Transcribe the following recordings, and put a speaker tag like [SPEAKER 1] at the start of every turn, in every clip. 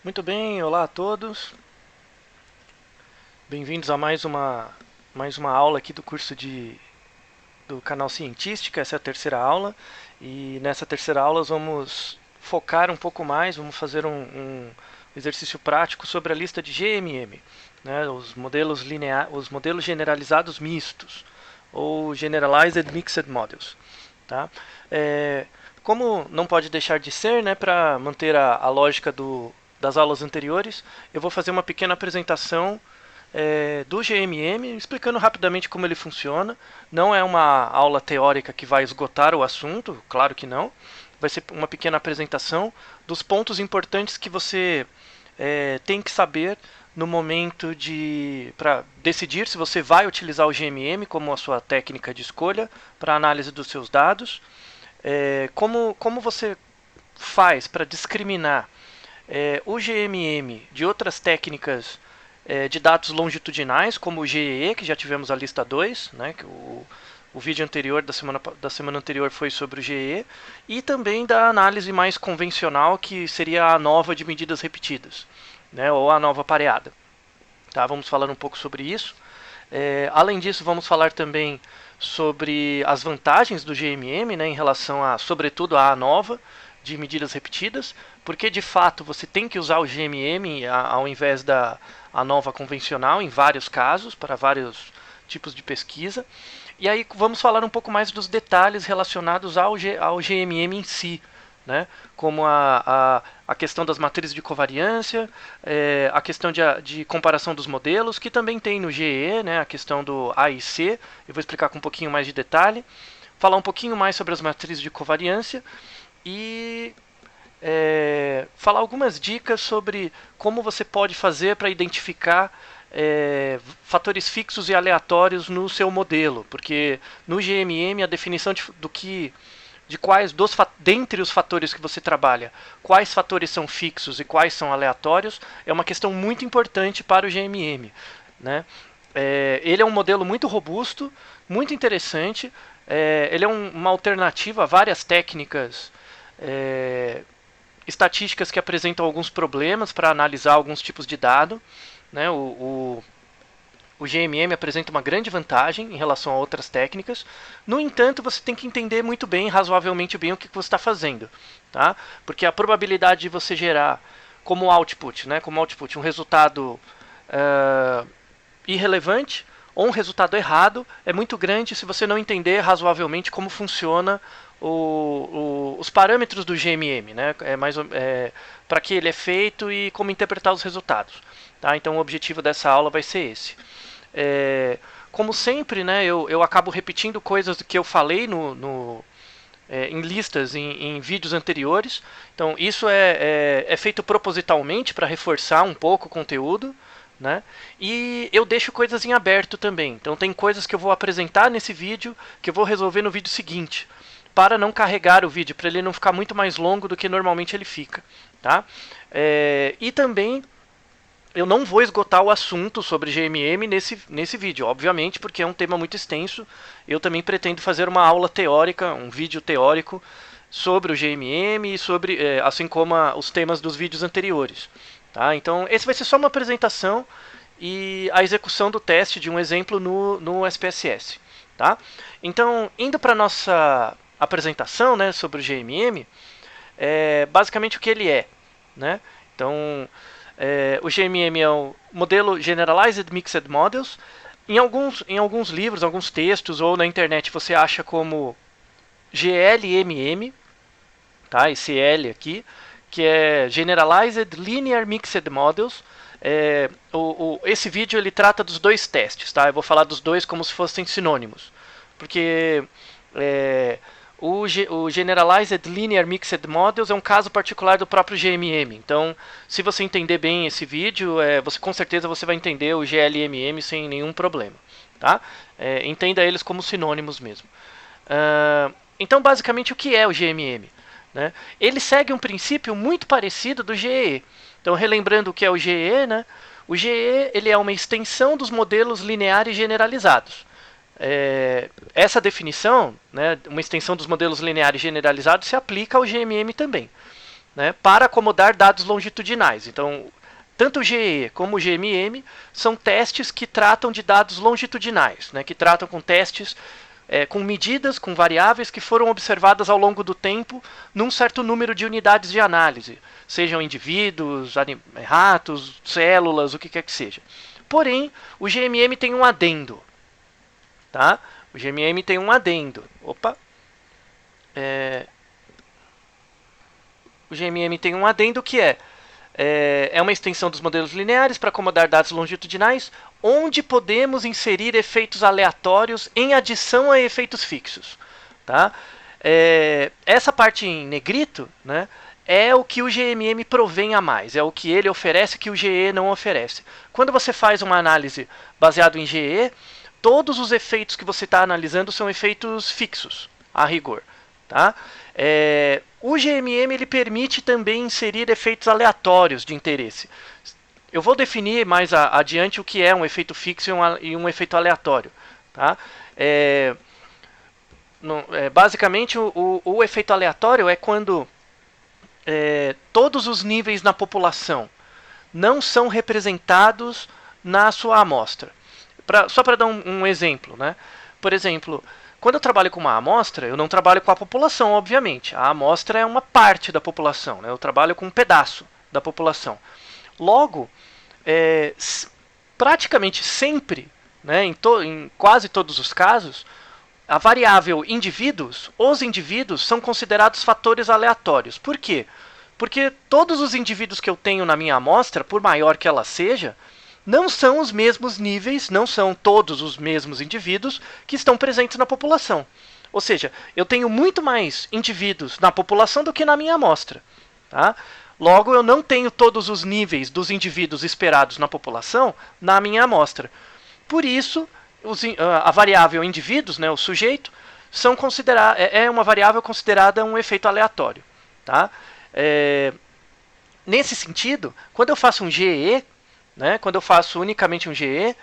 [SPEAKER 1] Muito bem, olá a todos. Bem-vindos a mais uma aula aqui do curso do canal Cientística. Essa é a terceira aula. E nessa terceira aula nós vamos focar um pouco mais, vamos fazer um exercício prático sobre a lista de GMM, né, os modelos generalizados mistos, ou Generalized Mixed Models. Tá? É, Como não pode deixar de ser, né, para manter a lógica das aulas anteriores, eu vou fazer uma pequena apresentação do GMM, explicando rapidamente como ele funciona. Não é uma aula teórica que vai esgotar o assunto, claro que não. Vai ser uma pequena apresentação dos pontos importantes que você tem que saber no momento para decidir se você vai utilizar o GMM como a sua técnica de escolha para análise dos seus dados. Como você faz para discriminar o GMM de outras técnicas de dados longitudinais, como o GEE, que já tivemos a lista 2, né, que o vídeo anterior da semana anterior foi sobre o GE, e também da análise mais convencional, que seria a ANOVA de medidas repetidas, né, ou a ANOVA pareada. Tá, vamos falar um pouco sobre isso. Além disso, vamos falar também sobre as vantagens do GMM, né, em relação sobretudo, à ANOVA de medidas repetidas, porque de fato você tem que usar o GMM ao invés da ANOVA convencional em vários casos, para vários tipos de pesquisa. E aí vamos falar um pouco mais dos detalhes relacionados ao GMM em si, né? Como a questão das matrizes de covariância, a questão de comparação dos modelos, que também tem no GE, né? A questão do A e C, eu vou explicar com um pouquinho mais de detalhe, falar um pouquinho mais sobre as matrizes de covariância e falar algumas dicas sobre como você pode fazer para identificar fatores fixos e aleatórios no seu modelo, porque no GMM a definição de quais dentre os fatores que você trabalha, quais fatores são fixos e quais são aleatórios, é uma questão muito importante para o GMM, né? Ele é um modelo muito robusto, muito interessante. Ele é uma alternativa a várias técnicas estatísticas que apresentam alguns problemas para analisar alguns tipos de dado, né? O GMM apresenta uma grande vantagem em relação a outras técnicas. No entanto, você tem que entender muito bem, razoavelmente bem, o que você está fazendo, tá? Porque a probabilidade de você gerar como output, né, um resultado irrelevante ou um resultado errado é muito grande se você não entender razoavelmente como funciona os parâmetros do GMM, né? Para que ele é feito e como interpretar os resultados. Tá? Então o objetivo dessa aula vai ser esse. Como sempre, né, eu acabo repetindo coisas que eu falei em listas, em vídeos anteriores. Então isso é feito propositalmente para reforçar um pouco o conteúdo. Né? E eu deixo coisas em aberto também. Então tem coisas que eu vou apresentar nesse vídeo que eu vou resolver no vídeo seguinte, para não carregar o vídeo, para ele não ficar muito mais longo do que normalmente ele fica. Tá? E também eu não vou esgotar o assunto sobre GMM nesse vídeo, obviamente, porque é um tema muito extenso. Eu também pretendo fazer uma aula teórica, um vídeo teórico sobre o GMM, assim como os temas dos vídeos anteriores. Tá? Então, esse vai ser só uma apresentação e a execução do teste de um exemplo no SPSS. Tá? Então, indo para a nossa apresentação, né, sobre o GMM, basicamente o que ele é. Né? Então, o GMM é o modelo Generalized Mixed Models. Em alguns livros, alguns textos ou na internet você acha como GLMM, tá? Esse L aqui, que é Generalized Linear Mixed Models. Esse vídeo ele trata dos dois testes, tá? Eu vou falar dos dois como se fossem sinônimos, porque o Generalized Linear Mixed Models é um caso particular do próprio GMM. Então, se você entender bem esse vídeo, com certeza você vai entender o GLMM sem nenhum problema. Tá? Entenda eles como sinônimos mesmo. Então, basicamente, o que é o GMM? Né? Ele segue um princípio muito parecido do GE. Então, relembrando o que é o GE, né? O GE ele é uma extensão dos modelos lineares generalizados. Essa definição, né, uma extensão dos modelos lineares generalizados, se aplica ao GMM também. né, para acomodar dados longitudinais. Então, tanto o GE como o GMM são testes que tratam de dados longitudinais, né, que tratam com testes com medidas, com variáveis que foram observadas ao longo do tempo num certo número de unidades de análise, sejam indivíduos, ratos, células, o que quer que seja. Porém, o GMM tem um adendo. Tá? O GMM tem um adendo. Opa! O GMM tem um adendo que é uma extensão dos modelos lineares para acomodar dados longitudinais, onde podemos inserir efeitos aleatórios em adição a efeitos fixos. Tá? Essa parte em negrito, né, é o que o GMM provém a mais, é o que ele oferece que o GE não oferece. Quando você faz uma análise baseada em GE, todos os efeitos que você está analisando são efeitos fixos, a rigor. Tá? O GMM ele permite também inserir efeitos aleatórios de interesse. Eu vou definir mais adiante o que é um efeito fixo e um efeito aleatório. Tá? Basicamente, o efeito aleatório é quando todos os níveis na população não são representados na sua amostra. Só para dar um exemplo, né? Por exemplo, quando eu trabalho com uma amostra, eu não trabalho com a população, obviamente. A amostra é uma parte da população, né? Eu trabalho com um pedaço da população. Logo, praticamente sempre, né, em quase todos os casos, a variável indivíduos, os indivíduos são considerados fatores aleatórios. Por quê? Porque todos os indivíduos que eu tenho na minha amostra, por maior que ela seja, não são os mesmos níveis, não são todos os mesmos indivíduos que estão presentes na população. Ou seja, eu tenho muito mais indivíduos na população do que na minha amostra. Tá? Logo, eu não tenho todos os níveis dos indivíduos esperados na população na minha amostra. Por isso, a variável indivíduos, né, o sujeito, é uma variável considerada um efeito aleatório. Tá? Nesse sentido, quando eu faço um GE, né, quando eu faço unicamente um GE,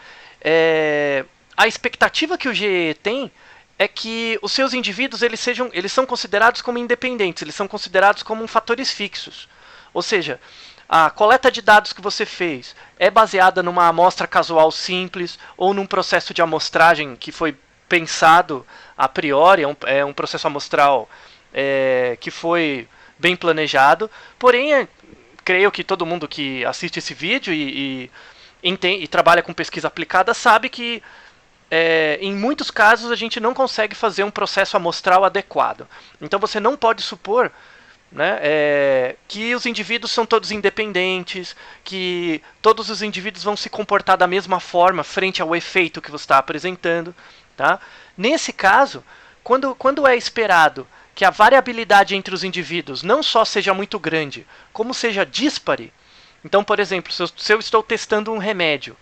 [SPEAKER 1] a expectativa que o GE tem é que os seus indivíduos eles são considerados como independentes, eles são considerados como fatores fixos. Ou seja, a coleta de dados que você fez é baseada numa amostra casual simples ou num processo de amostragem que foi pensado a priori, é um processo amostral que foi bem planejado. Porém, creio que todo mundo que assiste esse vídeo e trabalha com pesquisa aplicada sabe que em muitos casos a gente não consegue fazer um processo amostral adequado. Então você não pode supor, né, que os indivíduos são todos independentes, que todos os indivíduos vão se comportar da mesma forma frente ao efeito que você está apresentando. Tá? Nesse caso, quando é esperado que a variabilidade entre os indivíduos não só seja muito grande, como seja díspare. Então, por exemplo, se eu estou testando um remédio,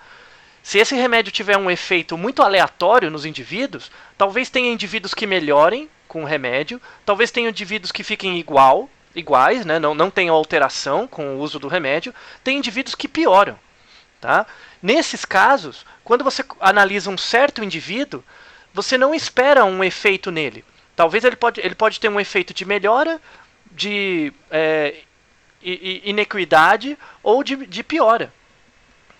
[SPEAKER 1] se esse remédio tiver um efeito muito aleatório nos indivíduos, talvez tenha indivíduos que melhorem com o remédio, talvez tenha indivíduos que fiquem iguais, né, não tenham alteração com o uso do remédio, tem indivíduos que pioram. Tá? Nesses casos, quando você analisa um certo indivíduo, você não espera um efeito nele. Talvez ele pode ter um efeito de melhora, de inequidade ou de piora.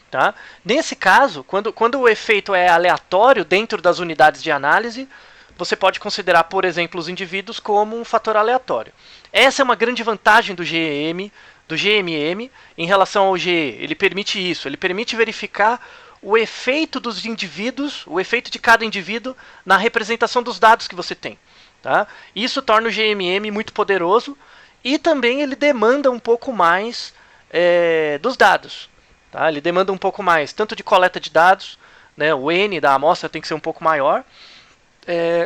[SPEAKER 1] Tá? Nesse caso, quando o efeito é aleatório dentro das unidades de análise, você pode considerar, por exemplo, os indivíduos como um fator aleatório. Essa é uma grande vantagem do GMM em relação ao GE. Ele permite isso, ele permite verificar o efeito dos indivíduos, o efeito de cada indivíduo na representação dos dados que você tem. Tá? Isso torna o GMM muito poderoso e também ele demanda um pouco mais dos dados. Tá? Ele demanda um pouco mais, tanto de coleta de dados, né, o N da amostra tem que ser um pouco maior,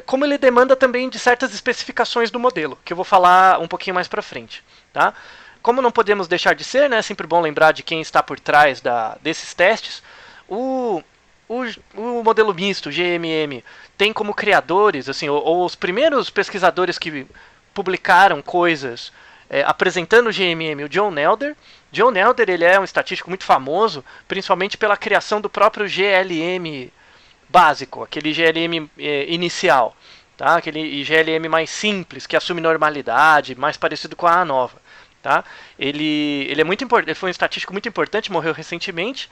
[SPEAKER 1] como ele demanda também de certas especificações do modelo, que eu vou falar um pouquinho mais para frente. Tá? Como não podemos deixar de ser, né, é sempre bom lembrar de quem está por trás desses testes, o modelo misto, GMM, tem como criadores, assim, ou os primeiros pesquisadores que publicaram coisas apresentando o GMM, o John Nelder. John Nelder ele é um estatístico muito famoso, principalmente pela criação do próprio GLM básico, aquele GLM inicial, tá? Aquele GLM mais simples, que assume normalidade, mais parecido com a ANOVA. Tá? Ele é muito importante, ele foi um estatístico muito importante, morreu recentemente.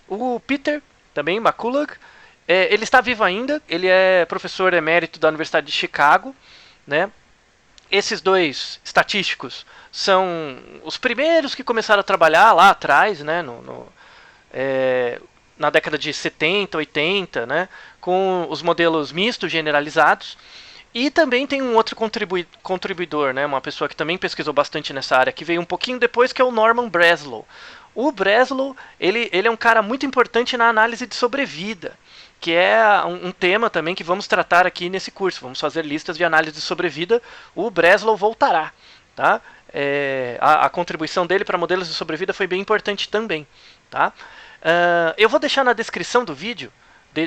[SPEAKER 1] O Peter, também, McCulloch, ele está vivo ainda, ele é professor emérito da Universidade de Chicago, né? Esses dois estatísticos são os primeiros que começaram a trabalhar lá atrás, né, na década de 70, 80, né, com os modelos mistos generalizados. E também tem um outro contribuidor, né, uma pessoa que também pesquisou bastante nessa área, que veio um pouquinho depois, que é o Norman Breslow. O Breslow, ele é um cara muito importante na análise de sobrevida, que é um tema também que vamos tratar aqui nesse curso. Vamos fazer listas de análise de sobrevida. O Breslow voltará. Tá? A contribuição dele para modelos de sobrevida foi bem importante também. Tá? Eu vou deixar na descrição do vídeo,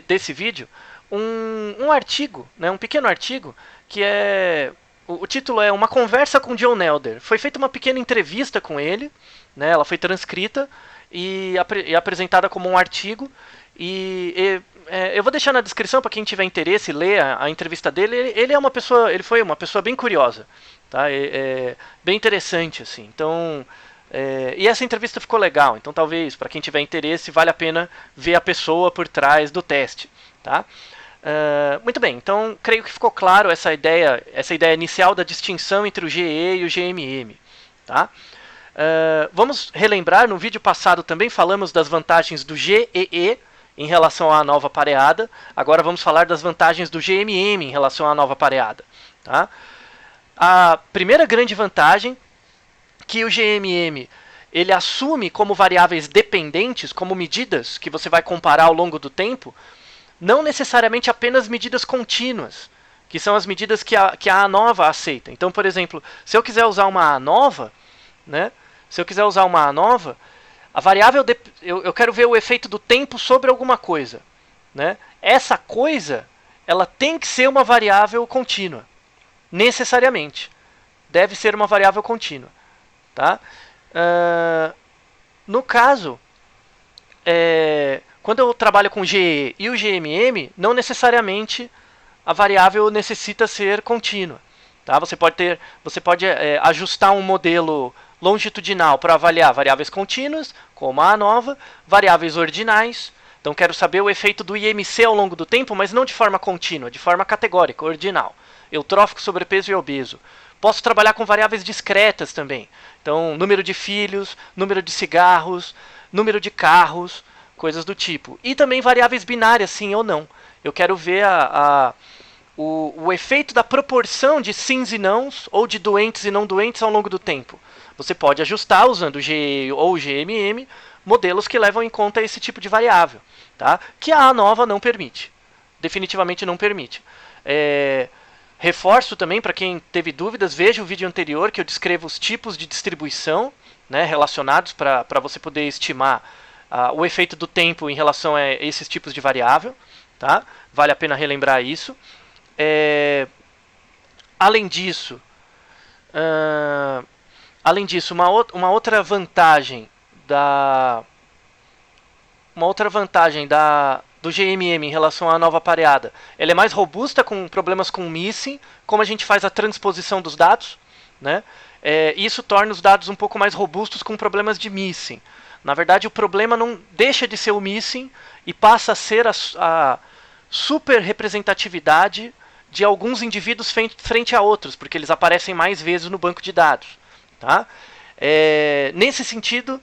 [SPEAKER 1] desse vídeo, um artigo, né, um pequeno artigo, que o título é Uma Conversa com John Elder. Foi feita uma pequena entrevista com ele, né, ela foi transcrita e apresentada como um artigo. Eu vou deixar na descrição para quem tiver interesse ler a entrevista dele. Ele foi uma pessoa bem curiosa, tá? Bem interessante, assim. Então, e essa entrevista ficou legal. Então, talvez para quem tiver interesse vale a pena ver a pessoa por trás do teste, tá? Muito bem. Então, creio que ficou claro essa ideia inicial da distinção entre o GE e o GMM, tá? Vamos relembrar. No vídeo passado também falamos das vantagens do GEE em relação à nova pareada. Agora vamos falar das vantagens do GMM em relação à nova pareada. Tá? A primeira grande vantagem, que o GMM ele assume como variáveis dependentes, como medidas que você vai comparar ao longo do tempo, não necessariamente apenas medidas contínuas, que são as medidas que a ANOVA aceita. Então, por exemplo, se eu quiser usar uma ANOVA, né? Se eu quiser usar uma ANOVA, a variável, eu quero ver o efeito do tempo sobre alguma coisa, né? Essa coisa, ela tem que ser uma variável contínua, necessariamente. Deve ser uma variável contínua, tá? No caso, quando eu trabalho com GE e o GMM, não necessariamente a variável necessita ser contínua, tá? Você pode ajustar um modelo longitudinal para avaliar variáveis contínuas, como a ANOVA, variáveis ordinais. Então, quero saber o efeito do IMC ao longo do tempo, mas não de forma contínua, de forma categórica, ordinal. Eutrófico, sobrepeso e obeso. Posso trabalhar com variáveis discretas também. Então, número de filhos, número de cigarros, número de carros, coisas do tipo. E também variáveis binárias, sim ou não. Eu quero ver o efeito da proporção de sims e nãos, ou de doentes e não doentes ao longo do tempo. Você pode ajustar usando o GE ou o GMM modelos que levam em conta esse tipo de variável, tá? Que a ANOVA não permite. Definitivamente não permite. Reforço também, para quem teve dúvidas, veja o vídeo anterior que eu descrevo os tipos de distribuição, né, relacionados para você poder estimar o efeito do tempo em relação a esses tipos de variável. Tá? Vale a pena relembrar isso. Além disso, uma outra vantagem do GMM em relação à nova pareada, ela é mais robusta com problemas com missing, como a gente faz a transposição dos dados, né? Isso torna os dados um pouco mais robustos com problemas de missing. Na verdade, o problema não deixa de ser o missing e passa a ser a super representatividade de alguns indivíduos frente a outros, porque eles aparecem mais vezes no banco de dados. Tá? Nesse sentido,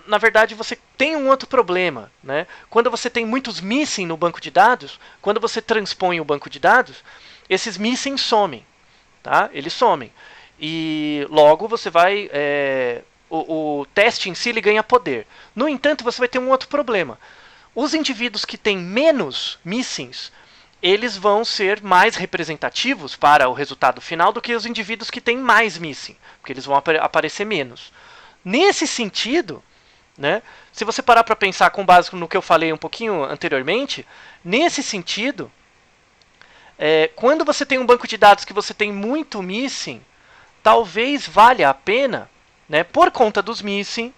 [SPEAKER 1] na verdade, você tem um outro problema. Né? Quando você tem muitos missing no banco de dados, quando você transpõe o banco de dados, esses missing somem. Tá? Eles somem. E logo você vai... o teste em si ele ganha poder. No entanto, você vai ter um outro problema. Os indivíduos que têm menos missings, eles vão ser mais representativos para o resultado final do que os indivíduos que têm mais missing, porque eles vão aparecer menos. Nesse sentido, né, se você parar para pensar com base no que eu falei um pouquinho anteriormente, nesse sentido, quando você tem um banco de dados que você tem muito missing, talvez valha a pena, né, por conta dos missing,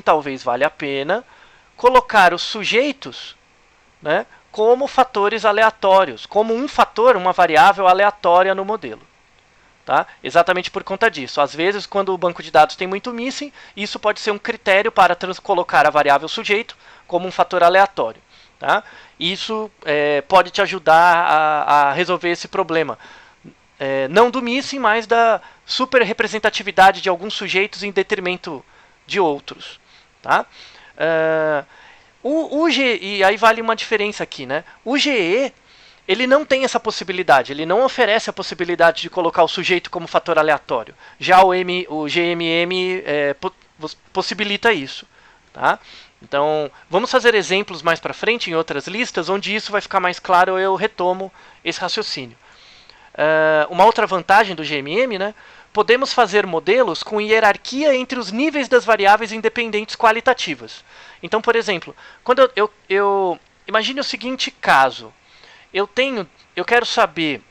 [SPEAKER 1] talvez valha a pena colocar os sujeitos, né, como fatores aleatórios, como um fator, uma variável aleatória no modelo. Tá? Exatamente por conta disso. Às vezes, quando o banco de dados tem muito missing, isso pode ser um critério para colocar a variável sujeito como um fator aleatório. Tá? Isso pode te ajudar a resolver esse problema. Não do missing, mas da super representatividade de alguns sujeitos em detrimento de outros. Tá? E aí vale uma diferença aqui. Né? O GE ele não tem essa possibilidade, ele não oferece a possibilidade de colocar o sujeito como fator aleatório. Já o GMM possibilita isso. Tá? Então, vamos fazer exemplos mais para frente em outras listas, onde isso vai ficar mais claro, eu retomo esse raciocínio. Uma outra vantagem do GMM, né? Podemos fazer modelos com hierarquia entre os níveis das variáveis independentes qualitativas. Então, por exemplo, quando eu imagine o seguinte caso. Eu quero saber,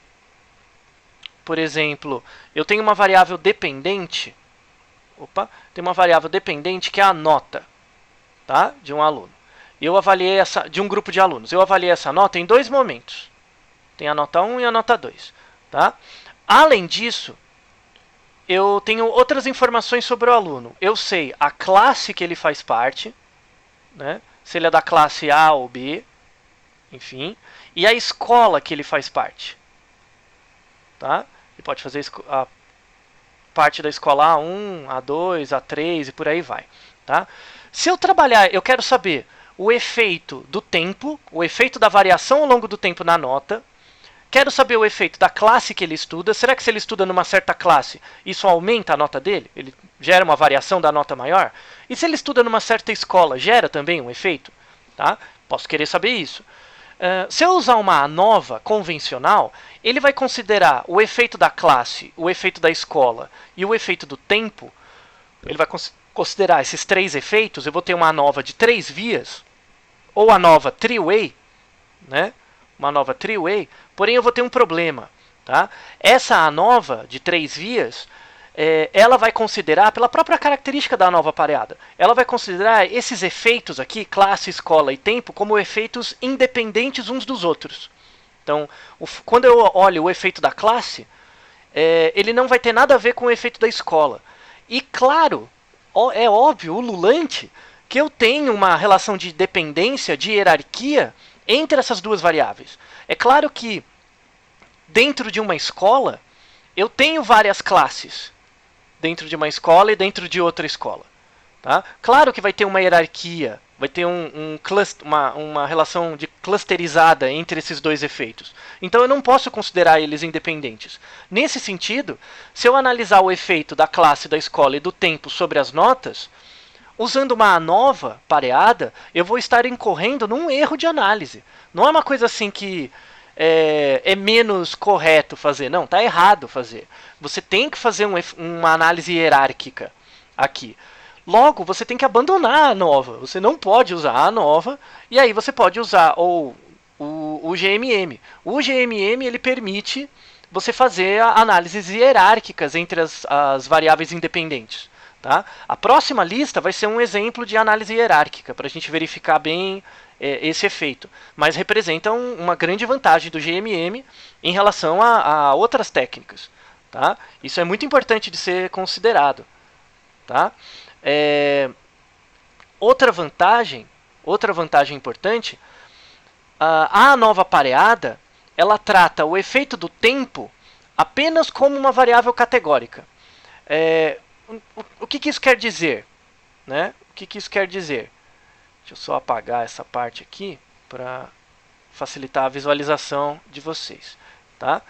[SPEAKER 1] por exemplo, eu tenho uma variável dependente. Tem uma variável dependente que é a nota, tá? De um aluno. Eu avaliei de um grupo de alunos. Eu avaliei essa nota em 2 momentos. Tem a nota 1 e a nota 2, tá? Além disso, eu tenho outras informações sobre o aluno. Eu sei a classe que ele faz parte, né? Se ele é da classe A ou B, enfim, e a escola que ele faz parte. Tá? Ele pode fazer a parte da escola A1, A2, A3 e por aí vai. Tá? Se eu trabalhar, eu quero saber o efeito do tempo, o efeito da variação ao longo do tempo na nota. Quero saber o efeito da classe que ele estuda. Será que se ele estuda numa certa classe, isso aumenta a nota dele? Ele gera uma variação da nota maior? E se ele estuda numa certa escola, gera também um efeito? Tá? Posso querer saber isso. Se eu usar uma ANOVA convencional, ele vai considerar o efeito da classe, o efeito da escola e o efeito do tempo. Ele vai considerar esses 3 efeitos. Eu vou ter uma ANOVA de 3 vias, ou ANOVA three-way, né? Uma ANOVA three-way, porém eu vou ter um problema. Tá? Essa ANOVA de 3 vias, ela vai considerar, pela própria característica da ANOVA pareada, ela vai considerar esses efeitos aqui, classe, escola e tempo, como efeitos independentes uns dos outros. Então, quando eu olho o efeito da classe, ele não vai ter nada a ver com o efeito da escola. E claro, é óbvio, ululante, que eu tenho uma relação de dependência, de hierarquia, entre essas duas variáveis. É claro que, dentro de uma escola, eu tenho várias classes. Dentro de uma escola e dentro de outra escola. Tá? Claro que vai ter uma hierarquia, vai ter uma relação de clusterizada entre esses 2 efeitos. Então eu não posso considerar eles independentes. Nesse sentido, se eu analisar o efeito da classe, da escola e do tempo sobre as notas, usando uma ANOVA pareada, eu vou estar incorrendo num erro de análise. Não é uma coisa assim que é menos correto fazer. Não, está errado fazer. Você tem que fazer uma análise hierárquica aqui. Logo, você tem que abandonar a ANOVA. Você não pode usar a ANOVA, e aí você pode usar o GMM. O GMM ele permite você fazer análises hierárquicas entre as variáveis independentes. Tá? A próxima lista vai ser um exemplo de análise hierárquica, para a gente verificar bem esse efeito. Mas representa uma grande vantagem do GMM em relação a outras técnicas. Tá? Isso é muito importante de ser considerado. Tá? Outra vantagem importante, a ANOVA pareada, ela trata o efeito do tempo apenas como uma variável categórica. O que isso quer dizer? Né? O que isso quer dizer? Deixa eu só apagar essa parte aqui para facilitar a visualização de vocês. Tá?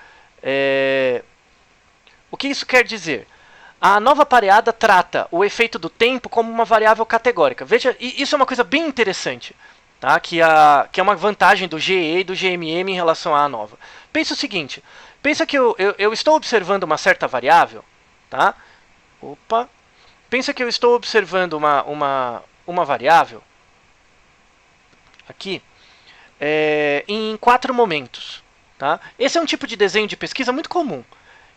[SPEAKER 1] O que isso quer dizer? A ANOVA pareada trata o efeito do tempo como uma variável categórica. Veja, isso é uma coisa bem interessante, tá? Que é uma vantagem do GE e do GMM em relação à ANOVA. Pensa o seguinte, pensa que eu estou observando uma certa variável, tá? Pensa que eu estou observando uma variável aqui em 4 momentos. Tá? Esse é um tipo de desenho de pesquisa muito comum.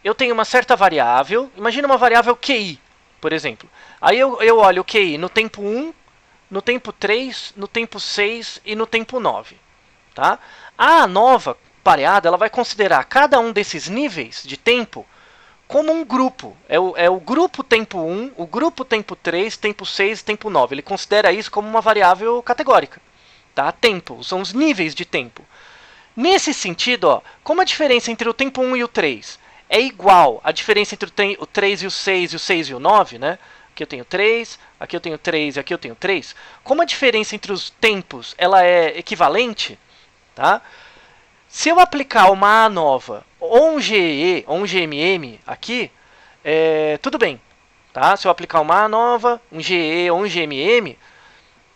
[SPEAKER 1] Eu tenho uma certa variável, imagina uma variável QI, por exemplo. Aí eu olho o QI no tempo 1, no tempo 3, no tempo 6 e no tempo 9. Tá? A ANOVA pareada ela vai considerar cada um desses níveis de tempo como um grupo. É o grupo tempo 1, o grupo tempo 3, tempo 6 e tempo 9. Ele considera isso como uma variável categórica. Tá? Tempo, são os níveis de tempo. Nesse sentido, ó, como a diferença entre o tempo 1 e o 3 é igual à diferença entre o 3 e o 6 e o 6 e o 9, né? Aqui eu tenho 3, aqui eu tenho 3 e aqui eu tenho 3. Como a diferença entre os tempos ela é equivalente, tá? Se eu aplicar uma A nova ou um GE ou um GMM aqui, tudo bem. Tá? Se eu aplicar uma A nova, um GE ou um GMM,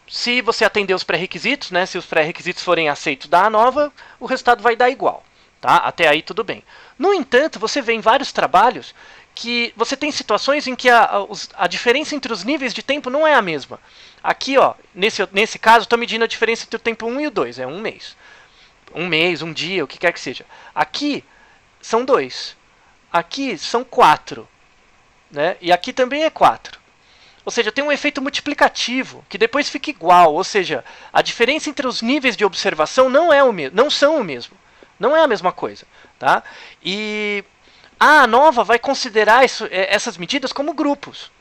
[SPEAKER 1] se você atender os pré-requisitos, né, se os pré-requisitos forem aceitos da A nova, o resultado vai dar igual. Tá? Até aí tudo bem. No entanto, você vê em vários trabalhos que você tem situações em que a diferença entre os níveis de tempo não é a mesma. Aqui, ó, nesse caso, estou medindo a diferença entre o tempo 1 e o 2, é um mês. Um mês, um dia, o que quer que seja. Aqui são 2. Aqui são 4. Né? E aqui também é 4. Ou seja, tem um efeito multiplicativo que depois fica igual. Ou seja, a diferença entre os níveis de observação não são o mesmo. Não é a mesma coisa. Tá? E a nova vai considerar essas medidas como grupos.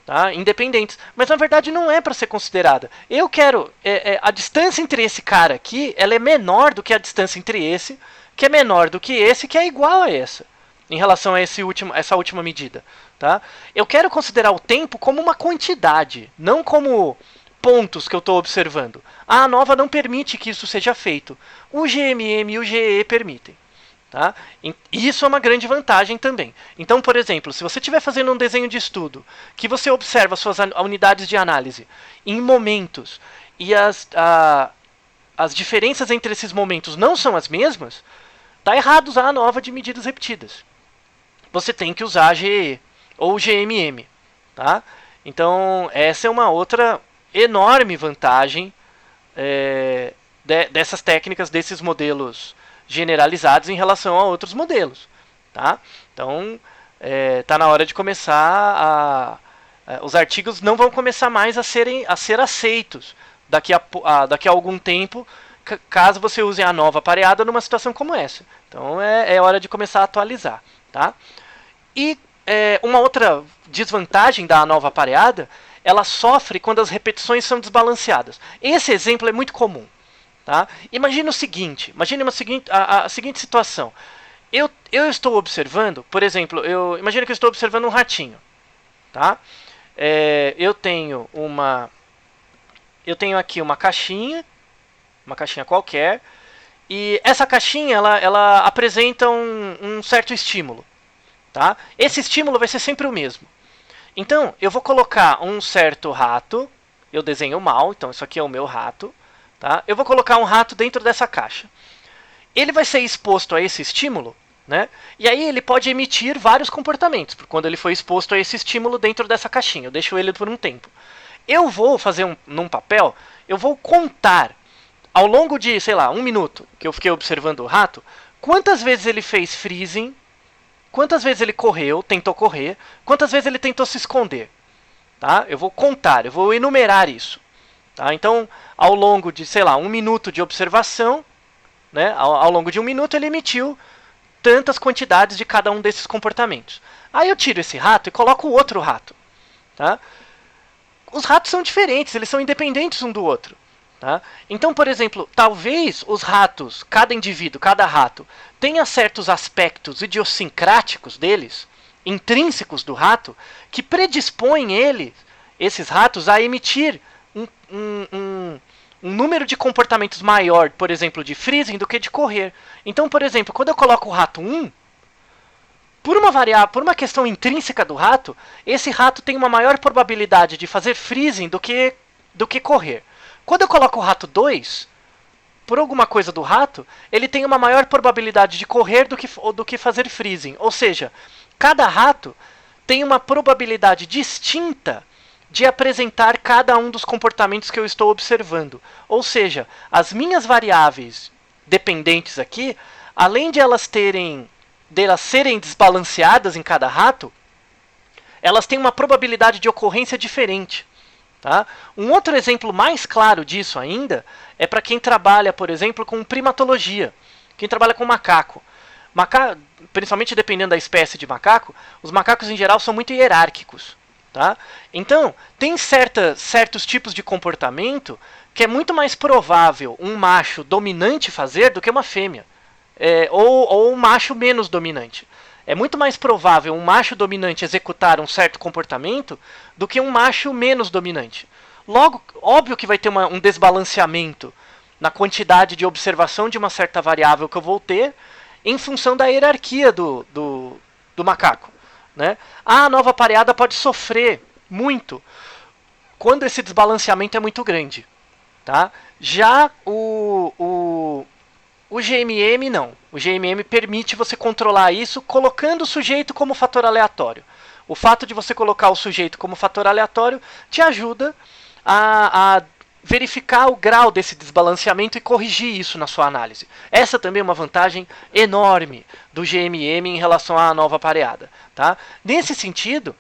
[SPEAKER 1] Tá? Independentes. Mas na verdade não é para ser considerada. Eu quero. A distância entre esse cara aqui ela é menor do que a distância entre esse, que é menor do que esse, que é igual a essa. Em relação a essa última medida. Tá? Eu quero considerar o tempo como uma quantidade, não como pontos que eu estou observando. A nova não permite que isso seja feito. O GMM e o GE permitem. Tá? Isso é uma grande vantagem também. Então, por exemplo, se você estiver fazendo um desenho de estudo, que você observa suas unidades de análise em momentos, e as diferenças entre esses momentos não são as mesmas, está errado usar a nova de medidas repetidas. Você tem que usar a GE ou GMM. Tá? Então, essa é uma outra enorme vantagem dessas técnicas, desses modelos generalizados em relação a outros modelos. Tá? Então, está na hora de começar os artigos não vão começar mais a ser aceitos daqui a algum tempo, caso você use a nova pareada numa situação como essa. Então, é hora de começar a atualizar. Tá? E uma outra desvantagem da nova pareada, ela sofre quando as repetições são desbalanceadas. Esse exemplo é muito comum. Tá? Imagine a seguinte situação. Eu estou observando, por exemplo, imagina que eu estou observando um ratinho. Tá? Eu tenho aqui uma caixinha qualquer, e essa caixinha ela apresenta um certo estímulo. Tá? Esse estímulo vai ser sempre o mesmo. Então, eu vou colocar um certo rato, eu desenho mal, então isso aqui é o meu rato. Tá? Eu vou colocar um rato dentro dessa caixa. Ele vai ser exposto a esse estímulo, né? E aí ele pode emitir vários comportamentos, quando ele foi exposto a esse estímulo dentro dessa caixinha. Eu deixo ele por um tempo. Eu vou fazer num papel, eu vou contar, ao longo de, sei lá, 1 minuto, que eu fiquei observando o rato, quantas vezes ele fez freezing, quantas vezes ele tentou correr, quantas vezes ele tentou se esconder. Tá? Eu vou contar, eu vou enumerar isso. Tá? Então, ao longo de, sei lá, 1 minuto de observação, né, ao longo de 1 minuto ele emitiu tantas quantidades de cada um desses comportamentos. Aí eu tiro esse rato e coloco o outro rato. Tá? Os ratos são diferentes, eles são independentes um do outro. Tá? Então, por exemplo, talvez os ratos, cada indivíduo, cada rato, tenha certos aspectos idiosincráticos deles, intrínsecos do rato, que predispõem esses ratos, a emitir um número de comportamentos maior, por exemplo, de freezing do que de correr. Então, por exemplo, quando eu coloco o rato 1, por uma questão intrínseca do rato, esse rato tem uma maior probabilidade de fazer freezing do que correr. Quando eu coloco o rato 2, por alguma coisa do rato, ele tem uma maior probabilidade de correr do que fazer freezing. Ou seja, cada rato tem uma probabilidade distinta de apresentar cada um dos comportamentos que eu estou observando. Ou seja, as minhas variáveis dependentes aqui, além de elas serem desbalanceadas em cada rato, elas têm uma probabilidade de ocorrência diferente. Tá? Um outro exemplo mais claro disso ainda é para quem trabalha, por exemplo, com primatologia, quem trabalha com macaco. Principalmente dependendo da espécie de macaco, os macacos em geral são muito hierárquicos. Tá? Então, tem certos tipos de comportamento que é muito mais provável um macho dominante fazer do que uma fêmea. Ou um macho menos dominante. É muito mais provável um macho dominante executar um certo comportamento do que um macho menos dominante. Logo, óbvio que vai ter um desbalanceamento na quantidade de observação de uma certa variável que eu vou ter em função da hierarquia do macaco. Né? A nova pareada pode sofrer muito quando esse desbalanceamento é muito grande. Tá? Já o GMM não. O GMM permite você controlar isso colocando o sujeito como fator aleatório. O fato de você colocar o sujeito como fator aleatório te ajuda a verificar o grau desse desbalanceamento e corrigir isso na sua análise. Essa também é uma vantagem enorme do GMM em relação à nova pareada. Tá? Nesse sentido,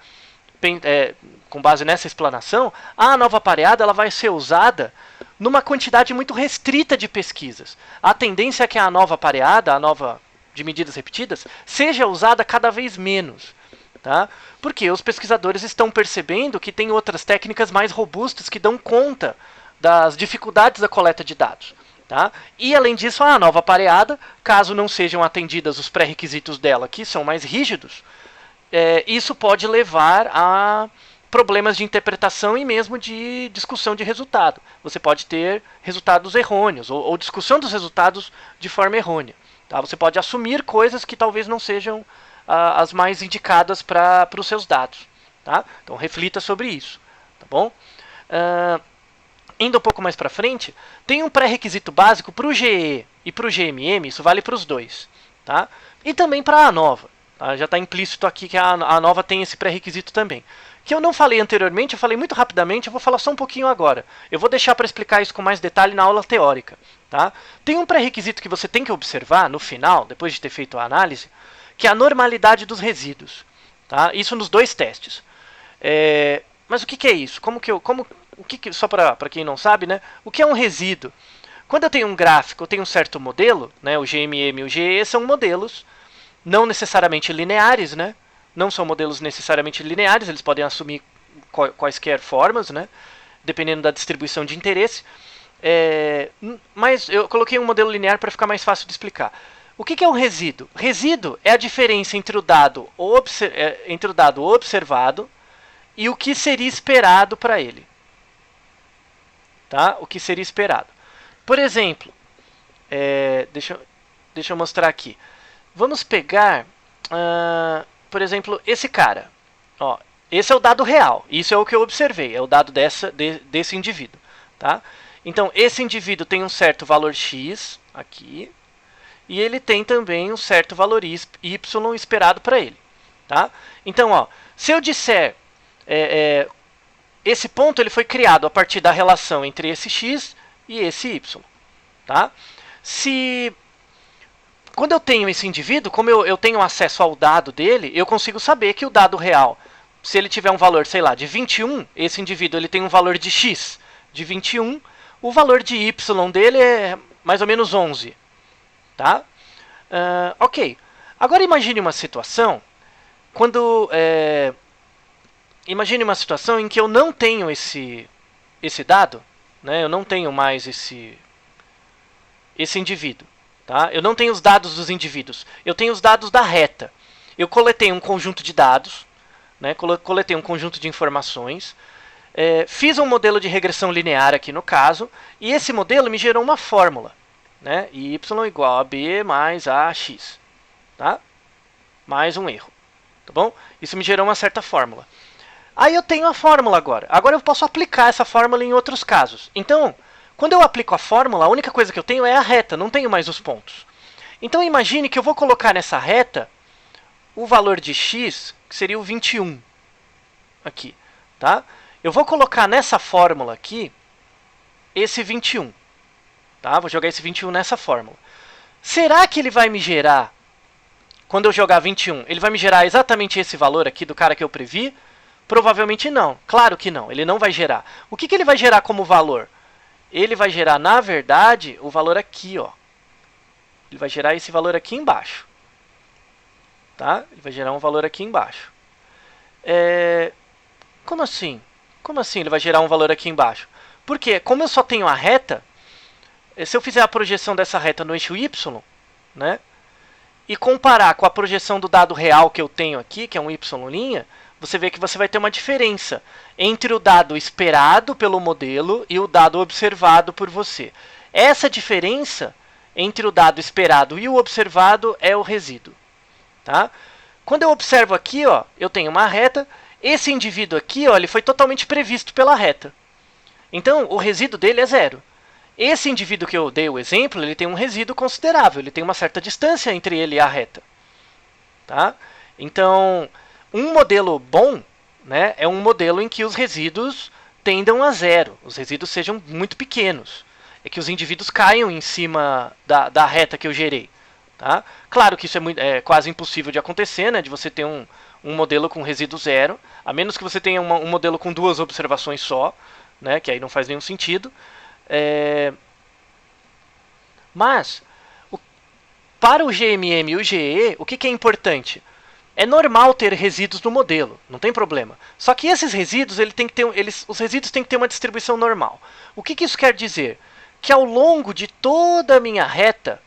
[SPEAKER 1] com base nessa explanação, a nova pareada ela vai ser usada numa quantidade muito restrita de pesquisas. A tendência é que a nova pareada, a nova de medidas repetidas, seja usada cada vez menos. Tá? Porque os pesquisadores estão percebendo que tem outras técnicas mais robustas que dão conta das dificuldades da coleta de dados. Tá? E além disso, a nova pareada, caso não sejam atendidos os pré-requisitos dela, que são mais rígidos, isso pode levar a problemas de interpretação e mesmo de discussão de resultado. Você pode ter resultados errôneos ou discussão dos resultados de forma errônea. Tá? Você pode assumir coisas que talvez não sejam as mais indicadas para os seus dados. Tá? Então reflita sobre isso. Tá bom? Indo um pouco mais para frente, tem um pré-requisito básico para o GE e para o GMM, isso vale para os dois. Tá? E também para a ANOVA. Tá? Já está implícito aqui que a ANOVA tem esse pré-requisito também. Que eu não falei anteriormente, eu falei muito rapidamente, eu vou falar só um pouquinho agora. Eu vou deixar para explicar isso com mais detalhe na aula teórica. Tá? Tem um pré-requisito que você tem que observar no final, depois de ter feito a análise, que é a normalidade dos resíduos. Tá? Isso nos dois testes. Mas o que é isso? Só para quem não sabe, né? O que é um resíduo? Quando eu tenho um gráfico, eu tenho um certo modelo, né? O GMM e o GE são modelos não necessariamente lineares, né? Não são modelos necessariamente lineares, eles podem assumir quaisquer formas, né? Dependendo da distribuição de interesse. Mas eu coloquei um modelo linear para ficar mais fácil de explicar. O que é um resíduo? Resíduo é a diferença entre o dado observado e o que seria esperado para ele. Tá? O que seria esperado. Por exemplo, deixa eu mostrar aqui. Vamos pegar, por exemplo, esse cara. Ó, esse é o dado real. Isso é o que eu observei. É o dado desse indivíduo. Tá? Então, esse indivíduo tem um certo valor x aqui. E ele tem também um certo valor y esperado para ele. Tá? Então, ó, se eu disser... esse ponto ele foi criado a partir da relação entre esse x e esse y. Tá? Quando eu tenho esse indivíduo, como eu tenho acesso ao dado dele, eu consigo saber que o dado real, se ele tiver um valor, sei lá, de 21, esse indivíduo ele tem um valor de x de 21, o valor de y dele é mais ou menos 11. Tá? Ok. Agora imagine uma situação imagine uma situação em que eu não tenho esse dado, né? Eu não tenho mais esse indivíduo. Tá? Eu não tenho os dados dos indivíduos. Eu tenho os dados da reta. Eu coletei um conjunto de dados, né? Coletei um conjunto de informações, fiz um modelo de regressão linear aqui no caso, e esse modelo me gerou uma fórmula. Né? Y igual a B mais AX. Tá? Mais um erro. Tá bom? Isso me gerou uma certa fórmula. Aí eu tenho a fórmula agora. Agora eu posso aplicar essa fórmula em outros casos. Então, quando eu aplico a fórmula, a única coisa que eu tenho é a reta, não tenho mais os pontos. Então imagine que eu vou colocar nessa reta o valor de x, que seria o 21. Aqui. Tá? Eu vou colocar nessa fórmula aqui esse 21. Tá? Vou jogar esse 21 nessa fórmula. Será que ele vai me gerar, quando eu jogar 21, ele vai me gerar exatamente esse valor aqui do cara que eu previ? Provavelmente não. Claro que não. Ele não vai gerar. O que ele vai gerar como valor? Ele vai gerar, na verdade, o valor aqui. Ó. Ele vai gerar esse valor aqui embaixo. tá? Ele vai gerar um valor aqui embaixo. Como assim? Como assim ele vai gerar um valor aqui embaixo? Porque como eu só tenho a reta, se eu fizer a projeção dessa reta no eixo y, né, e comparar com a projeção do dado real que eu tenho aqui, que é um y', você vê que você vai ter uma diferença entre o dado esperado pelo modelo e o dado observado por você. Essa diferença entre o dado esperado e o observado é o resíduo. Tá? Quando eu observo aqui, ó, eu tenho uma reta. Esse indivíduo aqui, ó, ele foi totalmente previsto pela reta. Então, o resíduo dele é zero. Esse indivíduo que eu dei o exemplo, ele tem um resíduo considerável. Ele tem uma certa distância entre ele e a reta. Tá? Então, um modelo bom, né, é um modelo em que os resíduos tendam a zero. Os resíduos sejam muito pequenos. É que os indivíduos caiam em cima da reta que eu gerei. Tá? Claro que isso é quase impossível de acontecer, né, de você ter um modelo com resíduo zero, a menos que você tenha um modelo com duas observações só, né, que aí não faz nenhum sentido. Mas, para o GMM e o GE, o que é importante? É normal ter resíduos no modelo, não tem problema. Só que esses resíduos, os resíduos têm que ter uma distribuição normal. O que isso quer dizer? Que ao longo de toda a minha reta,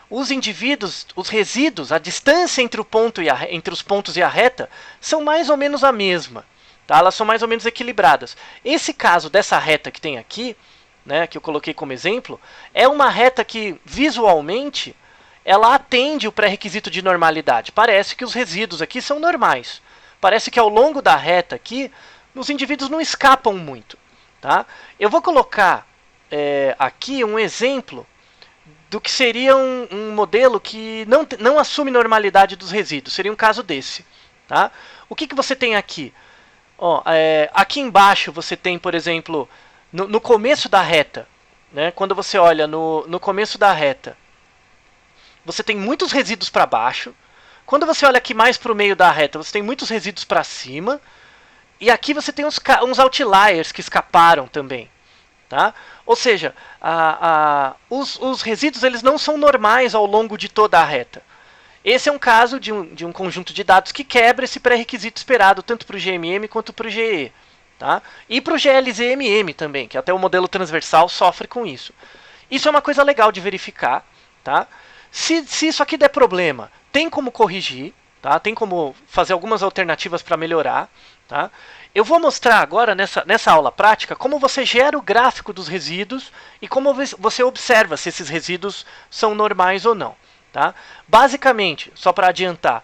[SPEAKER 1] os indivíduos, os resíduos, a distância entre os pontos e a reta, são mais ou menos a mesma. Tá? Elas são mais ou menos equilibradas. Esse caso dessa reta que tem aqui, né, que eu coloquei como exemplo, é uma reta que, visualmente, ela atende o pré-requisito de normalidade. Parece que os resíduos aqui são normais. Parece que ao longo da reta aqui, os indivíduos não escapam muito. Tá? Eu vou colocar aqui um exemplo do que seria um modelo que não assume normalidade dos resíduos. Seria um caso desse. Tá? O que você tem aqui? Ó, aqui embaixo você tem, por exemplo, no começo da reta, né, quando você olha no começo da reta, você tem muitos resíduos para baixo. Quando você olha aqui mais para o meio da reta, você tem muitos resíduos para cima. E aqui você tem uns outliers que escaparam também. Tá? Ou seja, os resíduos eles não são normais ao longo de toda a reta. Esse é um caso de um conjunto de dados que quebra esse pré-requisito esperado tanto para o GMM quanto para o GE. Tá? E para o GLZMM também, que até o modelo transversal sofre com isso. Isso é uma coisa legal de verificar. Tá? Se isso aqui der problema, tem como corrigir, tá? Tem como fazer algumas alternativas para melhorar. Tá? Eu vou mostrar agora, nessa aula prática, como você gera o gráfico dos resíduos e como você observa se esses resíduos são normais ou não. Tá? Basicamente, só para adiantar,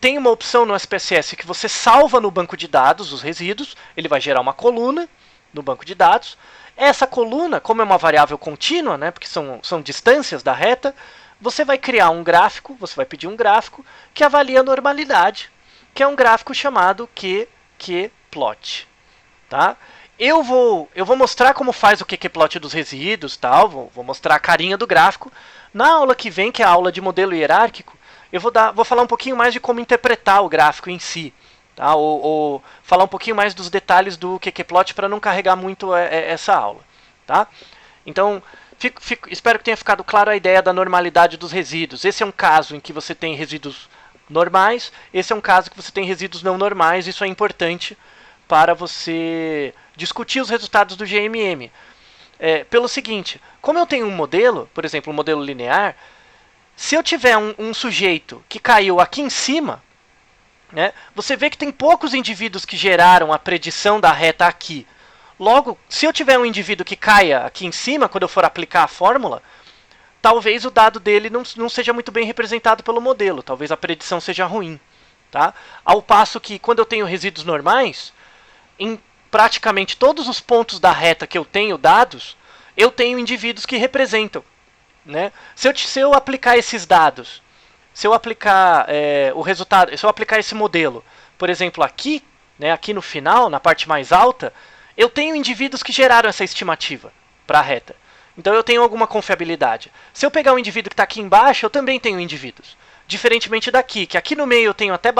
[SPEAKER 1] tem uma opção no SPSS que você salva no banco de dados os resíduos, ele vai gerar uma coluna no banco de dados. Essa coluna, como é uma variável contínua, né, porque são distâncias da reta, você vai criar um gráfico, você vai pedir um gráfico que avalia a normalidade, que é um gráfico chamado QQplot. Tá? Eu vou mostrar como faz o QQplot dos resíduos, tal, vou mostrar a carinha do gráfico. Na aula que vem, que é a aula de modelo hierárquico, eu vou falar um pouquinho mais de como interpretar o gráfico em si. Tá? Ou falar um pouquinho mais dos detalhes do QQplot para não carregar muito essa aula. Tá? Então, espero que tenha ficado claro a ideia da normalidade dos resíduos. Esse é um caso em que você tem resíduos normais, esse é um caso que você tem resíduos não normais. Isso é importante para você discutir os resultados do GMM. Pelo seguinte, como eu tenho um modelo, por exemplo, um modelo linear, se eu tiver um sujeito que caiu aqui em cima, né, você vê que tem poucos indivíduos que geraram a predição da reta aqui. Logo, se eu tiver um indivíduo que caia aqui em cima, quando eu for aplicar a fórmula, talvez o dado dele não seja muito bem representado pelo modelo, talvez a predição seja ruim. Tá? Ao passo que, quando eu tenho resíduos normais, em praticamente todos os pontos da reta que eu tenho dados, eu tenho indivíduos que representam. Né? Se eu aplicar esses dados, se eu aplicar o resultado, se eu aplicar esse modelo, por exemplo, aqui, né, aqui no final, na parte mais alta, eu tenho indivíduos que geraram essa estimativa para a reta. Então eu tenho alguma confiabilidade. Se eu pegar um indivíduo que está aqui embaixo, eu também tenho indivíduos. Diferentemente daqui, que aqui no meio eu tenho até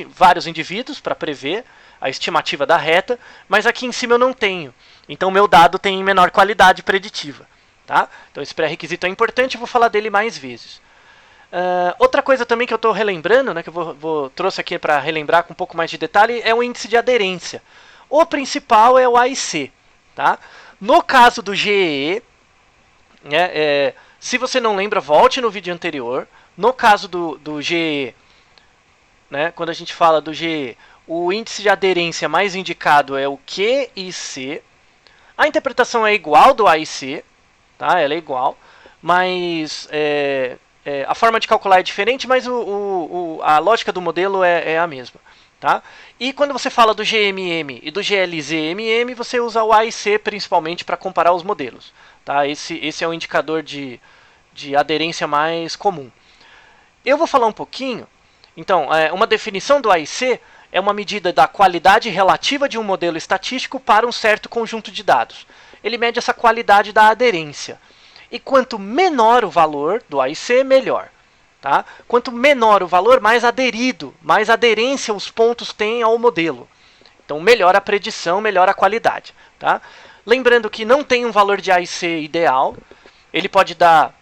[SPEAKER 1] vários indivíduos para prever a estimativa da reta, mas aqui em cima eu não tenho. Então o meu dado tem menor qualidade preditiva. Tá? Então esse pré-requisito é importante, eu vou falar dele mais vezes. Outra coisa também que eu estou relembrando, né, que eu trouxe aqui para relembrar com um pouco mais de detalhe, é o índice de aderência. O principal é o AIC. Tá? No caso do GEE, né, se você não lembra, volte no vídeo anterior. No caso do GEE, né, quando a gente fala do GEE, o índice de aderência mais indicado é o QIC. A interpretação é igual do AIC, tá? Ela é igual, mas a forma de calcular é diferente, mas a lógica do modelo é a mesma. Tá? E quando você fala do GMM e do GLZMM, você usa o AIC principalmente para comparar os modelos. Tá? Esse é o indicador de aderência mais comum. Eu vou falar um pouquinho. Então, uma definição do AIC é uma medida da qualidade relativa de um modelo estatístico para um certo conjunto de dados. Ele mede essa qualidade da aderência. E quanto menor o valor do AIC, melhor. Tá? Quanto menor o valor, mais aderido, mais aderência os pontos têm ao modelo. Então, melhor a predição, melhor a qualidade. Tá? Lembrando que não tem um valor de AIC ideal. Ele pode dar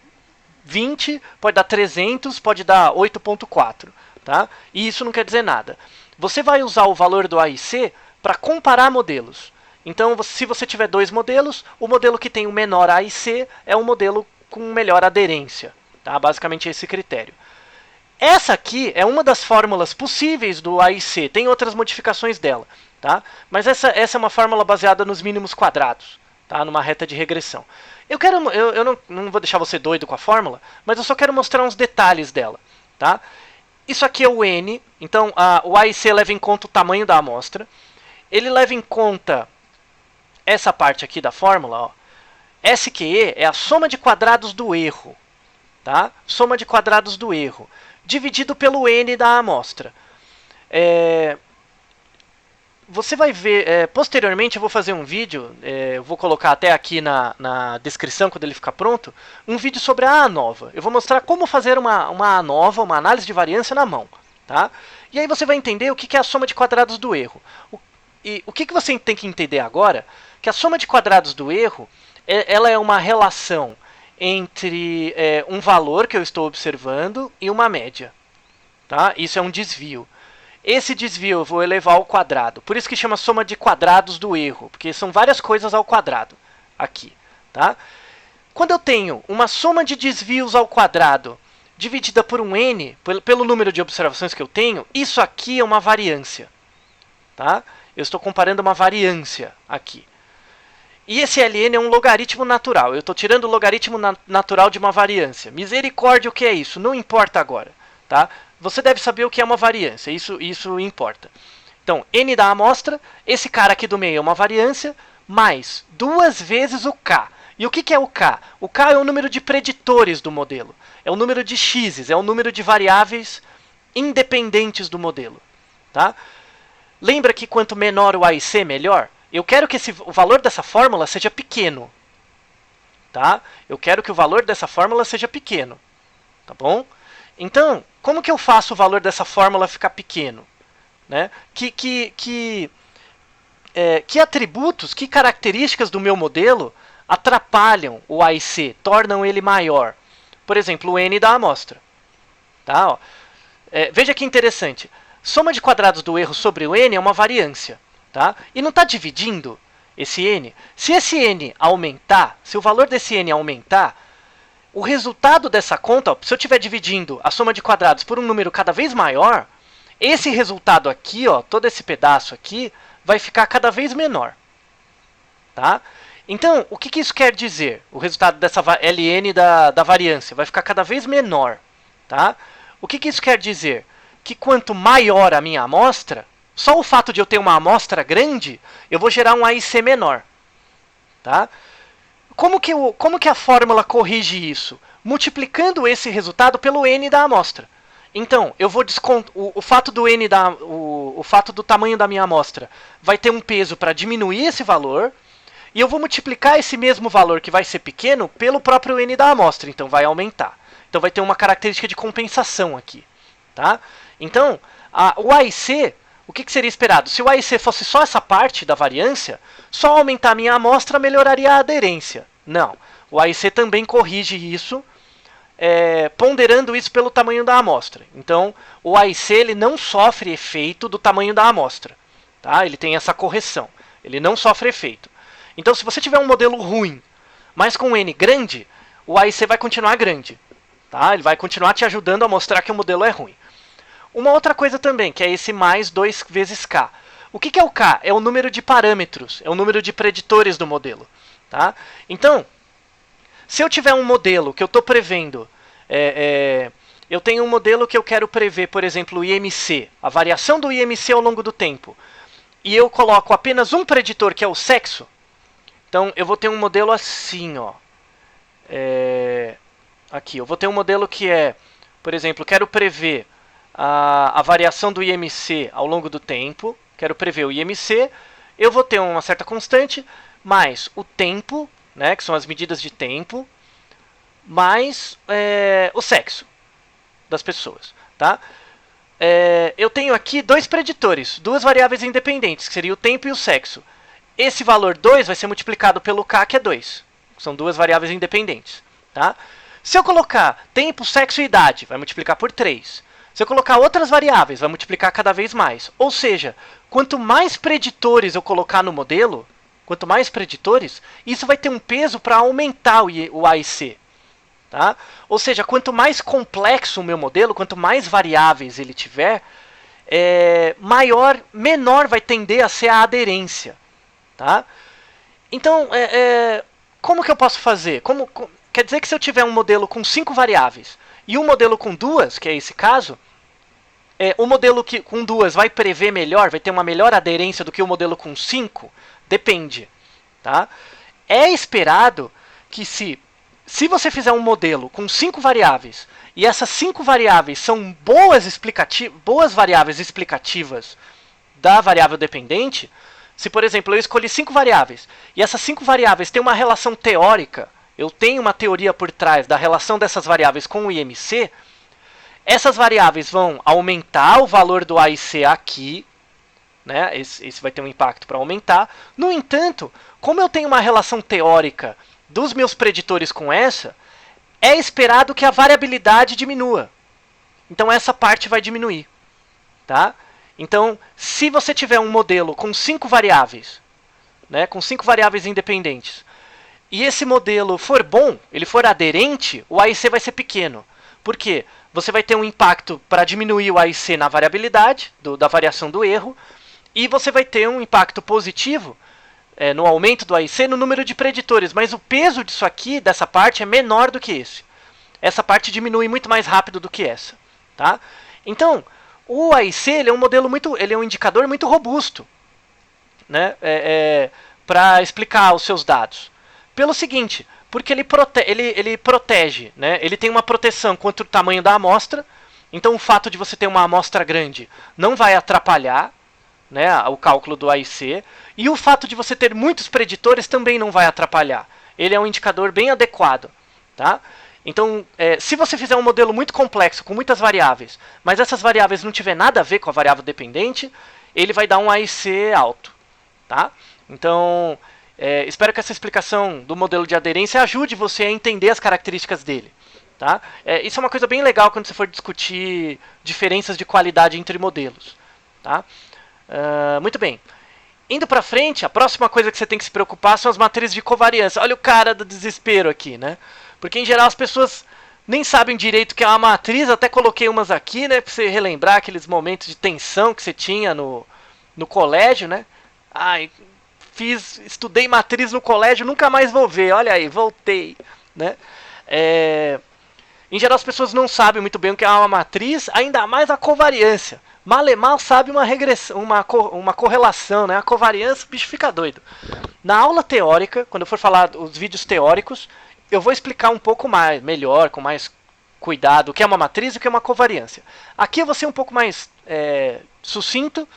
[SPEAKER 1] 20, pode dar 300, pode dar 8.4. Tá? E isso não quer dizer nada. Você vai usar o valor do AIC para comparar modelos. Então, se você tiver dois modelos, o modelo que tem o menor AIC é um modelo com melhor aderência. Tá? Basicamente esse critério. Essa aqui é uma das fórmulas possíveis do AIC. Tem outras modificações dela. Tá? Mas essa é uma fórmula baseada nos mínimos quadrados. Tá? Numa reta de regressão. Eu não vou deixar você doido com a fórmula, mas eu só quero mostrar uns detalhes dela. Tá? Isso aqui é o N. Então, o AIC leva em conta o tamanho da amostra. Ele leva em conta essa parte aqui da fórmula. Ó. SQE é a soma de quadrados do erro. Tá? Soma de quadrados do erro. Dividido pelo N da amostra. Você vai ver, posteriormente eu vou fazer um vídeo, eu vou colocar até aqui na descrição quando ele ficar pronto, um vídeo sobre a ANOVA. Eu vou mostrar como fazer uma ANOVA, uma análise de variância na mão. Tá? E aí você vai entender o que é a soma de quadrados do erro. O que você tem que entender agora, que a soma de quadrados do erro, ela é uma relação entre um valor que eu estou observando e uma média. Tá? Isso é um desvio. Esse desvio eu vou elevar ao quadrado. Por isso que chama soma de quadrados do erro, porque são várias coisas ao quadrado aqui. Tá? Quando eu tenho uma soma de desvios ao quadrado dividida por um n, pelo número de observações que eu tenho, isso aqui é uma variância. Tá? Eu estou comparando uma variância aqui. E esse ln é um logaritmo natural. Eu estou tirando o logaritmo natural de uma variância. Misericórdia, o que é isso? Não importa agora. Tá? Você deve saber o que é uma variância. Isso importa. Então, n da amostra. Esse cara aqui do meio é uma variância. Mais 2 vezes o k. E o que é o k? O k é o número de preditores do modelo. É o número de x's. É o número de variáveis independentes do modelo. Tá? Lembra que quanto menor o AIC, melhor? Eu quero que o valor dessa fórmula seja pequeno. Tá? Eu quero que o valor dessa fórmula seja pequeno. Tá bom? Então, como que eu faço o valor dessa fórmula ficar pequeno? Né? Que atributos, que características do meu modelo atrapalham o AIC, tornam ele maior? Por exemplo, o N da amostra. Tá? Ó. Veja que interessante. Soma de quadrados do erro sobre o N é uma variância. Tá? E não está dividindo esse N. Se esse N aumentar, se o valor desse N aumentar, o resultado dessa conta, ó, se eu estiver dividindo a soma de quadrados por um número cada vez maior, esse resultado aqui, ó, todo esse pedaço aqui, vai ficar cada vez menor. Tá? Então, o que isso quer dizer? O resultado dessa ln da variância vai ficar cada vez menor. Tá? O que isso quer dizer? Que quanto maior a minha amostra, só o fato de eu ter uma amostra grande, eu vou gerar um AIC menor. Tá? Como que a fórmula corrige isso? Multiplicando esse resultado pelo N da amostra. Então, eu vou descontar o fato do N o fato do tamanho da minha amostra vai ter um peso para diminuir esse valor, e eu vou multiplicar esse mesmo valor que vai ser pequeno pelo próprio N da amostra, então vai aumentar. Então vai ter uma característica de compensação aqui. Tá? Então, o AIC, o que seria esperado? Se o AIC fosse só essa parte da variância, só aumentar a minha amostra melhoraria a aderência. Não. O AIC também corrige isso ponderando isso pelo tamanho da amostra. Então, o AIC ele não sofre efeito do tamanho da amostra. Tá? Ele tem essa correção. Ele não sofre efeito. Então, se você tiver um modelo ruim, mas com N grande, o AIC vai continuar grande. Tá? Ele vai continuar te ajudando a mostrar que o modelo é ruim. Uma outra coisa também, que é esse mais 2 vezes K. O que é o K? É o número de parâmetros, é o número de preditores do modelo. Tá? Então, se eu tiver um modelo que eu estou prevendo, eu tenho um modelo que eu quero prever, por exemplo, o IMC, a variação do IMC ao longo do tempo, e eu coloco apenas um preditor, que é o sexo, então eu vou ter um modelo assim, ó. Aqui, eu vou ter um modelo que por exemplo, quero prever a variação do IMC ao longo do tempo, quero prever o IMC, eu vou ter uma certa constante, mais o tempo, né, que são as medidas de tempo, mais o sexo das pessoas. Tá? Eu tenho aqui dois preditores, duas variáveis independentes, que seria o tempo e o sexo. Esse valor 2 vai ser multiplicado pelo K, que é 2. São duas variáveis independentes. Tá? Se eu colocar tempo, sexo e idade, vai multiplicar por 3. Se eu colocar outras variáveis, vai multiplicar cada vez mais. Ou seja, quanto mais preditores eu colocar no modelo, quanto mais preditores, isso vai ter um peso para aumentar o AIC. Tá? Ou seja, quanto mais complexo o meu modelo, quanto mais variáveis ele tiver, menor vai tender a ser a aderência. Tá? Então, como que eu posso fazer? Quer dizer que se eu tiver um modelo com 5 variáveis e um modelo com 2, que é esse caso, o modelo com 2 vai prever melhor, vai ter uma melhor aderência do que o modelo com 5? Depende. Tá? É esperado que se você fizer um modelo com 5 variáveis e essas 5 variáveis são boas variáveis explicativas da variável dependente, se, por exemplo, eu escolhi 5 variáveis e essas 5 variáveis têm uma relação teórica, eu tenho uma teoria por trás da relação dessas variáveis com o IMC, essas variáveis vão aumentar o valor do AIC aqui, né? Esse vai ter um impacto para aumentar. No entanto, como eu tenho uma relação teórica dos meus preditores com essa, é esperado que a variabilidade diminua. Então essa parte vai diminuir. Tá? Então, se você tiver um modelo com 5 variáveis, né, com 5 variáveis independentes, e esse modelo for bom, ele for aderente, o AIC vai ser pequeno. Por quê? Você vai ter um impacto para diminuir o AIC na variabilidade, da variação do erro, e você vai ter um impacto positivo no aumento do AIC no número de preditores, mas o peso disso aqui, dessa parte, é menor do que esse. Essa parte diminui muito mais rápido do que essa. Tá? Então, o AIC ele é um modelo ele é um indicador muito robusto, né, para explicar os seus dados. Pelo seguinte, porque ele protege, né, ele tem uma proteção contra o tamanho da amostra, então o fato de você ter uma amostra grande não vai atrapalhar, né, o cálculo do AIC, e o fato de você ter muitos preditores também não vai atrapalhar. Ele é um indicador bem adequado. Tá? Então, se você fizer um modelo muito complexo, com muitas variáveis, mas essas variáveis não tiver nada a ver com a variável dependente, ele vai dar um AIC alto. Tá? Então, espero que essa explicação do modelo de aderência ajude você a entender as características dele. Tá? Isso é uma coisa bem legal quando você for discutir diferenças de qualidade entre modelos. Tá? Muito bem. Indo para frente, a próxima coisa que você tem que se preocupar são as matrizes de covariância. Olha o cara do desespero aqui, né? Porque em geral as pessoas nem sabem direito o que é uma matriz, até coloquei umas aqui, né, para você relembrar aqueles momentos de tensão que você tinha no colégio, né? Ai, estudei matriz no colégio, nunca mais vou ver. Olha aí, voltei, né? Em geral as pessoas não sabem muito bem o que é uma matriz, ainda mais a covariância. Mal e mal sabe uma regressão, uma correlação, né? A covariância, o bicho fica doido. Na aula teórica, quando eu for falar os vídeos teóricos, eu vou explicar um pouco melhor, com mais cuidado, o que é uma matriz e o que é uma covariância. Aqui eu vou ser um pouco mais sucinto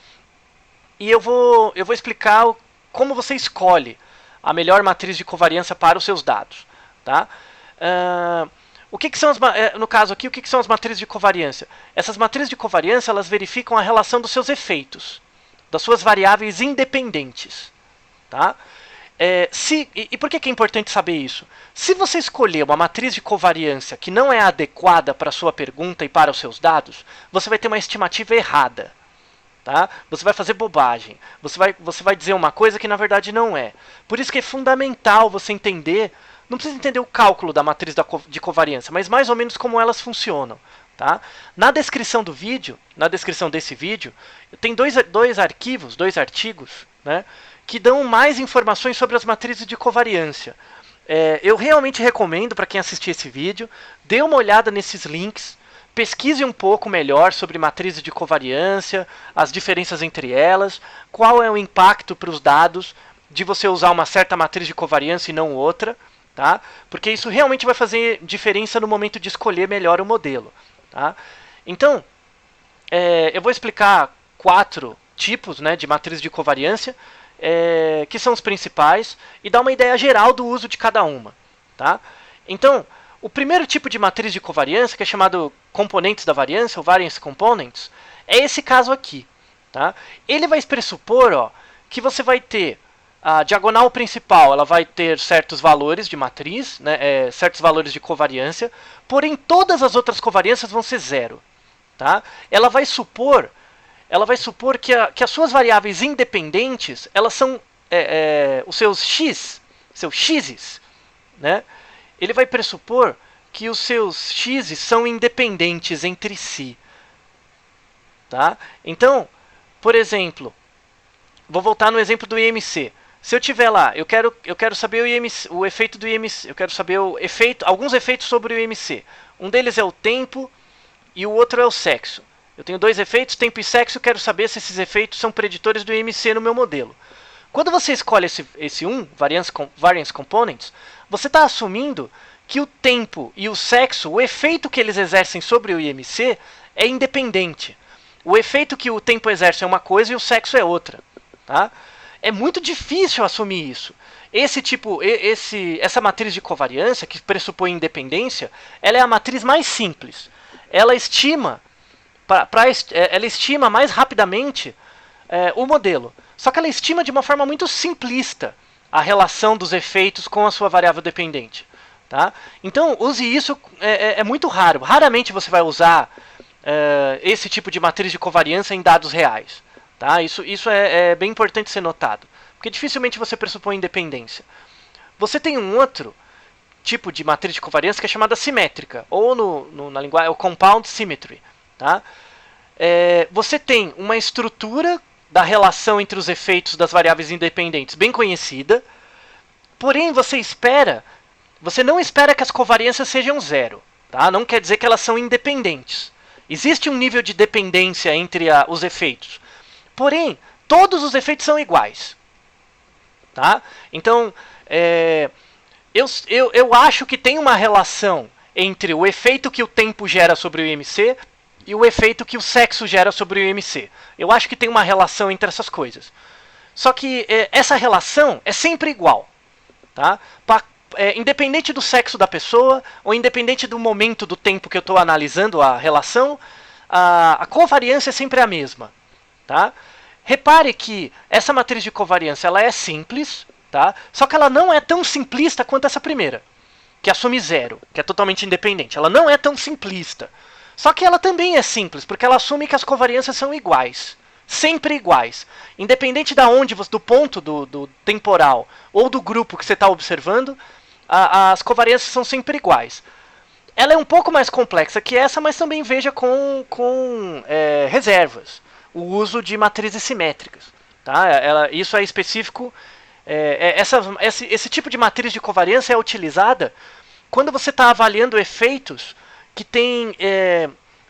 [SPEAKER 1] e eu vou explicar como você escolhe a melhor matriz de covariância para os seus dados. Tá? O que são no caso aqui, o que são as matrizes de covariância? Essas matrizes de covariância elas verificam a relação dos seus efeitos, das suas variáveis independentes. Tá? E por que é importante saber isso? Se você escolher uma matriz de covariância que não é adequada para a sua pergunta e para os seus dados, você vai ter uma estimativa errada. Tá? Você vai fazer bobagem. Você vai dizer uma coisa que na verdade não é. Por isso que é fundamental você entender, não precisa entender o cálculo da matriz de covariância, mas mais ou menos como elas funcionam. Tá? Na descrição do vídeo, na descrição desse vídeo, tem dois artigos, né, que dão mais informações sobre as matrizes de covariância. Eu realmente recomendo para quem assistir esse vídeo, dê uma olhada nesses links, pesquise um pouco melhor sobre matrizes de covariância, as diferenças entre elas, qual é o impacto para os dados de você usar uma certa matriz de covariância e não outra, tá? Porque isso realmente vai fazer diferença no momento de escolher melhor o modelo. Tá? Então, eu vou explicar 4 tipos, né, de matriz de covariância, que são os principais, e dar uma ideia geral do uso de cada uma. Tá? Então, o primeiro tipo de matriz de covariância, que é chamado componentes da variância, ou variance components, é esse caso aqui. Tá? Ele vai pressupor que você vai ter a diagonal principal, ela vai ter certos valores de matriz, né, certos valores de covariância, porém todas as outras covariâncias vão ser zero. Tá? Ela vai supor que as suas variáveis independentes, elas são os seus x's, né? Ele vai pressupor que os seus x's são independentes entre si. Tá? Então, por exemplo, vou voltar no exemplo do IMC. Se eu tiver lá, eu quero saber o efeito do IMC, eu quero saber alguns efeitos sobre o IMC. Um deles é o tempo e o outro é o sexo. Eu tenho 2 efeitos, tempo e sexo, eu quero saber se esses efeitos são preditores do IMC no meu modelo. Quando você escolhe esse Variance Components, você está assumindo que o tempo e o sexo, o efeito que eles exercem sobre o IMC é independente. O efeito que o tempo exerce é uma coisa e o sexo é outra. Tá? É muito difícil assumir isso. Essa matriz de covariância, que pressupõe independência, ela é a matriz mais simples. Ela estima mais rapidamente o modelo. Só que ela estima de uma forma muito simplista a relação dos efeitos com a sua variável dependente. Tá? Então, use isso, é muito raro. Raramente você vai usar esse tipo de matriz de covariância em dados reais. Tá? Isso é bem importante ser notado, porque dificilmente você pressupõe independência. Você tem um outro tipo de matriz de covariância que é chamada simétrica, ou na linguagem, o compound symmetry. Tá? Você tem uma estrutura da relação entre os efeitos das variáveis independentes bem conhecida, porém você não espera que as covariâncias sejam zero. Tá? Não quer dizer que elas são independentes. Existe um nível de dependência entre os efeitos. Porém, todos os efeitos são iguais. Tá? Então, eu acho que tem uma relação entre o efeito que o tempo gera sobre o IMC e o efeito que o sexo gera sobre o IMC. Eu acho que tem uma relação entre essas coisas. Só que essa relação é sempre igual. Tá? Independente do sexo da pessoa, ou independente do momento do tempo que eu estou analisando a relação, a covariância é sempre a mesma. Tá? Repare que essa matriz de covariância ela é simples, tá? Só que ela não é tão simplista quanto essa primeira, que assume zero, que é totalmente independente. Ela não é tão simplista. Só que ela também é simples, porque ela assume que as covariâncias são iguais. Sempre iguais. Independente do ponto do temporal ou do grupo que você está observando, as covariâncias são sempre iguais. Ela é um pouco mais complexa que essa, mas também veja com reservas. O uso de matrizes simétricas. Tá? Isso é específico. Esse tipo de matriz de covariância é utilizada quando você está avaliando efeitos que têm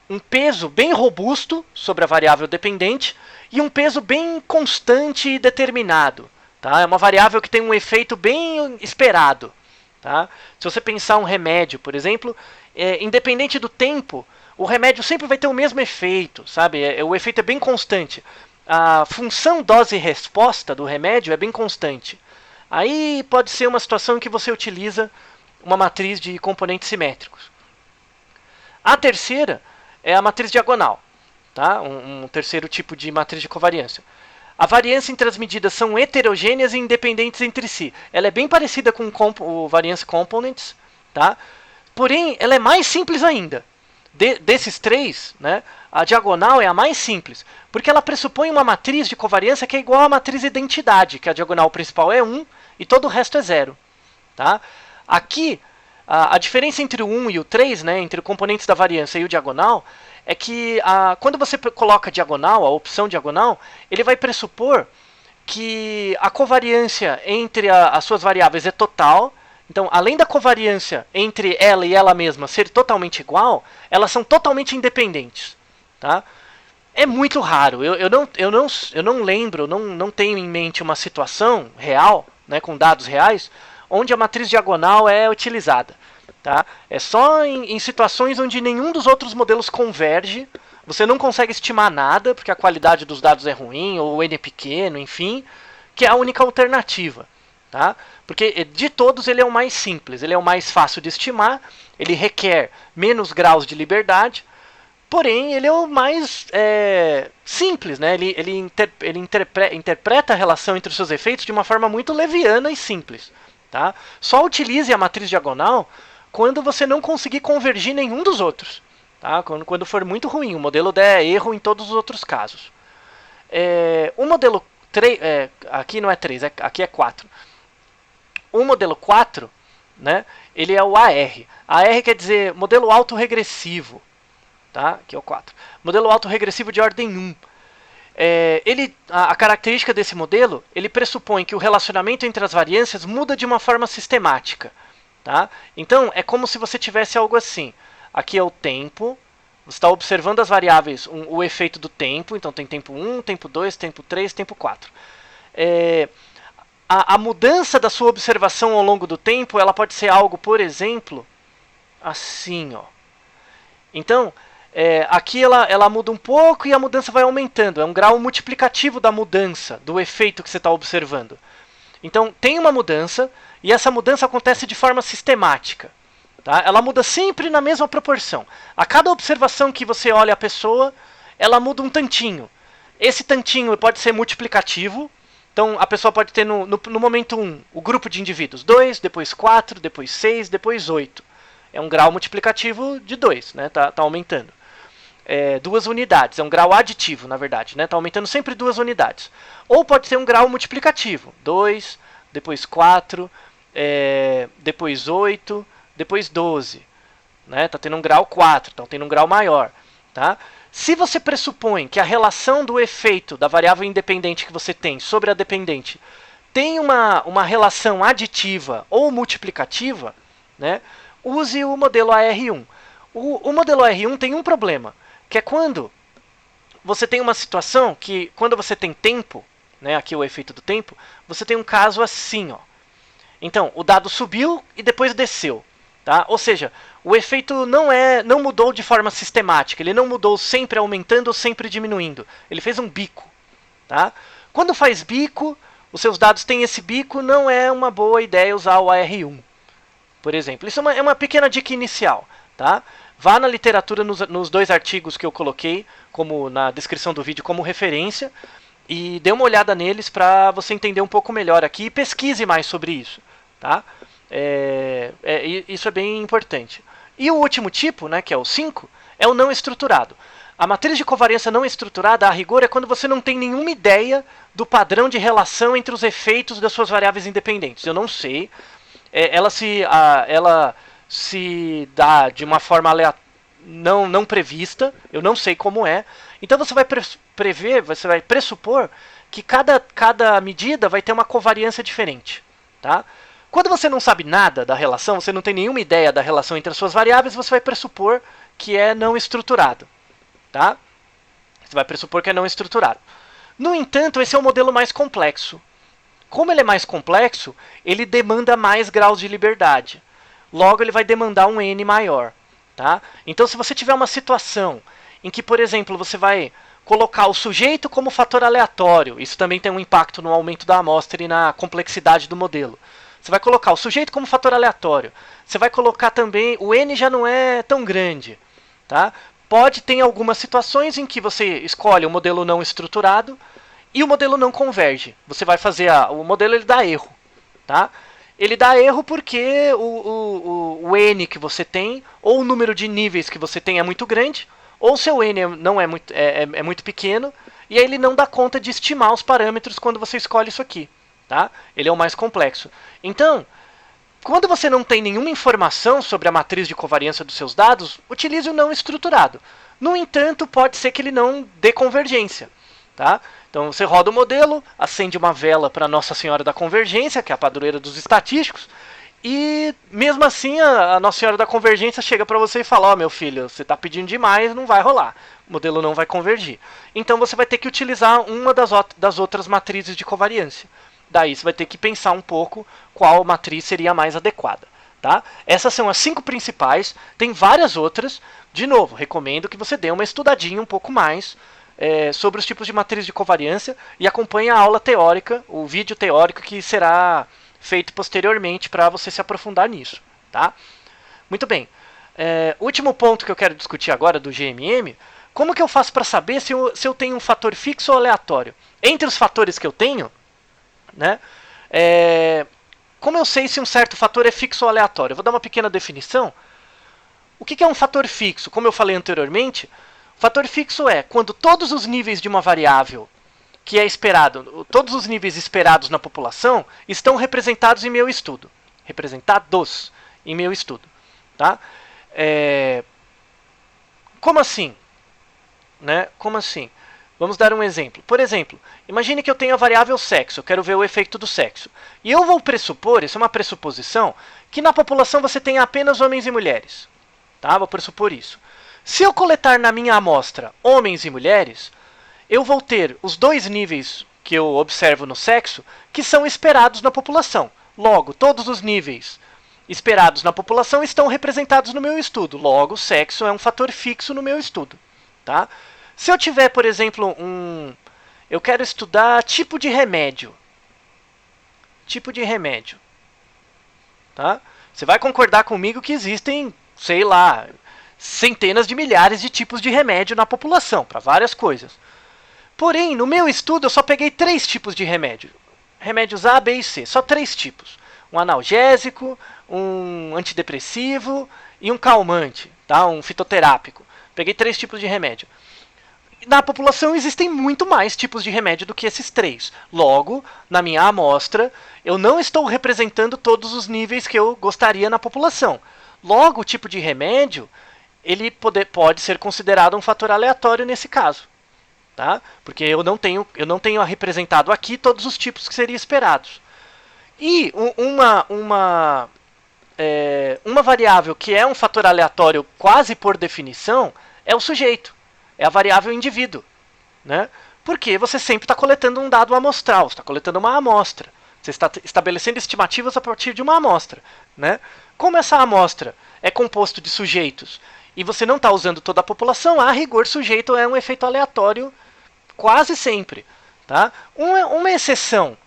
[SPEAKER 1] um peso bem robusto sobre a variável dependente e um peso bem constante e determinado. Tá? É uma variável que tem um efeito bem esperado. Tá? Se você pensar um remédio, por exemplo, independente do tempo, o remédio sempre vai ter o mesmo efeito, sabe? O efeito é bem constante. A função dose-resposta do remédio é bem constante. Aí pode ser uma situação em que você utiliza uma matriz de componentes simétricos. A terceira é a matriz diagonal. Tá? Um terceiro tipo de matriz de covariância. a variância entre as medidas são heterogêneas e independentes entre si. Ela é bem parecida com o Variance Components, tá? Porém, ela é mais simples ainda. Desses três, né, a diagonal é a mais simples, porque ela pressupõe uma matriz de covariância que é igual à matriz identidade, que a diagonal principal é 1 e todo o resto é 0. Tá? Aqui, a diferença entre o 1 e o 3, né, entre componentes da variância e o diagonal, é que quando você coloca diagonal, a opção diagonal, ele vai pressupor que a covariância entre as suas variáveis é total. Então, além da covariância entre ela e ela mesma ser totalmente igual, elas são totalmente independentes. Tá? É muito raro. Eu não lembro, não tenho em mente uma situação real, né, com dados reais, onde a matriz diagonal é utilizada. Tá? É só em situações onde nenhum dos outros modelos converge, você não consegue estimar nada, porque a qualidade dos dados é ruim, ou o N é pequeno, enfim, que é a única alternativa. Tá? Porque de todos ele é o mais simples, ele é o mais fácil de estimar, ele requer menos graus de liberdade, porém ele é o mais simples, né? Ele interpreta a relação entre os seus efeitos de uma forma muito leviana e simples. Tá? Só utilize a matriz diagonal quando você não conseguir convergir nenhum dos outros. Tá? Quando for muito ruim, o modelo der erro em todos os outros casos. O modelo 3, aqui não é 3, aqui é 4. O modelo 4, né, ele é o AR. AR quer dizer modelo autorregressivo. Tá? Aqui é o 4. Modelo autorregressivo de ordem 1. A característica desse modelo, ele pressupõe que o relacionamento entre as variâncias muda de uma forma sistemática. Tá? Então, é como se você tivesse algo assim. Aqui é o tempo, você está observando as variáveis, o efeito do tempo, então tem tempo 1, tempo 2, tempo 3, tempo 4. A mudança da sua observação ao longo do tempo, ela pode ser algo, por exemplo, assim, ó. Então, aqui ela muda um pouco e a mudança vai aumentando. É um grau multiplicativo da mudança, do efeito que você está observando. Então, tem uma mudança, e essa mudança acontece de forma sistemática. Tá? Ela muda sempre na mesma proporção. A cada observação que você olha a pessoa, ela muda um tantinho. Esse tantinho pode ser multiplicativo. Então, a pessoa pode ter no momento 1 o grupo de indivíduos 2, depois 4, depois 6, depois 8. É um grau multiplicativo de 2, né? Tá aumentando. 2 unidades, é um grau aditivo, na verdade, né? Tá aumentando sempre 2 unidades. Ou pode ser um grau multiplicativo, 2, depois 4, depois 8, depois 12. Né? Tá tendo um grau 4, então tendo um grau maior. Tá? Se você pressupõe que a relação do efeito da variável independente que você tem sobre a dependente tem uma relação aditiva ou multiplicativa, né? Use o modelo AR1. O modelo AR1 tem um problema, que é quando você tem uma situação que, quando você tem tempo, né, aqui o efeito do tempo, você tem um caso assim, ó. Então, o dado subiu e depois desceu. Tá? Ou seja, o efeito não mudou de forma sistemática, ele não mudou sempre aumentando ou sempre diminuindo. Ele fez um bico. Tá? Quando faz bico, os seus dados têm esse bico, não é uma boa ideia usar o AR1. Por exemplo, isso é uma pequena dica inicial. Tá? Vá na literatura nos 2 artigos que eu coloquei como na descrição do vídeo como referência e dê uma olhada neles para você entender um pouco melhor aqui e pesquise mais sobre isso. Tá? Isso é bem importante. E o último tipo, né, que é o 5, é o não estruturado. A matriz de covariância não estruturada, a rigor, é quando você não tem nenhuma ideia do padrão de relação entre os efeitos das suas variáveis independentes. Eu não sei. Ela se dá de uma forma não prevista. Eu não sei como é. Então você vai você vai pressupor que cada medida vai ter uma covariância diferente. Tá? Quando você não sabe nada da relação, você não tem nenhuma ideia da relação entre as suas variáveis, você vai pressupor que é não estruturado. Tá? Você vai pressupor que é não estruturado. No entanto, esse é o modelo mais complexo. Como ele é mais complexo, ele demanda mais graus de liberdade. Logo, ele vai demandar um N maior. Tá? Então, se você tiver uma situação em que, por exemplo, você vai colocar o sujeito como fator aleatório, isso também tem um impacto no aumento da amostra e na complexidade do modelo. Você vai colocar o sujeito como fator aleatório. Você vai colocar também... O N já não é tão grande. Tá? Pode ter algumas situações em que você escolhe um modelo não estruturado e o modelo não converge. Você vai fazer o modelo, ele dá erro, tá? Ele dá erro porque o N que você tem, ou o número de níveis que você tem é muito grande, ou o seu N não é muito pequeno, e aí ele não dá conta de estimar os parâmetros quando você escolhe isso aqui, tá? Ele é o mais complexo. Então, quando você não tem nenhuma informação sobre a matriz de covariância dos seus dados, utilize o não estruturado. No entanto, pode ser que ele não dê convergência, tá? Então você roda o modelo, acende uma vela para Nossa Senhora da Convergência, que é a padroeira dos estatísticos, e mesmo assim a Nossa Senhora da Convergência chega para você e fala: ó, meu filho, você está pedindo demais, não vai rolar, o modelo não vai convergir. Então você vai ter que utilizar uma das outras matrizes de covariância. Daí você vai ter que pensar um pouco qual matriz seria a mais adequada. Tá? Essas são as 5 principais, tem várias outras. De novo, recomendo que você dê uma estudadinha um pouco mais sobre os tipos de matriz de covariância e acompanhe a aula teórica, o vídeo teórico que será feito posteriormente para você se aprofundar nisso. Tá? Muito bem. Último ponto que eu quero discutir agora do GMM, como que eu faço para saber se eu tenho um fator fixo ou aleatório? Entre os fatores que eu tenho, né, como eu sei se um certo fator é fixo ou aleatório? Eu vou dar uma pequena definição. O que é um fator fixo? Como eu falei anteriormente, fator fixo é quando todos os níveis de uma variável que é esperado, todos os níveis esperados na população estão representados em meu estudo. Representados em meu estudo. Tá? Como assim? Né? Como assim? Vamos dar um exemplo. Por exemplo, imagine que eu tenho a variável sexo, eu quero ver o efeito do sexo. E eu vou pressupor, isso é uma pressuposição, que na população você tem apenas homens e mulheres. Tá? Vou pressupor isso. Se eu coletar na minha amostra homens e mulheres, eu vou ter os 2 níveis que eu observo no sexo que são esperados na população. Logo, todos os níveis esperados na população estão representados no meu estudo. Logo, o sexo é um fator fixo no meu estudo. Tá? Se eu tiver, por exemplo, eu quero estudar tipo de remédio. Tipo de remédio. Tá? Você vai concordar comigo que existem, sei lá, centenas de milhares de tipos de remédio na população, para várias coisas. Porém, no meu estudo, eu só peguei 3 tipos de remédio. Remédios A, B e C. Só 3 tipos. Um analgésico, um antidepressivo e um calmante. Tá? Um fitoterápico. Peguei 3 tipos de remédio. Na população existem muito mais tipos de remédio do que esses 3. Logo, na minha amostra, eu não estou representando todos os níveis que eu gostaria na população. Logo, o tipo de remédio, ele pode ser considerado um fator aleatório nesse caso. Tá? Porque eu não tenho representado aqui todos os tipos que seriam esperados. E uma variável que é um fator aleatório quase por definição é o sujeito. É a variável indivíduo. Né? Porque você sempre está coletando um dado amostral, você está coletando uma amostra. Você está estabelecendo estimativas a partir de uma amostra. Né? Como essa amostra é composto de sujeitos e você não está usando toda a população, a rigor sujeito é um efeito aleatório quase sempre. Tá? Uma exceção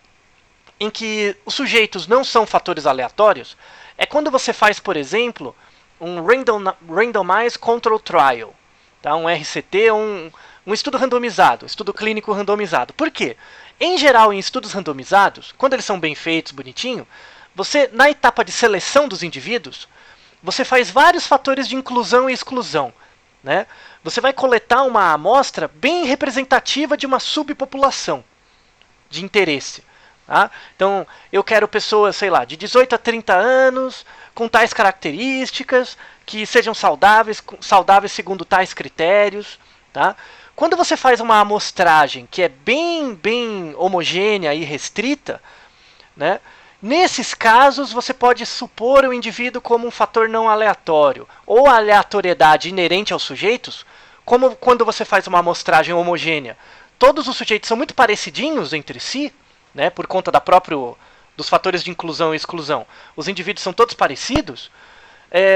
[SPEAKER 1] em que os sujeitos não são fatores aleatórios é quando você faz, por exemplo, um Randomized Control Trial. Tá? Um RCT, um estudo randomizado, estudo clínico randomizado. Por quê? Em geral, em estudos randomizados, quando eles são bem feitos, bonitinho, você, na etapa de seleção dos indivíduos, você faz vários fatores de inclusão e exclusão. Né? Você vai coletar uma amostra bem representativa de uma subpopulação de interesse. Tá? Então, eu quero pessoas, sei lá, de 18 a 30 anos, com tais características, que sejam saudáveis segundo tais critérios. Tá? Quando você faz uma amostragem que é bem homogênea e restrita, né, nesses casos você pode supor o indivíduo como um fator não aleatório, ou a aleatoriedade inerente aos sujeitos, como quando você faz uma amostragem homogênea. Todos os sujeitos são muito parecidinhos entre si, né, por conta dos fatores de inclusão e exclusão. Os indivíduos são todos parecidos.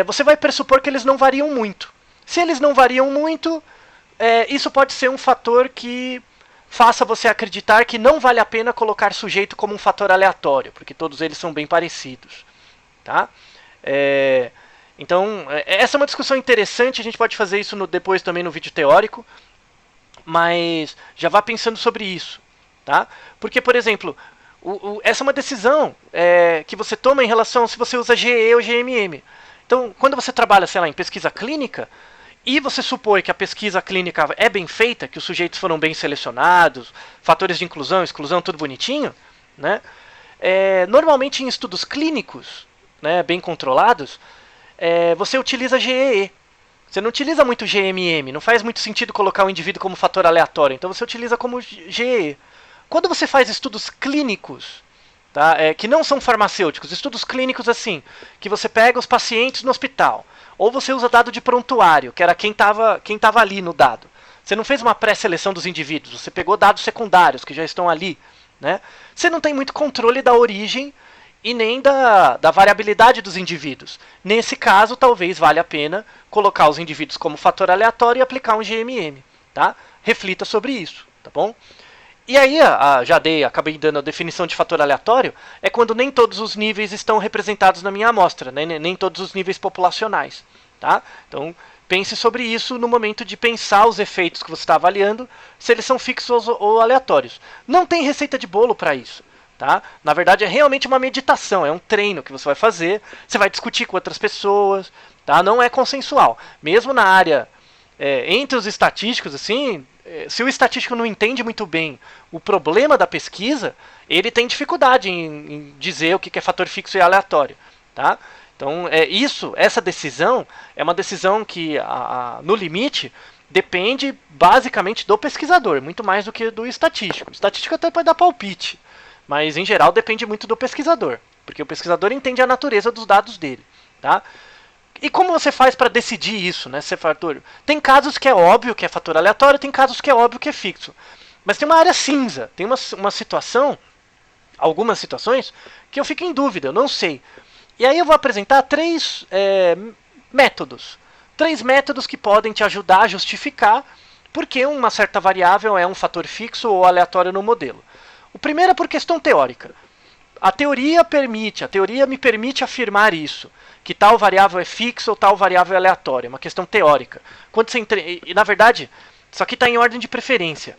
[SPEAKER 1] Você vai pressupor que eles não variam muito. Se eles não variam muito, isso pode ser um fator que faça você acreditar que não vale a pena colocar sujeito como um fator aleatório, porque todos eles são bem parecidos. Tá? Então, essa é uma discussão interessante, a gente pode fazer isso depois também no vídeo teórico, mas já vá pensando sobre isso. Tá? Porque, por exemplo, essa é uma decisão que você toma em relação se você usa GE ou GMM. Então, quando você trabalha, sei lá, em pesquisa clínica, e você supõe que a pesquisa clínica é bem feita, que os sujeitos foram bem selecionados, fatores de inclusão, exclusão, tudo bonitinho, né? Normalmente em estudos clínicos, né, bem controlados, você utiliza GEE. Você não utiliza muito GMM, não faz muito sentido colocar o indivíduo como fator aleatório, então você utiliza como GEE. Quando você faz estudos clínicos, tá, que não são farmacêuticos, estudos clínicos assim, que você pega os pacientes no hospital, ou você usa dado de prontuário, que era quem estava ali no dado. Você não fez uma pré-seleção dos indivíduos, você pegou dados secundários que já estão ali. Né? Você não tem muito controle da origem e nem da variabilidade dos indivíduos. Nesse caso, talvez valha a pena colocar os indivíduos como fator aleatório e aplicar um GMM. Tá? Reflita sobre isso, tá bom? E aí, acabei dando a definição de fator aleatório, é quando nem todos os níveis estão representados na minha amostra, né? Nem todos os níveis populacionais. Tá? Então, pense sobre isso no momento de pensar os efeitos que você está avaliando, se eles são fixos ou aleatórios. Não tem receita de bolo para isso. Tá? Na verdade, é realmente uma meditação, é um treino que você vai fazer, você vai discutir com outras pessoas, tá? Não é consensual. Mesmo na área, entre os estatísticos, assim, se o estatístico não entende muito bem o problema da pesquisa, ele tem dificuldade em dizer o que é fator fixo e aleatório. Tá? Então, essa decisão é uma decisão que, no limite, depende basicamente do pesquisador, muito mais do que do estatístico. O estatístico até pode dar palpite, mas, em geral, depende muito do pesquisador, porque o pesquisador entende a natureza dos dados dele. Tá? E como você faz para decidir isso, né, se é fator? Tem casos que é óbvio que é fator aleatório, tem casos que é óbvio que é fixo. Mas tem uma área cinza, tem uma situação, algumas situações, que eu fico em dúvida, eu não sei. E aí eu vou apresentar três métodos. Três métodos que podem te ajudar a justificar por que uma certa variável é um fator fixo ou aleatório no modelo. O primeiro é por questão teórica. A teoria me permite afirmar isso, que tal variável é fixa ou tal variável é aleatória, é uma questão teórica. E, na verdade, isso aqui está em ordem de preferência.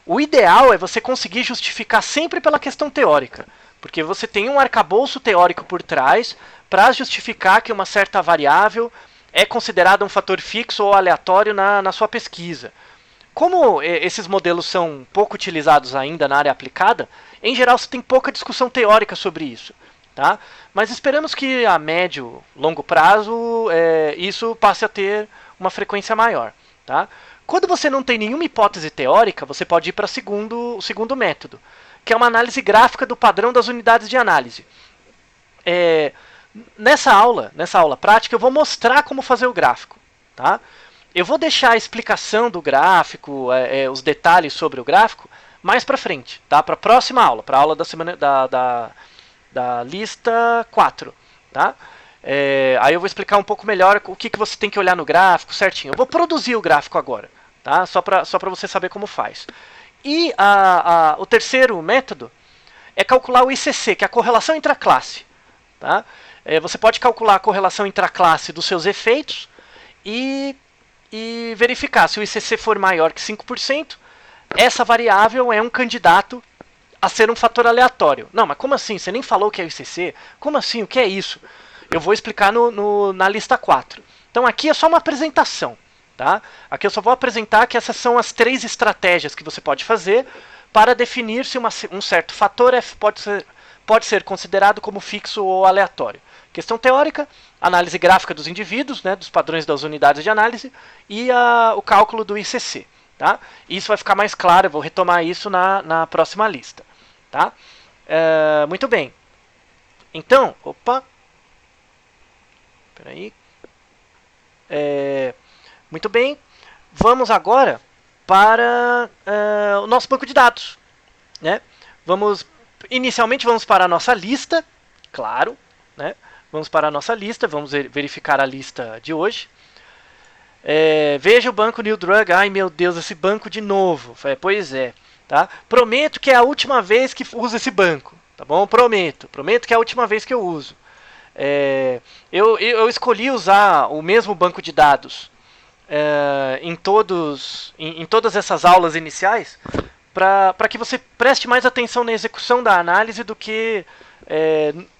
[SPEAKER 1] O ideal é você conseguir justificar sempre pela questão teórica, porque você tem um arcabouço teórico por trás para justificar que uma certa variável é considerada um fator fixo ou aleatório na sua pesquisa. Como esses modelos são pouco utilizados ainda na área aplicada, em geral você tem pouca discussão teórica sobre isso. Tá? Mas esperamos que a médio, longo prazo, isso passe a ter uma frequência maior. Tá? Quando você não tem nenhuma hipótese teórica, você pode ir para o segundo método, que é uma análise gráfica do padrão das unidades de análise. Nessa aula prática, eu vou mostrar como fazer o gráfico. Tá? Eu vou deixar a explicação do gráfico, os detalhes sobre o gráfico, mais para frente, tá? Para a próxima aula, para a aula da semana da lista 4. Tá? Aí eu vou explicar um pouco melhor o que você tem que olhar no gráfico certinho. Eu vou produzir o gráfico agora, tá? Só para você saber como faz. E o terceiro método é calcular o ICC, que é a correlação intraclasse. Tá? Você pode calcular a correlação intraclasse dos seus efeitos e verificar se o ICC for maior que 5%, essa variável é um candidato a ser um fator aleatório. Não, mas como assim? Você nem falou o que é o ICC? Como assim? O que é isso? Eu vou explicar na lista 4. Então aqui é só uma apresentação. Tá? Aqui eu só vou apresentar que essas são as três estratégias que você pode fazer para definir se um certo fator pode ser considerado como fixo ou aleatório. Questão teórica, análise gráfica dos indivíduos, né, dos padrões das unidades de análise, e o cálculo do ICC. Tá? Isso vai ficar mais claro, eu vou retomar isso na próxima lista. Tá? Muito bem. Então, peraí. Muito bem. Vamos agora para o nosso banco de dados. Né? Inicialmente vamos para a nossa lista, claro. Né? Vamos para a nossa lista, vamos verificar a lista de hoje. Veja o banco New Drug. Ai meu Deus, esse banco de novo. Pois é. Tá? Prometo que é a última vez que uso esse banco. Tá bom? Prometo que é a última vez que eu uso. Eu escolhi usar o mesmo banco de dados em todas essas aulas iniciais para que você preste mais atenção na execução da análise do que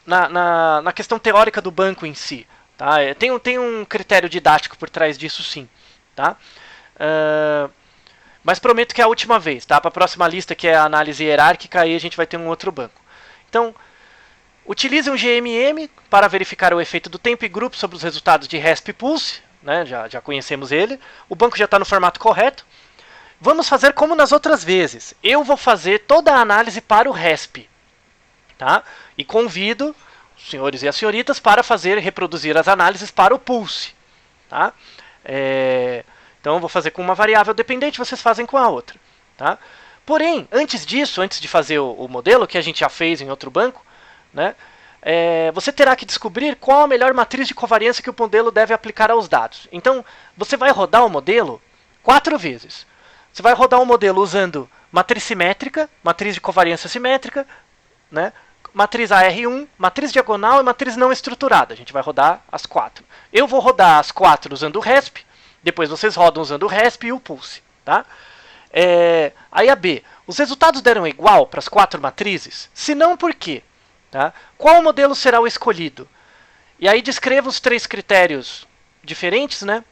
[SPEAKER 1] na questão teórica do banco em si. Tá? Tem um critério didático por trás disso, sim. Tá? Mas prometo que é a última vez. Tá? Para a próxima lista, que é a análise hierárquica, aí a gente vai ter um outro banco. Então, utilize um GMM para verificar o efeito do tempo e grupo sobre os resultados de RESP e Pulse. Né? Já conhecemos ele. O banco já está no formato correto. Vamos fazer como nas outras vezes. Eu vou fazer toda a análise para o RESP. Tá? E convido os senhores e as senhoritas para reproduzir as análises para o Pulse. Tá? Então eu vou fazer com uma variável dependente, vocês fazem com a outra. Tá? Porém, antes disso, antes de fazer o modelo, que a gente já fez em outro banco, né, você terá que descobrir qual a melhor matriz de covariância que o modelo deve aplicar aos dados. Então, você vai rodar o modelo 4 vezes. Você vai rodar o modelo usando matriz simétrica, matriz de covariância simétrica, né, matriz AR1, matriz diagonal e matriz não estruturada. A gente vai rodar as 4. Eu vou rodar as 4 usando o RESP, depois vocês rodam usando o RESP e o Pulse. Tá? Aí a B. Os resultados deram igual para as 4 matrizes? Se não, por quê? Tá? Qual modelo será o escolhido? E aí descreva os 3 critérios diferentes, né?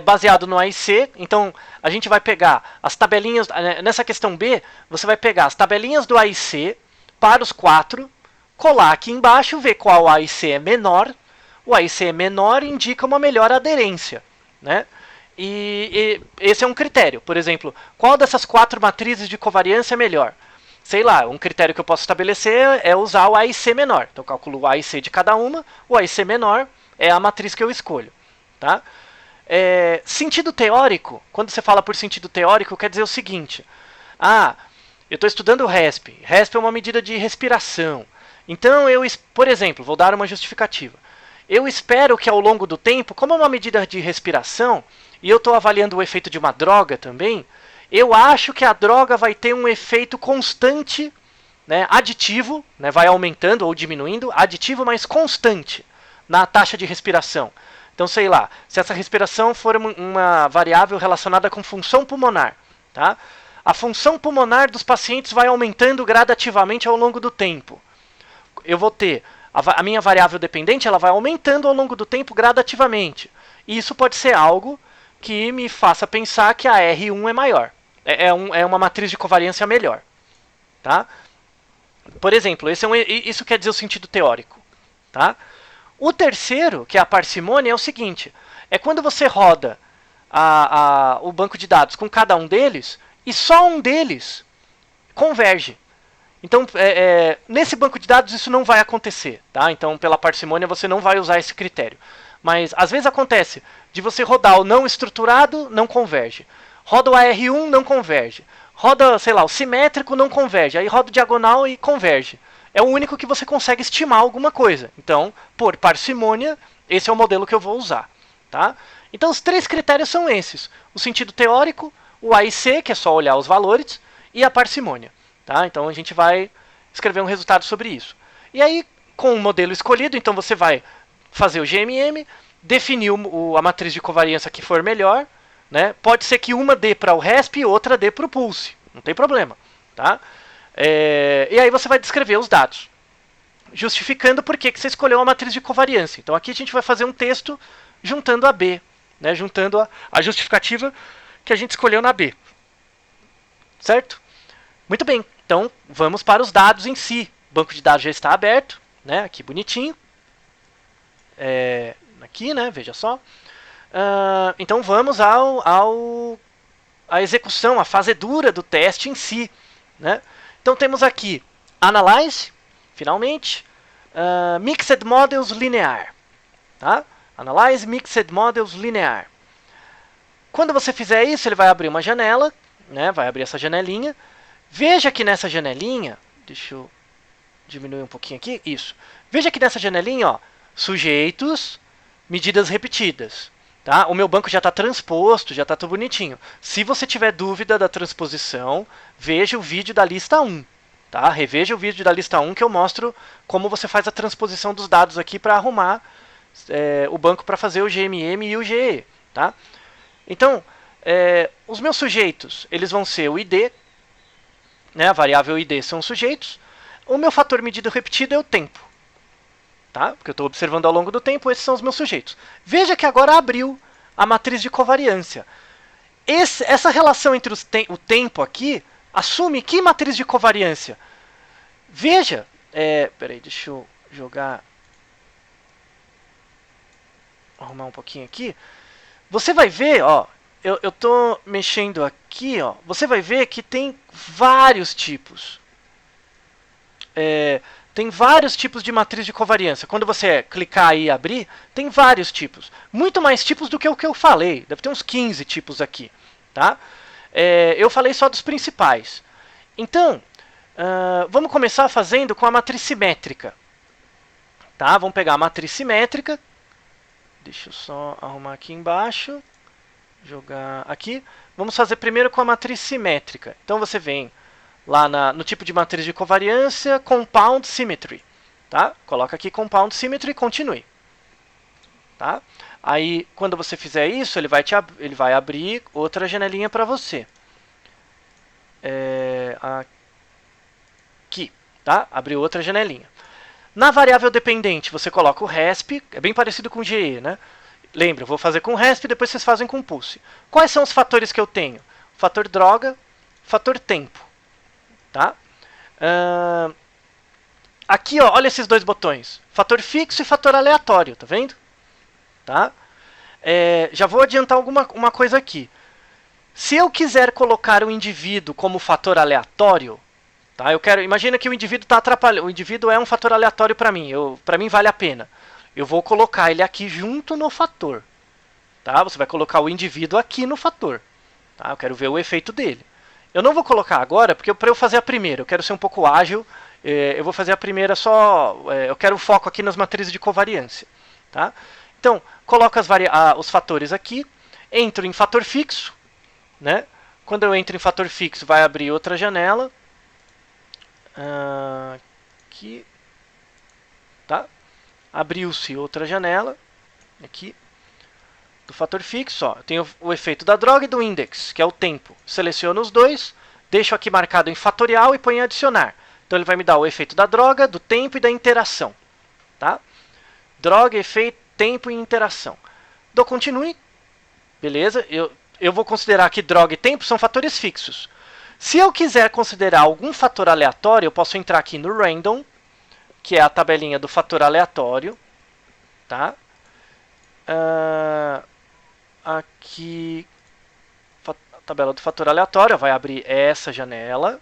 [SPEAKER 1] Baseado no AIC. Então, a gente vai pegar as tabelinhas... Nessa questão B, você vai pegar as tabelinhas do AIC para os 4, colar aqui embaixo, ver qual AIC é menor. O AIC menor indica uma melhor aderência. Né? E esse é um critério. Por exemplo, qual dessas 4 matrizes de covariância é melhor? Sei lá, um critério que eu posso estabelecer é usar o AIC menor. Então eu calculo o AIC de cada uma, o AIC menor é a matriz que eu escolho. Tá? Sentido teórico, quando você fala por sentido teórico, quer dizer o seguinte. Eu estou estudando o RESP. RESP é uma medida de respiração. Então, por exemplo, vou dar uma justificativa. Eu espero que ao longo do tempo, como é uma medida de respiração, e eu estou avaliando o efeito de uma droga também, eu acho que a droga vai ter um efeito constante, né, aditivo, né, vai aumentando ou diminuindo, aditivo, mas constante na taxa de respiração. Então, sei lá, se essa respiração for uma variável relacionada com função pulmonar, tá? A função pulmonar dos pacientes vai aumentando gradativamente ao longo do tempo. Eu vou ter a minha variável dependente, ela vai aumentando ao longo do tempo gradativamente. E isso pode ser algo que me faça pensar que a R1 é maior. É uma matriz de covariância melhor. Tá? Por exemplo, isso quer dizer o sentido teórico. Tá? O terceiro, que é a parcimônia, é o seguinte. É quando você roda o banco de dados com cada um deles e só um deles converge. Então, nesse banco de dados isso não vai acontecer. Tá? Então, pela parcimônia, você não vai usar esse critério. Mas, às vezes acontece de você rodar o não estruturado, não converge. Roda o AR1, não converge. Roda, sei lá, o simétrico, não converge. Aí roda o diagonal e converge. É o único que você consegue estimar alguma coisa. Então, por parcimônia, esse é o modelo que eu vou usar. Tá? Então, os 3 critérios são esses. O sentido teórico, o AIC, que é só olhar os valores, e a parcimônia. Tá? Então, a gente vai escrever um resultado sobre isso. E aí, com o modelo escolhido, então você vai fazer o GMM, definir a matriz de covariância que for melhor. Né? Pode ser que uma dê para o RESP e outra dê para o Pulse. Não tem problema. Tá? E aí você vai descrever os dados, justificando por que você escolheu a matriz de covariância. Então aqui a gente vai fazer um texto juntando a B, né? Juntando a justificativa que a gente escolheu na B. Certo? Muito bem. Então vamos para os dados em si. O banco de dados já está aberto, né? Aqui bonitinho. Aqui, né? Veja só. Então vamos à execução, à fazedura do teste em si. Né? Então temos aqui Analyze, finalmente, Mixed Models Linear. Tá? Analyze Mixed Models Linear. Quando você fizer isso, ele vai abrir uma janela, né? Vai abrir essa janelinha. Veja que nessa janelinha, deixa eu diminuir um pouquinho aqui, isso. Veja que nessa janelinha, ó, sujeitos, medidas repetidas. Tá? O meu banco já está transposto, já está tudo bonitinho. Se você tiver dúvida da transposição, veja o vídeo da lista 1. Tá? Reveja o vídeo da lista 1 que eu mostro como você faz a transposição dos dados aqui para arrumar o banco para fazer o GMM e o GE. Tá? Então, os meus sujeitos eles vão ser o ID, né? A variável ID são os sujeitos. O meu fator medido repetido é o tempo. Tá? Porque eu estou observando ao longo do tempo, esses são os meus sujeitos. Veja que agora abriu a matriz de covariância. Essa relação entre o tempo aqui assume que matriz de covariância? Veja, peraí, deixa eu arrumar um pouquinho aqui. Você vai ver, ó, eu estou mexendo aqui, ó, você vai ver que tem vários tipos. Tem vários tipos de matriz de covariância. Quando você clicar aí e abrir, tem vários tipos. Muito mais tipos do que o que eu falei. Deve ter uns 15 tipos aqui. Tá? Eu falei só dos principais. Então, vamos começar fazendo com a matriz simétrica. Tá? Vamos pegar a matriz simétrica. Deixa eu só arrumar aqui embaixo. Jogar aqui. Vamos fazer primeiro com a matriz simétrica. Então você vem lá no tipo de matriz de covariância, Compound Symmetry. Tá? Coloca aqui Compound Symmetry e continue. Tá? Aí, quando você fizer isso, ele vai abrir outra janelinha para você. Aqui. Tá? Abriu outra janelinha. Na variável dependente, você coloca o resp, é bem parecido com o GE, né? Lembra, eu vou fazer com resp, depois vocês fazem com pulse. Quais são os fatores que eu tenho? Fator droga, fator tempo. Tá? Aqui, ó, olha esses dois botões. Fator fixo e fator aleatório, tá vendo? Tá? Já vou adiantar uma coisa aqui. Se eu quiser colocar o indivíduo como fator aleatório, tá? Imagina que o indivíduo está atrapalhando. O indivíduo é um fator aleatório para mim. Para mim vale a pena. Eu vou colocar ele aqui junto no fator. Tá? Você vai colocar o indivíduo aqui no fator. Tá? Eu quero ver o efeito dele. Eu não vou colocar agora, porque para eu fazer a primeira, eu quero ser um pouco ágil. Eu vou fazer a primeira só. Eu quero foco aqui nas matrizes de covariância. Tá? Então, coloco os fatores aqui. Entro em fator fixo. Né? Quando eu entro em fator fixo, vai abrir outra janela. Aqui. Tá? Abriu-se outra janela. Aqui. Do fator fixo, ó, eu tenho o efeito da droga e do index, que é o tempo. Seleciono os dois, deixo aqui marcado em fatorial e ponho em adicionar. Então ele vai me dar o efeito da droga, do tempo e da interação. Tá? Droga, efeito, tempo e interação. Dou continue. Beleza? Eu vou considerar que droga e tempo são fatores fixos. Se eu quiser considerar algum fator aleatório, eu posso entrar aqui no random, que é a tabelinha do fator aleatório. Tá? Aqui, a tabela do fator aleatório, vai abrir essa janela.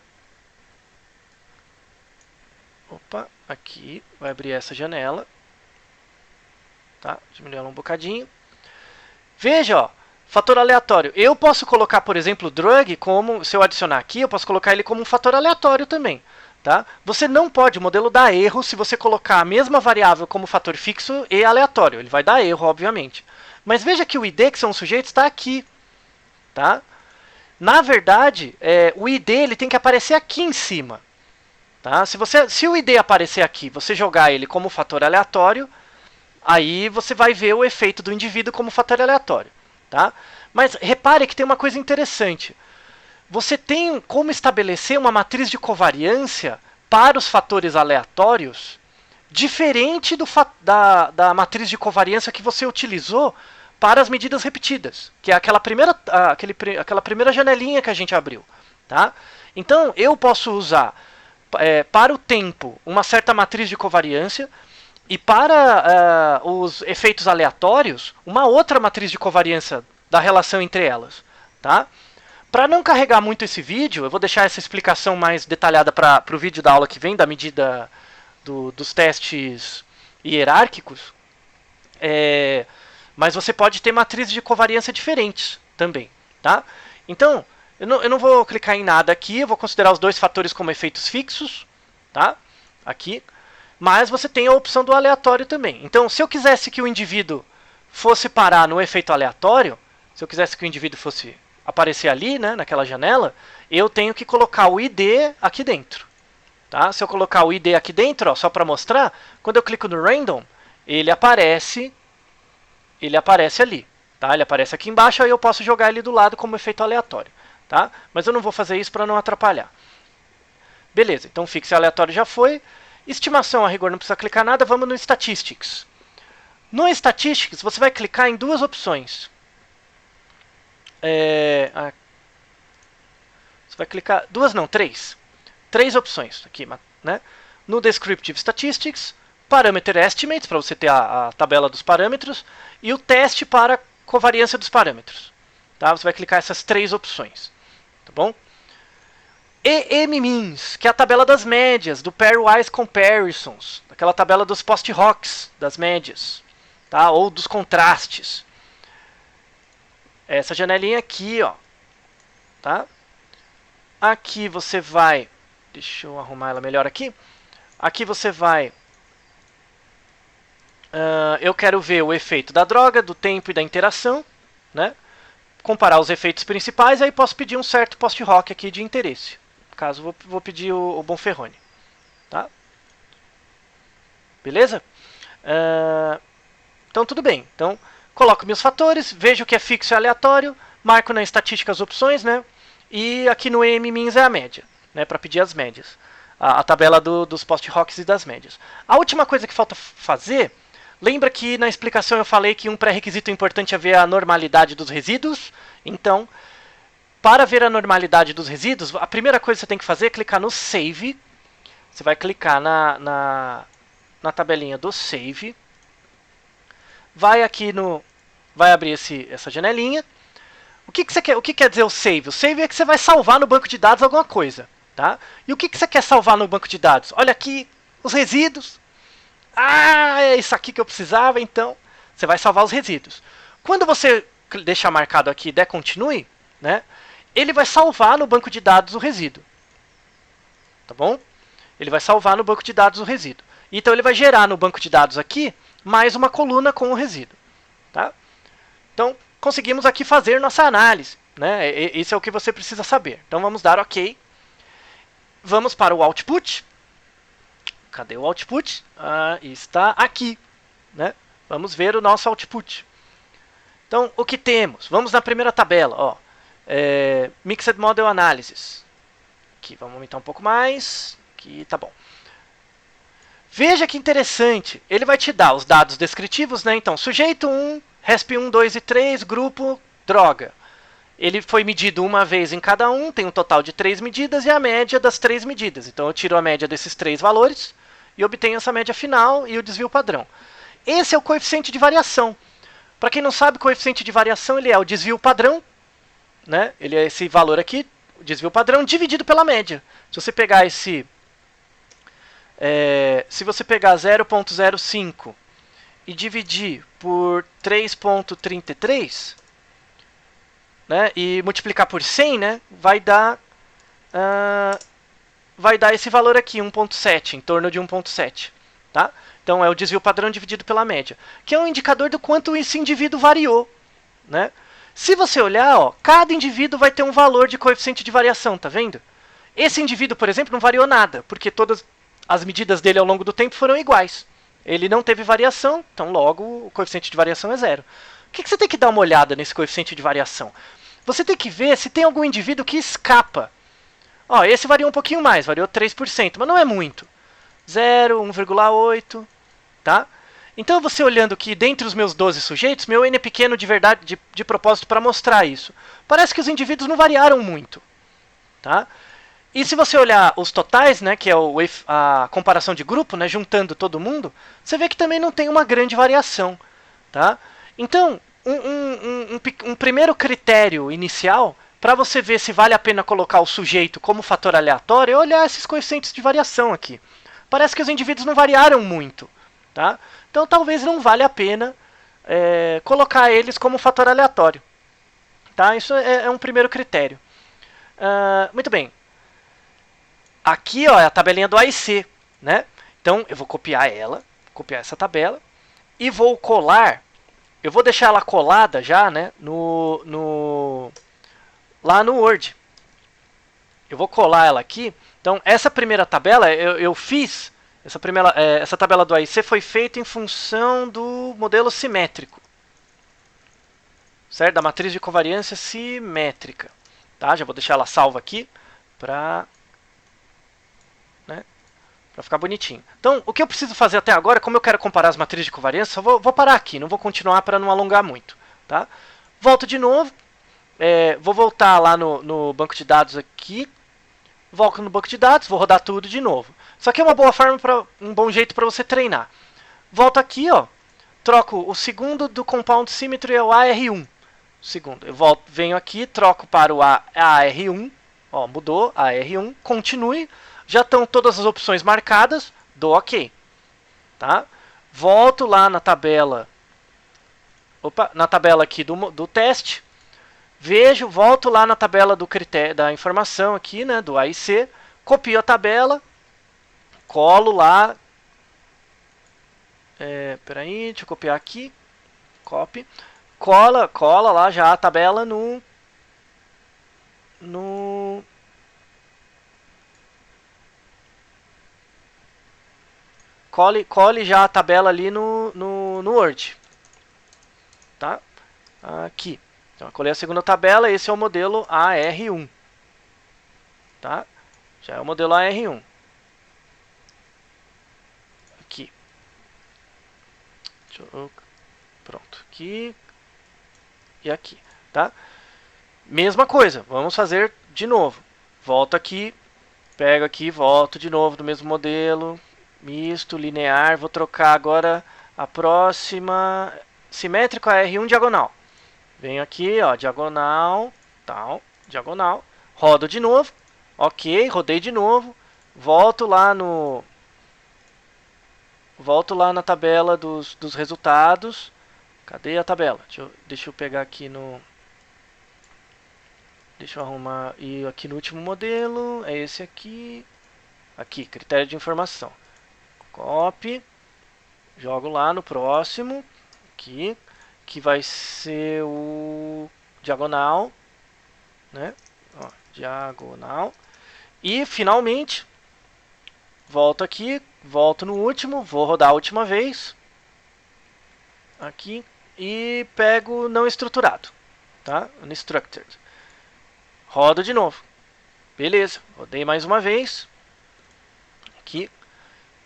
[SPEAKER 1] Opa, aqui, vai abrir essa janela. Tá? Diminuir ela um bocadinho. Veja, ó, fator aleatório. Eu posso colocar, por exemplo, o drug como, se eu adicionar aqui, eu posso colocar ele como um fator aleatório também. Tá? Você não pode, o modelo dá erro se você colocar a mesma variável como fator fixo e aleatório. Ele vai dar erro, obviamente. Mas veja que o ID, que são os sujeitos, está aqui. Tá? Na verdade, o ID ele tem que aparecer aqui em cima. Tá? Se o ID aparecer aqui, você jogar ele como fator aleatório, aí você vai ver o efeito do indivíduo como fator aleatório. Tá? Mas repare que tem uma coisa interessante. Você tem como estabelecer uma matriz de covariância para os fatores aleatórios diferente da matriz de covariância que você utilizou para as medidas repetidas, que é aquela primeira janelinha que a gente abriu. Tá? Então, eu posso usar para o tempo uma certa matriz de covariância e para os efeitos aleatórios uma outra matriz de covariância da relação entre elas. Tá? Para não carregar muito esse vídeo, eu vou deixar essa explicação mais detalhada para o vídeo da aula que vem, da medida dos testes hierárquicos. Mas você pode ter matrizes de covariância diferentes também. Tá? Então, eu não vou clicar em nada aqui, eu vou considerar os dois fatores como efeitos fixos. Tá? Aqui. Mas você tem a opção do aleatório também. Então, se eu quisesse que o indivíduo fosse parar no efeito aleatório, se eu quisesse que o indivíduo fosse aparecer ali, né, naquela janela, eu tenho que colocar o ID aqui dentro. Tá? Se eu colocar o ID aqui dentro, ó, só para mostrar, quando eu clico no random, ele aparece ali. Tá? Ele aparece aqui embaixo, aí eu posso jogar ele do lado como efeito aleatório. Tá? Mas eu não vou fazer isso para não atrapalhar. Beleza, então fixo e aleatório já foi. Estimação, a rigor, não precisa clicar nada, vamos no Statistics. No Statistics, você vai clicar em duas opções. Você vai clicar... Duas não, três. Três opções aqui, né? No Descriptive Statistics, Parameter Estimates, para você ter a tabela dos parâmetros, e o teste para covariância dos parâmetros. Tá? Você vai clicar essas três opções. Tá bom? EM-Means, que é a tabela das médias, do Pairwise Comparisons, aquela tabela dos post-hocs, das médias, tá? Ou dos contrastes. Essa janelinha aqui, ó, tá? Aqui você vai, deixa eu arrumar ela melhor aqui. Aqui você vai, eu quero ver o efeito da droga, do tempo e da interação, né? Comparar os efeitos principais, aí posso pedir um certo post-hoc aqui de interesse. No caso, vou pedir o Bonferroni. Tá? Beleza? Então, tudo bem. Então, coloco meus fatores, vejo o que é fixo e aleatório, marco na estatística as opções, né? E aqui no EM-Means é a média, né? Para pedir as médias. A tabela dos post-hocs e das médias. A última coisa que falta fazer, lembra que na explicação eu falei que um pré-requisito importante é ver a normalidade dos resíduos? Então, para ver a normalidade dos resíduos, a primeira coisa que você tem que fazer é clicar no Save. Você vai clicar na tabelinha do Save. Vai aqui no... Vai abrir essa janelinha. O que você quer? O que quer dizer o Save? O Save é que você vai salvar no banco de dados alguma coisa. Tá? E o que você quer salvar no banco de dados? Olha aqui, os resíduos. Ah, é isso aqui que eu precisava, então você vai salvar os resíduos. Quando você deixar marcado aqui der continue, né, ele vai salvar no banco de dados o resíduo. Tá bom? Ele vai salvar no banco de dados o resíduo. Então ele vai gerar no banco de dados aqui mais uma coluna com o resíduo. Tá? Então conseguimos aqui fazer nossa análise. Né? Isso é o que você precisa saber. Então vamos dar OK. Vamos para o output. Cadê o output? Está aqui. Né? Vamos ver o nosso output. Então, o que temos? Vamos na primeira tabela. Ó. Mixed Model Analysis. Aqui, vamos aumentar um pouco mais. Aqui, tá bom. Veja que interessante. Ele vai te dar os dados descritivos. Né? Então, sujeito 1, RESP 1, 2 e 3, grupo, droga. Ele foi medido uma vez em cada um, tem um total de 3 medidas e a média das 3 medidas. Então eu tiro a média desses 3 valores e obtenho essa média final e o desvio padrão. Esse é o coeficiente de variação. Para quem não sabe, o coeficiente de variação ele é o desvio padrão, né? Ele é esse valor aqui, o desvio padrão, dividido pela média. Se você pegar se você pegar 0,05 e dividir por 3,33... né, e multiplicar por 100, né, vai dar esse valor aqui, 1,7, em torno de 1,7. Tá? Então é o desvio padrão dividido pela média, que é um indicador do quanto esse indivíduo variou. Né? Se você olhar, ó, cada indivíduo vai ter um valor de coeficiente de variação, tá vendo? Esse indivíduo, por exemplo, não variou nada, porque todas as medidas dele ao longo do tempo foram iguais. Ele não teve variação, então logo o coeficiente de variação é zero. O que você tem que dar uma olhada nesse coeficiente de variação? Você tem que ver se tem algum indivíduo que escapa. Ó, esse variou um pouquinho mais, variou 3%, mas não é muito. 0, 1,8, tá? Então você olhando que dentre os meus 12 sujeitos, meu N é pequeno de verdade, de propósito para mostrar isso. Parece que os indivíduos não variaram muito. Tá? E se você olhar os totais, né, que é a comparação de grupo, né, juntando todo mundo, você vê que também não tem uma grande variação. Tá? Então, um primeiro critério inicial para você ver se vale a pena colocar o sujeito como fator aleatório é olhar esses coeficientes de variação aqui. Parece que os indivíduos não variaram muito. Tá? Então talvez não valha a pena colocar eles como fator aleatório. Tá? Isso é um primeiro critério. Muito bem. Aqui ó, é a tabelinha do AIC. Né? Então eu vou copiar copiar essa tabela, e vou colar. Eu vou deixar ela colada já, né, lá no Word. Eu vou colar ela aqui. Então, essa primeira tabela, eu fiz... Essa tabela do AIC foi feita em função do modelo simétrico. Certo? Da matriz de covariância simétrica. Tá? Já vou deixar ela salva aqui para né? Para ficar bonitinho. Então, o que eu preciso fazer até agora, como eu quero comparar as matrizes de covariância, vou parar aqui, não vou continuar para não alongar muito, tá? Volto de novo, vou voltar lá no banco de dados aqui, volto no banco de dados, vou rodar tudo de novo. Isso aqui é uma boa forma, um bom jeito para você treinar. Volto aqui, ó, troco o segundo do Compound Symmetry, é o AR1. Segundo, eu venho aqui, troco para o AR1, ó, mudou, AR1, continue, já estão todas as opções marcadas, dou OK. Tá? Volto lá na tabela, na tabela aqui do teste, vejo, volto lá na tabela do critério, da informação aqui, né, do AIC, copio a tabela, colo lá, peraí, deixa eu copiar aqui, copy, cola lá já a tabela cole já a tabela ali no Word, tá? Aqui. Então, eu colei a segunda tabela, esse é o modelo AR1, tá? Já é o modelo AR1. Aqui. Pronto, aqui e aqui, tá? Mesma coisa, vamos fazer de novo. Volto aqui, pego aqui, volto de novo do mesmo modelo, misto, linear, vou trocar agora a próxima, simétrico AR1 diagonal. Venho aqui, ó, diagonal, tal, diagonal, rodo de novo, ok, rodei de novo, volto lá na tabela dos resultados. Cadê a tabela? Deixa eu pegar aqui deixa eu arrumar. E aqui no último modelo, é esse aqui. Aqui, critério de informação. Copy. Jogo lá no próximo. Aqui. Que vai ser o diagonal. Né? Ó, diagonal. E, finalmente, volto aqui. Volto no último. Vou rodar a última vez. Aqui. E pego não estruturado. Tá? Unstructured. Rodo de novo. Beleza. Rodei mais uma vez. Aqui.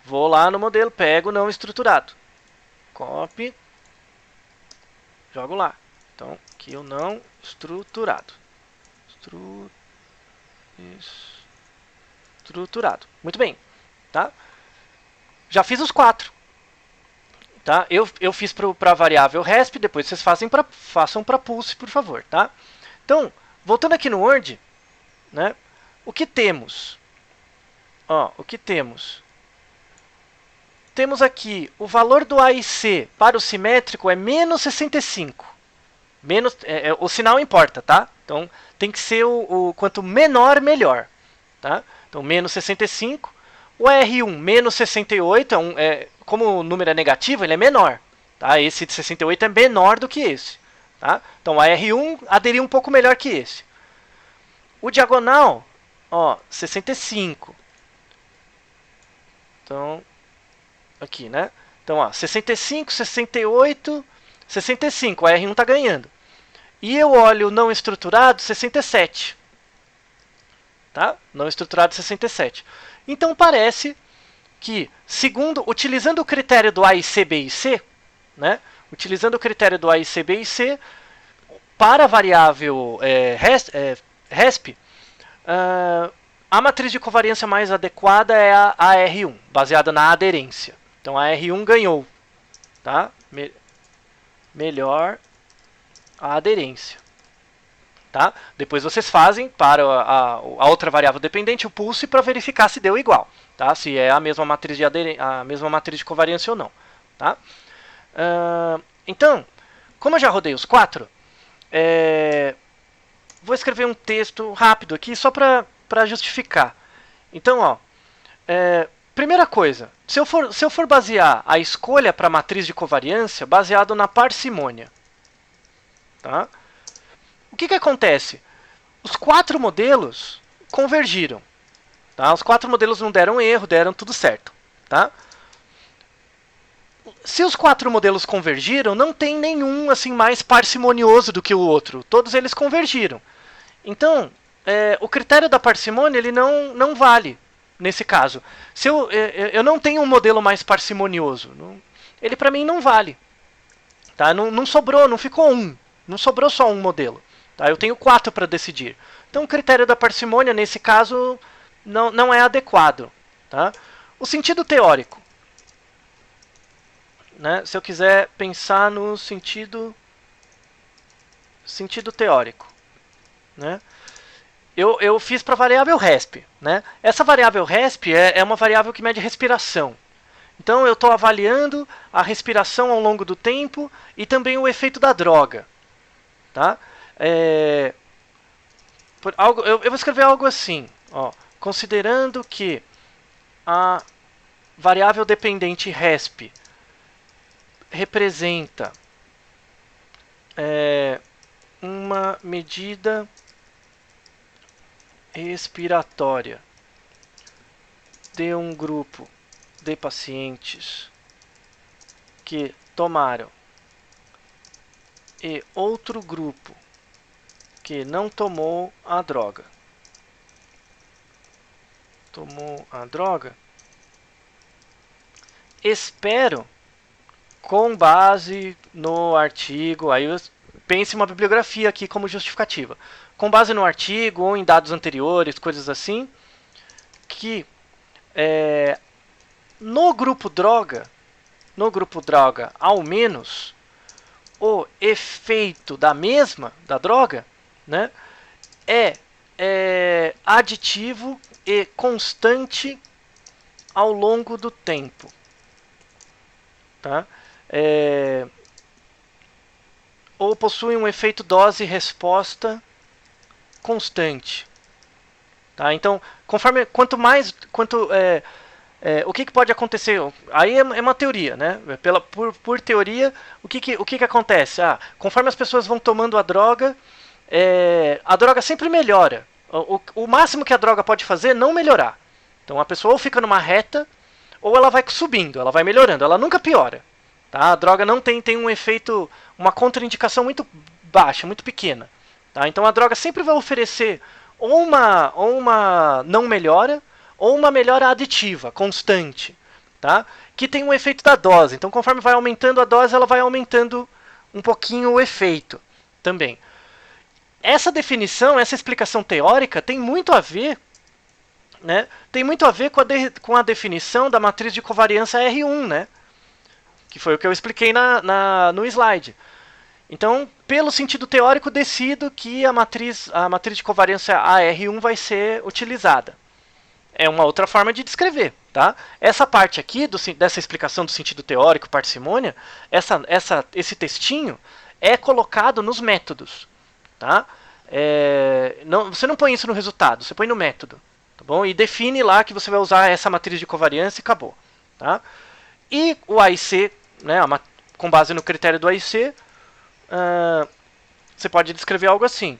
[SPEAKER 1] Vou lá no modelo. Pego não estruturado. Copy. Jogo lá. Então, aqui o não estruturado. Estruturado. Muito bem. Tá? Já fiz os 4. Tá? Eu fiz para a variável resp, depois vocês façam para pulse, por favor. Tá? Então, voltando aqui no Word, né, o que temos? Ó, o que temos? Temos aqui o valor do AIC para o simétrico é menos 65. O sinal importa, tá? Então, tem que ser quanto menor, melhor. Tá? Então, menos 65. O R1, menos 68, como o número é negativo, ele é menor. Tá? Esse de 68 é menor do que esse. Tá? Então, a R1 aderiu um pouco melhor que esse. O diagonal, ó, 65. Então, aqui, né? Então, ó, 65, 68, 65. A R1 está ganhando. E eu olho não estruturado, 67. Tá? Não estruturado, 67. Então, parece que, utilizando o critério do A e C, B e C, né? Utilizando o critério do A e C, B e C, para a variável resp, a matriz de covariância mais adequada é a AR1, baseada na aderência. Então, a AR1 ganhou. Tá? Melhor a aderência. Tá? Depois vocês fazem para a outra variável dependente, o pulse, para verificar se deu igual. Tá? Se é a mesma matriz de covariância ou não. Tá? Então, como eu já rodei os 4, vou escrever um texto rápido aqui só para justificar. Então, ó, primeira coisa, se eu for basear a escolha para a matriz de covariância baseado na parcimônia, tá? O que acontece? Os 4 modelos convergiram. Tá? Os 4 modelos não deram erro, deram tudo certo. Tá? Se os 4 modelos convergiram, não tem nenhum assim mais parcimonioso do que o outro. Todos eles convergiram. Então, o critério da parcimônia ele não vale. nesse caso. Se eu não tenho um modelo mais parcimonioso, ele para mim não vale. Tá? Não sobrou, não ficou um. Não sobrou só um modelo. Tá? Eu tenho 4 para decidir. Então o critério da parcimônia, nesse caso, não é adequado. Tá? O sentido teórico. Né? Se eu quiser pensar no sentido teórico. Né? Eu fiz para a variável resp. Né? Essa variável resp é uma variável que mede respiração. Então eu estou avaliando a respiração ao longo do tempo e também o efeito da droga. Tá? Eu vou escrever algo assim. Ó, considerando que a variável dependente resp representa uma medida respiratória de um grupo de pacientes que tomaram e outro grupo que não tomou a droga. Tomou a droga? Espero, com base no artigo, aí pense uma bibliografia aqui como justificativa. Com base no artigo ou em dados anteriores, coisas assim, que no grupo droga, ao menos o efeito da droga, né, é aditivo e constante ao longo do tempo. Tá? Ou possui um efeito dose-resposta constante. Tá? Então, o que pode acontecer? Aí é uma teoria, né? Por teoria, o que acontece? Conforme as pessoas vão tomando a droga sempre melhora. O máximo que a droga pode fazer é não melhorar. Então a pessoa ou fica numa reta, ou ela vai subindo, ela vai melhorando, ela nunca piora. Tá? A droga não tem um efeito, uma contraindicação muito baixa, muito pequena. Tá? Então a droga sempre vai oferecer ou uma não melhora, ou uma melhora aditiva, constante, tá? Que tem um efeito da dose. Então, conforme vai aumentando a dose, ela vai aumentando um pouquinho o efeito também. Essa definição, essa explicação teórica tem muito a ver, né? Tem muito a ver com a definição da matriz de covariância R1, né? Que foi o que eu expliquei no slide. Então, pelo sentido teórico, decido que a matriz de covariância AR1 vai ser utilizada. É uma outra forma de descrever. Tá? Essa parte aqui, dessa explicação do sentido teórico, parcimônia, esse textinho é colocado nos métodos. Tá? Você não põe isso no resultado, você põe no método. Tá bom? E define lá que você vai usar essa matriz de covariância e acabou. Tá? E o AIC, né, com base no critério do AIC, você pode descrever algo assim.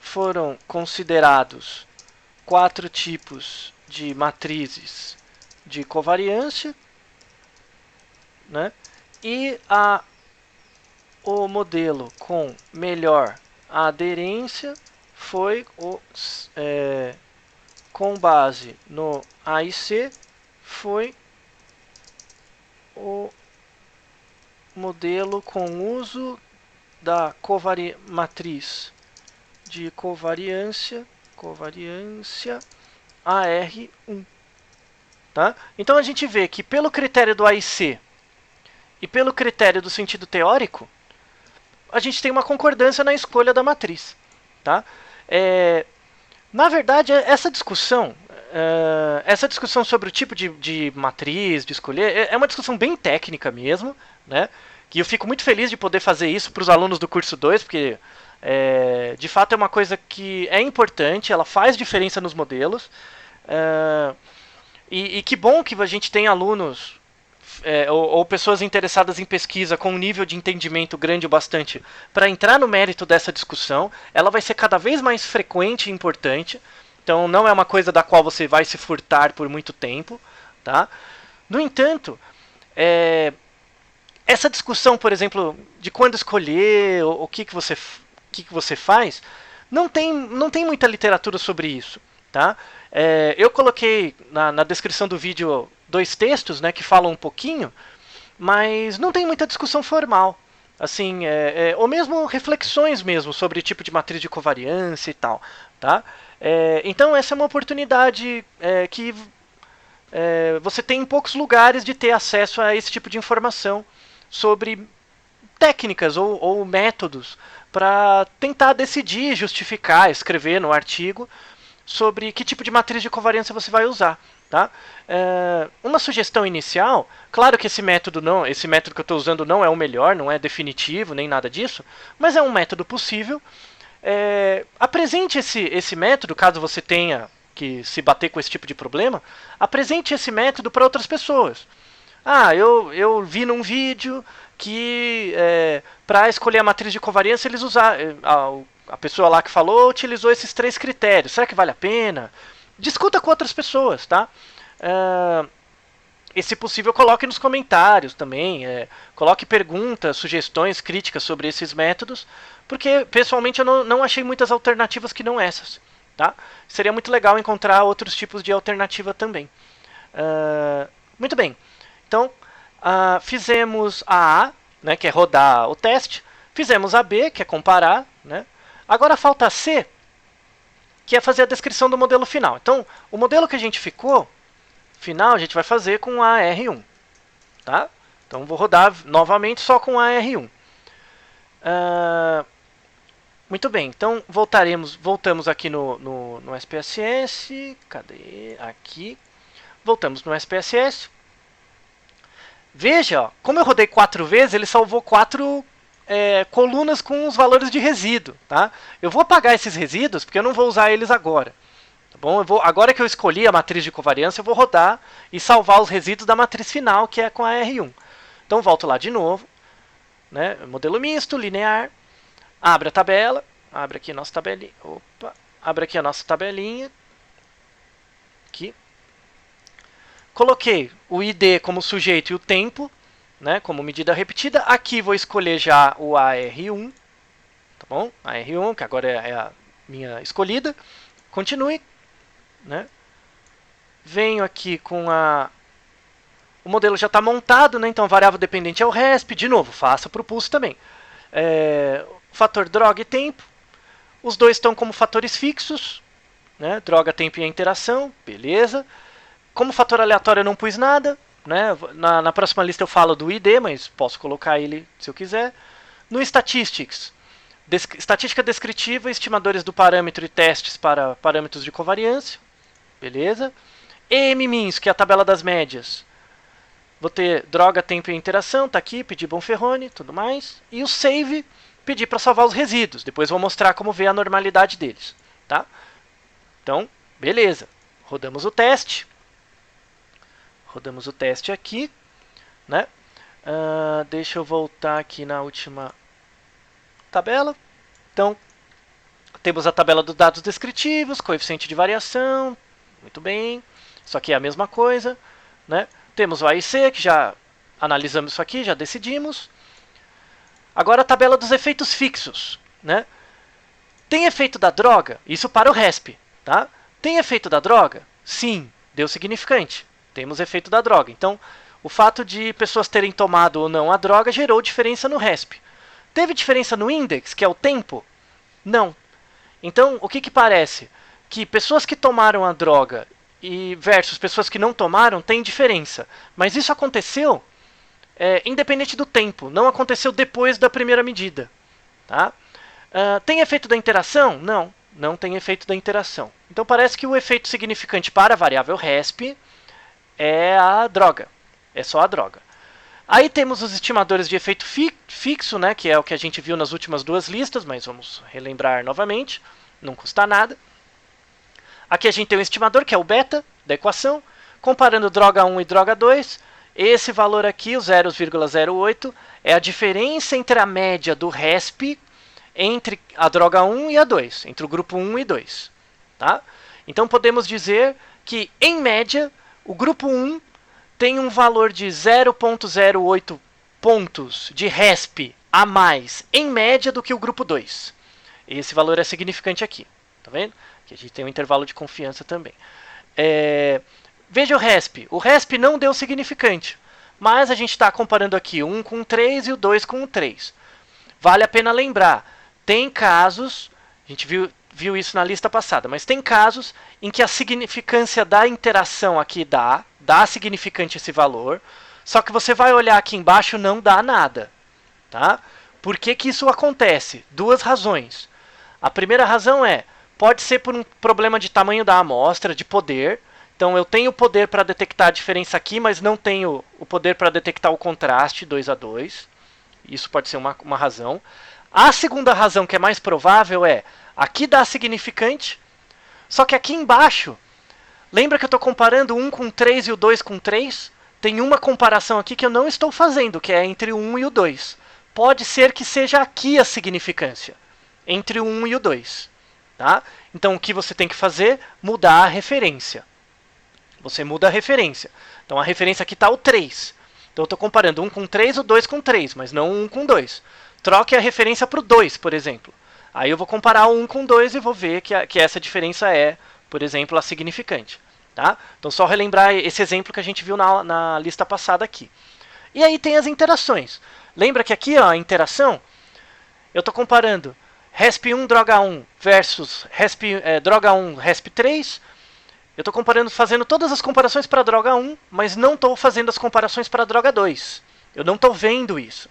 [SPEAKER 1] Foram considerados 4 tipos de matrizes de covariância, né? E o modelo com melhor aderência foi com base no AIC, foi o modelo com uso da matriz de covariância AR1. Tá? Então a gente vê que pelo critério do AIC e pelo critério do sentido teórico, a gente tem uma concordância na escolha da matriz. Tá? Na verdade, essa discussão sobre o tipo de matriz, de escolher, é uma discussão bem técnica mesmo, né? Que eu fico muito feliz de poder fazer isso para os alunos do curso 2, porque de fato é uma coisa que é importante, ela faz diferença nos modelos. E que bom que a gente tem alunos ou pessoas interessadas em pesquisa com um nível de entendimento grande o bastante para entrar no mérito dessa discussão. Ela vai ser cada vez mais frequente e importante. Então não é uma coisa da qual você vai se furtar por muito tempo. Tá? No entanto, essa discussão, por exemplo, de quando escolher, o que você faz, Não tem muita literatura sobre isso. Tá? Eu coloquei na descrição do vídeo 2 textos, né, que falam um pouquinho, mas não tem muita discussão formal. Assim, ou mesmo reflexões mesmo sobre tipo de matriz de covariância e tal. Tá? Então essa é uma oportunidade que você tem em poucos lugares de ter acesso a esse tipo de informação sobre técnicas ou métodos para tentar decidir, justificar, escrever no artigo sobre que tipo de matriz de covariância você vai usar. Tá? Uma sugestão inicial, claro que esse método que eu estou usando não é o melhor, não é definitivo, nem nada disso, mas é um método possível. Apresente esse método, caso você tenha que se bater com esse tipo de problema, apresente esse método para outras pessoas. Eu vi num vídeo que para escolher a matriz de covariância eles usaram, a pessoa lá que falou utilizou esses 3 critérios. Será que vale a pena? Discuta com outras pessoas, tá? E se possível coloque nos comentários também, coloque perguntas, sugestões, críticas sobre esses métodos, porque pessoalmente eu não achei muitas alternativas que não essas. Tá? Seria muito legal encontrar outros tipos de alternativa também. Muito bem. Então, fizemos a A, né, que é rodar o teste. Fizemos a B, que é comparar. Né? Agora falta a C, que é fazer a descrição do modelo final. Então, o modelo que a gente ficou, final, a gente vai fazer com a R1. Tá? Então, vou rodar novamente só com a R1. Muito bem, então voltamos aqui no SPSS. Cadê? Aqui. Voltamos no SPSS. Veja, ó, como eu rodei 4 vezes, ele salvou 4 colunas com os valores de resíduo. Tá? Eu vou apagar esses resíduos porque eu não vou usar eles agora. Tá bom? Agora que eu escolhi a matriz de covariância, eu vou rodar e salvar os resíduos da matriz final, que é com a R1. Então volto lá de novo. Né? Modelo misto, linear. Abre a tabela. Abre aqui a nossa tabelinha. Abre aqui a nossa tabelinha. Aqui. Coloquei o ID como sujeito e o tempo, né, como medida repetida. Aqui vou escolher já o AR1. Tá bom? AR1, que agora é a minha escolhida. Continue. Né? Venho aqui com a... O modelo já está montado, né? Então a variável dependente é o resp. De novo, faça para o pulso também. Fator droga e tempo. Os dois estão como fatores fixos. Né? Droga, tempo e a interação. Beleza. Como fator aleatório eu não pus nada. Né? Na próxima lista eu falo do ID, mas posso colocar ele se eu quiser. No Statistics, estatística descritiva, estimadores do parâmetro e testes para parâmetros de covariância. Beleza. EMMINS, que é a tabela das médias. Vou ter droga, tempo e interação, está aqui, pedi Bonferroni, tudo mais. E o save, pedi para salvar os resíduos. Depois vou mostrar como ver a normalidade deles. Tá? Então, beleza. Rodamos o teste. Rodamos o teste aqui. Né? Deixa eu voltar aqui na última tabela. Então, temos a tabela dos dados descritivos, coeficiente de variação. Muito bem. Isso aqui é a mesma coisa. Né? Temos o A e C, que já analisamos isso aqui, já decidimos. Agora a tabela dos efeitos fixos. Né? Tem efeito da droga? Isso para o RESP. Tá? Tem efeito da droga? Sim, deu significante. Temos efeito da droga. Então, o fato de pessoas terem tomado ou não a droga gerou diferença no RESP. Teve diferença no index, que é o tempo? Não. Então, o que parece? Que pessoas que tomaram a droga versus pessoas que não tomaram tem diferença. Mas isso aconteceu independente do tempo. Não aconteceu depois da primeira medida. Tá? Tem efeito da interação? Não. Não tem efeito da interação. Então parece que o efeito significante para a variável RESP é a droga. É só a droga. Aí temos os estimadores de efeito fixo, né, que é o que a gente viu nas últimas 2 listas, mas vamos relembrar novamente. Não custa nada. Aqui a gente tem um estimador, que é o beta da equação, comparando droga 1 e droga 2. Esse valor aqui, o 0,08, é a diferença entre a média do RESP entre a droga 1 e a 2, entre o grupo 1 e 2. Tá? Então podemos dizer que, em média, o grupo 1 tem um valor de 0,08 pontos de RESP a mais, em média, do que o grupo 2. Esse valor é significante aqui. Tá vendo? Aqui a gente tem um intervalo de confiança também. Veja o RESP. O RESP não deu significante. Mas a gente está comparando aqui o 1 com o 3 e o 2 com o 3. Vale a pena lembrar. Tem casos, a gente viu isso na lista passada, mas tem casos em que a significância da interação aqui dá significante esse valor, só que você vai olhar aqui embaixo não dá nada. Tá? Por que que isso acontece? Duas razões. A primeira razão pode ser por um problema de tamanho da amostra, de poder. Então eu tenho poder para detectar a diferença aqui, mas não tenho o poder para detectar o contraste 2 a 2. Isso pode ser uma razão. A segunda razão, que é mais provável, aqui dá significante, só que aqui embaixo, lembra que eu estou comparando o 1 com 3 e o 2 com 3? Tem uma comparação aqui que eu não estou fazendo, que é entre o 1 e o 2. Pode ser que seja aqui a significância, entre o 1 e o 2. Tá? Então o que você tem que fazer? Mudar a referência. Você muda a referência. Então a referência aqui está o 3. Então eu estou comparando 1 com 3 e o 2 com 3, mas não o 1 com 2. Troque a referência para o 2, por exemplo. Aí eu vou comparar o 1 com 2 e vou ver que essa diferença é, por exemplo, a significante. Tá? Então só relembrar esse exemplo que a gente viu na lista passada aqui. E aí tem as interações. Lembra que aqui a interação, eu estou comparando RESP1 droga 1 versus droga 1 RESP3. Eu estou fazendo todas as comparações para a droga 1, mas não estou fazendo as comparações para a droga 2. Eu não estou vendo isso.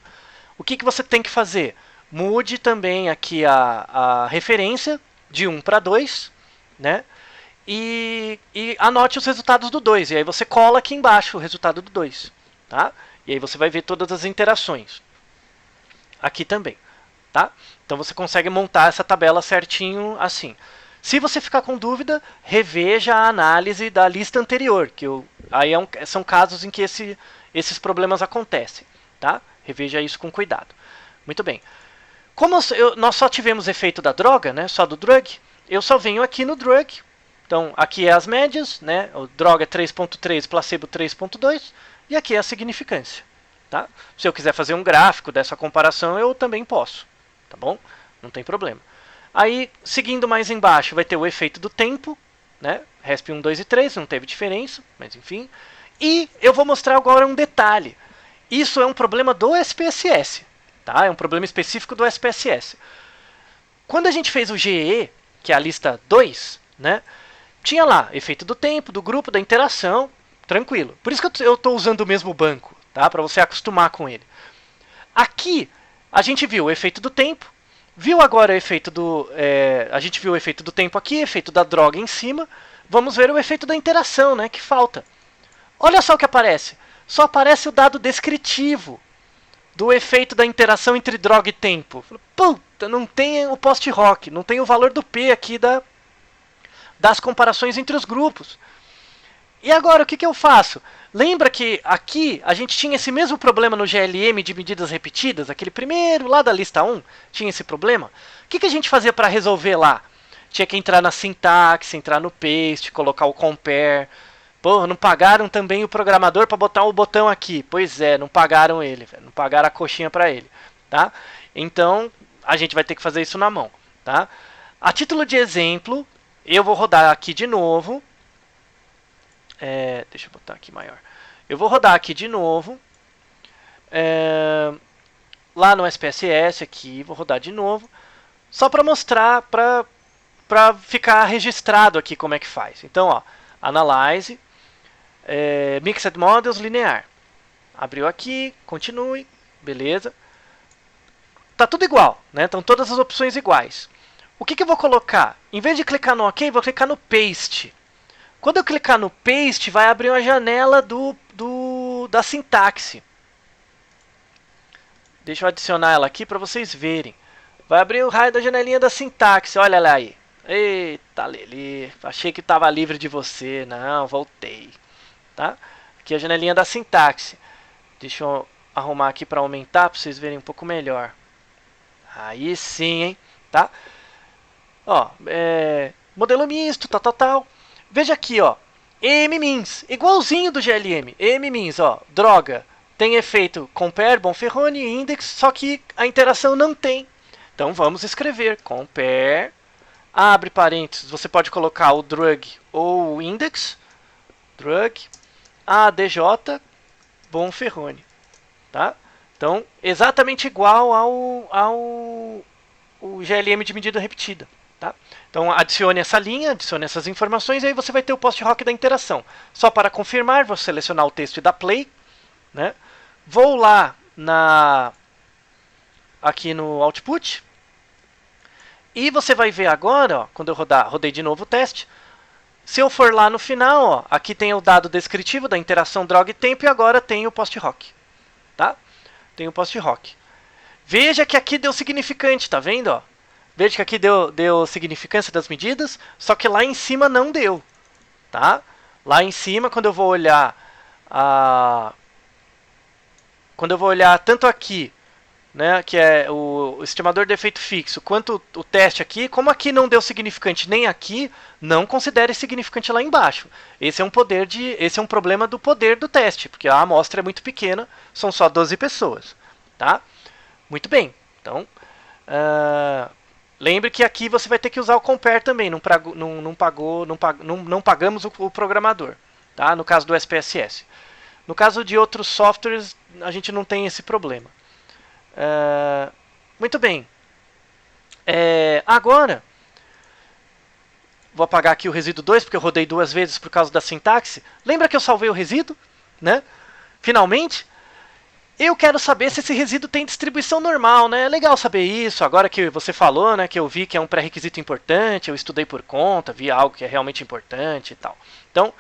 [SPEAKER 1] O que você tem que fazer? Mude também aqui a referência de 1 para 2, né? E anote os resultados do 2. E aí você cola aqui embaixo o resultado do 2. Tá? E aí você vai ver todas as interações. Aqui também. Tá? Então você consegue montar essa tabela certinho assim. Se você ficar com dúvida, reveja a análise da lista anterior, que aí são casos em que esses problemas acontecem. Tá? Reveja isso com cuidado. Muito bem. Como nós só tivemos efeito da droga, né, só do drug, eu só venho aqui no drug. Então, aqui é as médias, né, o droga 3.3, placebo 3.2, e aqui é a significância. Tá? Se eu quiser fazer um gráfico dessa comparação, eu também posso. Tá bom? Não tem problema. Aí, seguindo mais embaixo, vai ter o efeito do tempo, né? RESP 1, 2 e 3, não teve diferença, mas enfim. E eu vou mostrar agora um detalhe. Isso é um problema do SPSS, tá? É um problema específico do SPSS. Quando a gente fez o GE, que é a lista 2, né? Tinha lá efeito do tempo, do grupo, da interação, tranquilo. Por isso que eu estou usando o mesmo banco, tá? Para você acostumar com ele. Aqui, a gente viu o efeito do tempo, viu agora o efeito a gente viu o efeito do tempo aqui, efeito da droga em cima. Vamos ver o efeito da interação, né? Que falta. Olha só o que aparece. Só aparece o dado descritivo do efeito da interação entre droga e tempo. Puta, não tem o post-hoc, não tem o valor do P aqui das comparações entre os grupos. E agora, o que eu faço? Lembra que aqui a gente tinha esse mesmo problema no GLM de medidas repetidas? Aquele primeiro lá da lista 1 tinha esse problema? O que a gente fazia para resolver lá? Tinha que entrar na sintaxe, entrar no paste, colocar o compare. Porra, não pagaram também o programador para botar o botão aqui. Pois é, não pagaram ele, não pagaram a coxinha para ele. Tá? Então, a gente vai ter que fazer isso na mão. Tá? A título de exemplo, eu vou rodar aqui de novo. Deixa eu botar aqui maior. Eu vou rodar aqui de novo. Lá no SPSS aqui, vou rodar de novo. Só para mostrar, para ficar registrado aqui como é que faz. Então, ó, Analyze, Mixed Models linear. Abriu aqui, continue, beleza. Tá tudo igual, né? Estão todas as opções iguais. O que eu vou colocar? Em vez de clicar no OK, vou clicar no Paste. Quando eu clicar no Paste, vai abrir uma janela da sintaxe. Deixa eu adicionar ela aqui para vocês verem. Vai abrir o raio da janelinha da sintaxe. Olha lá aí. Eita, Lili. Achei que estava livre de você. Não, voltei. Tá? Aqui é a janelinha da sintaxe. Deixa eu arrumar aqui para aumentar, para vocês verem um pouco melhor. Aí sim, hein? Tá? Ó, modelo misto, tal. Veja aqui, ó, EM-MINS, igualzinho do GLM. EM-MINS, ó, droga, tem efeito compare, Bonferroni, index, só que a interação não tem. Então vamos escrever compare, abre parênteses, você pode colocar o drug ou o index, drug, ADJ, Bonferroni, tá? Então, exatamente igual ao GLM de medida repetida. Tá? Então, adicione essa linha, adicione essas informações e aí você vai ter o post-hoc da interação. Só para confirmar, vou selecionar o texto e dar play. Né? Vou lá aqui no output. E você vai ver agora, ó, quando eu rodei de novo o teste, se eu for lá no final, ó, aqui tem o dado descritivo da interação drag-tempo e agora tem o post-hoc. Tá? Tem o post-hoc. Veja que aqui deu significante, tá vendo? Ó? Veja que aqui deu significância das medidas, só que lá em cima não deu. Tá? Lá em cima, quando eu vou olhar tanto aqui, né, que é o estimador de efeito fixo, quanto o teste aqui, como aqui não deu significante nem aqui, não considere significante lá embaixo. Esse é um problema do poder do teste, porque a amostra é muito pequena, são só 12 pessoas. Tá? Muito bem. Então, lembre que aqui você vai ter que usar o compare também, não pagamos o programador, tá? No caso do SPSS. No caso de outros softwares, a gente não tem esse problema. Muito bem. Agora, vou apagar aqui o resíduo 2, porque eu rodei 2 vezes por causa da sintaxe. Lembra que eu salvei o resíduo? Né? Finalmente. Eu quero saber se esse resíduo tem distribuição normal, né? É legal saber isso, agora que você falou, né? Que eu vi que é um pré-requisito importante, eu estudei por conta, vi algo que é realmente importante e tal. Então,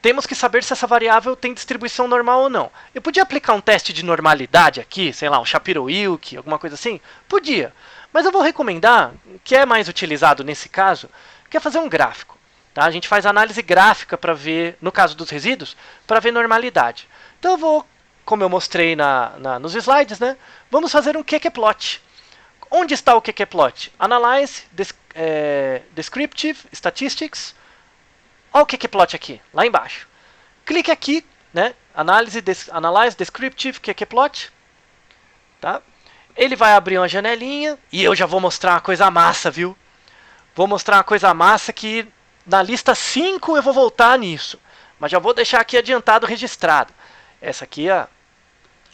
[SPEAKER 1] temos que saber se essa variável tem distribuição normal ou não. Eu podia aplicar um teste de normalidade aqui, sei lá, um Shapiro-Wilk, alguma coisa assim? Podia. Mas eu vou recomendar, que é mais utilizado nesse caso, que é fazer um gráfico. Tá? A gente faz análise gráfica para ver, no caso dos resíduos, para ver normalidade. Então eu vou, como eu mostrei nos slides, né? Vamos fazer um qqplot. Onde está o qqplot? Analyze, Descriptive, Statistics. Olha o qqplot aqui, lá embaixo. Clique aqui, né? Analyze, Descriptive, qqplot. Tá? Ele vai abrir uma janelinha e eu já vou mostrar uma coisa massa, viu? Vou mostrar uma coisa massa que na lista 5 eu vou voltar nisso. Mas já vou deixar aqui adiantado registrado. Essa aqui é a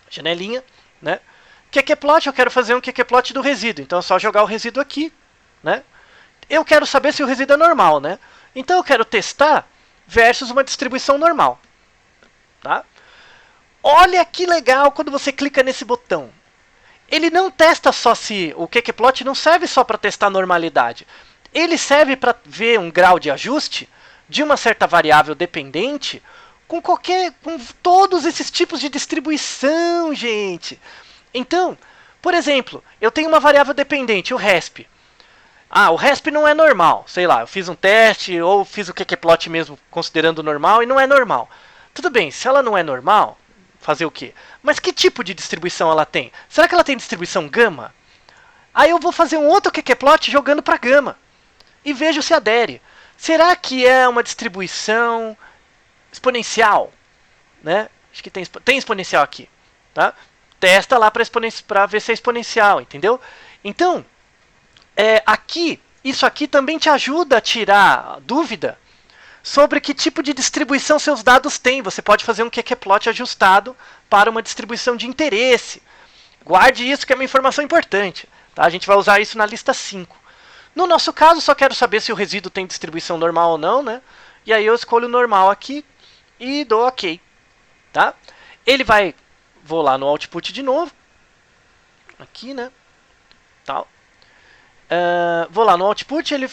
[SPEAKER 1] janelinha, né? Qqplot, eu quero fazer um qqplot do resíduo. Então é só jogar o resíduo aqui, né? Eu quero saber se o resíduo é normal, né? Então eu quero testar versus uma distribuição normal. Tá? Olha que legal quando você clica nesse botão. Ele não testa só se... O qqplot não serve só para testar a normalidade. Ele serve para ver um grau de ajuste de uma certa variável dependente com todos esses tipos de distribuição, gente. Então, por exemplo, eu tenho uma variável dependente, o RESP. O RESP não é normal. Sei lá, eu fiz um teste ou fiz o qqplot mesmo considerando normal e não é normal. Tudo bem, se ela não é normal, fazer o quê? Mas que tipo de distribuição ela tem? Será que ela tem distribuição gama? Aí eu vou fazer um outro qqplot jogando para gama e vejo se adere. Será que é uma distribuição exponencial? Né? Acho que tem exponencial aqui. Tá? Testa lá para ver se é exponencial, entendeu? Então, isso aqui também te ajuda a tirar dúvida sobre que tipo de distribuição seus dados têm. Você pode fazer um qqplot ajustado para uma distribuição de interesse. Guarde isso, que é uma informação importante. Tá? A gente vai usar isso na lista 5. No nosso caso, só quero saber se o resíduo tem distribuição normal ou não, né? E aí eu escolho normal aqui e dou OK. Tá? Vou lá no output de novo. Aqui, né? Tal. Vou lá no output, ele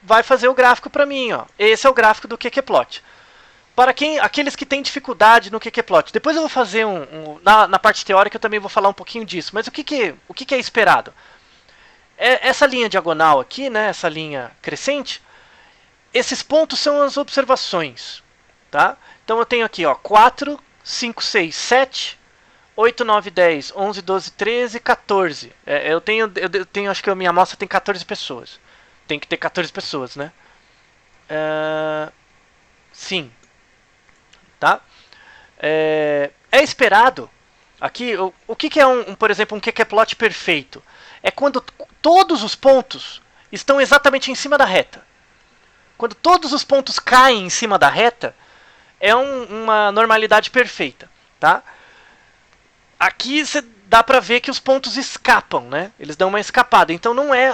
[SPEAKER 1] vai fazer o gráfico para mim. Ó. Esse é o gráfico do qqplot. Para aqueles que têm dificuldade no qqplot, depois eu vou fazer na parte teórica eu também vou falar um pouquinho disso. Mas o que é esperado? Essa linha diagonal aqui, né, essa linha crescente, esses pontos são as observações. Tá? Então eu tenho aqui 4, 5, 6, 7, 8, 9, 10, 11, 12, 13, 14. Eu tenho, acho que a minha amostra tem 14 pessoas. Tem que ter 14 pessoas, né? Sim. Tá? É esperado. Aqui, o que é por exemplo, um qqplot perfeito? é quando todos os pontos estão exatamente em cima da reta. Quando todos os pontos caem em cima da reta, é uma normalidade perfeita, tá? Aqui você dá para ver que os pontos escapam, né? Eles dão uma escapada. Então não é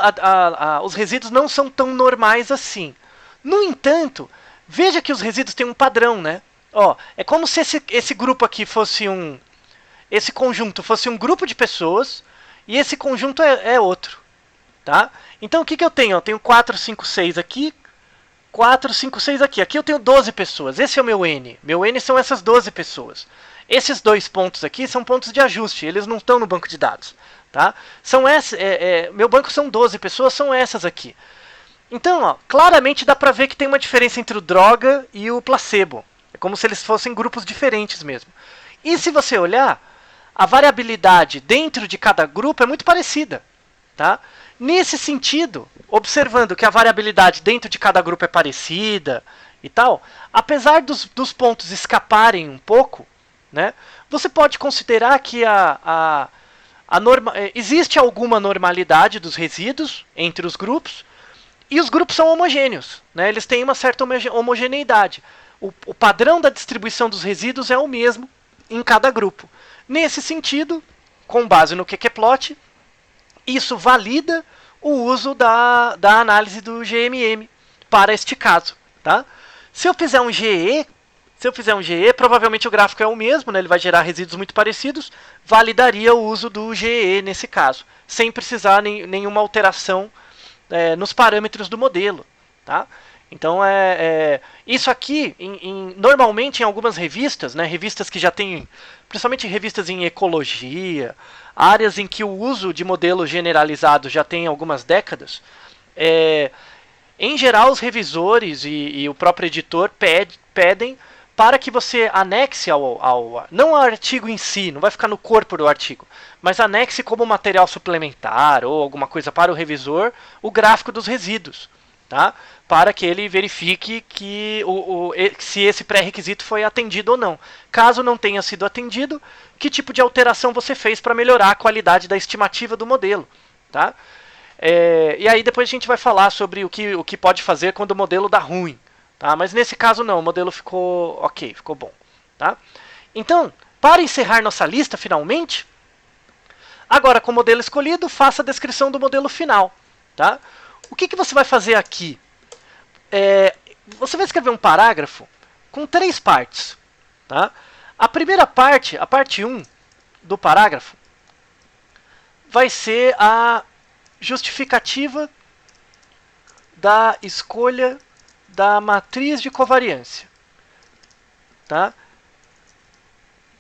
[SPEAKER 1] os resíduos não são tão normais assim. No entanto, veja que os resíduos têm um padrão, né? Ó, é como se esse grupo aqui fosse esse conjunto fosse um grupo de pessoas e esse conjunto é outro, tá? Então o que eu tenho? Eu tenho 4, 5, 6 aqui, 4, 5, 6 aqui. Aqui eu tenho 12 pessoas. Esse é o meu N. Meu N são essas 12 pessoas. Esses dois pontos aqui são pontos de ajuste. Eles não estão no banco de dados, tá? Meu banco são 12 pessoas, são essas aqui. Então, ó, claramente dá pra ver que tem uma diferença entre o droga e o placebo. É como se eles fossem grupos diferentes mesmo. E se você olhar, a variabilidade dentro de cada grupo é muito parecida, tá? Nesse sentido, observando que a variabilidade dentro de cada grupo é parecida e tal, apesar dos pontos escaparem um pouco, né, você pode considerar que existe alguma normalidade dos resíduos entre os grupos, e os grupos são homogêneos, né, eles têm uma certa homogeneidade. O padrão da distribuição dos resíduos é o mesmo em cada grupo. Nesse sentido, com base no QQ-plot, isso valida o uso da análise do GMM para este caso, tá? Se eu fizer um GE, provavelmente o gráfico é o mesmo, né? Ele vai gerar resíduos muito parecidos, validaria o uso do GE nesse caso, sem precisar nenhuma alteração nos parâmetros do modelo, tá? Então, isso aqui, normalmente em algumas revistas, né, revistas que já têm, principalmente revistas em ecologia, áreas em que o uso de modelos generalizados já tem algumas décadas, em geral os revisores e o próprio editor pedem para que você anexe não ao artigo em si, não vai ficar no corpo do artigo, mas anexe como material suplementar ou alguma coisa para o revisor o gráfico dos resíduos, tá? Para que ele verifique se esse pré-requisito foi atendido ou não. Caso não tenha sido atendido, que tipo de alteração você fez para melhorar a qualidade da estimativa do modelo, tá? E aí depois a gente vai falar sobre o que pode fazer quando o modelo dá ruim, tá? Mas nesse caso não, o modelo ficou ok, ficou bom, tá? Então, para encerrar nossa lista finalmente, agora com o modelo escolhido, faça a descrição do modelo final, tá? O que você vai fazer aqui? Você vai escrever um parágrafo com 3 partes, tá? A primeira parte, a parte 1 do parágrafo, vai ser a justificativa da escolha da matriz de covariância, tá?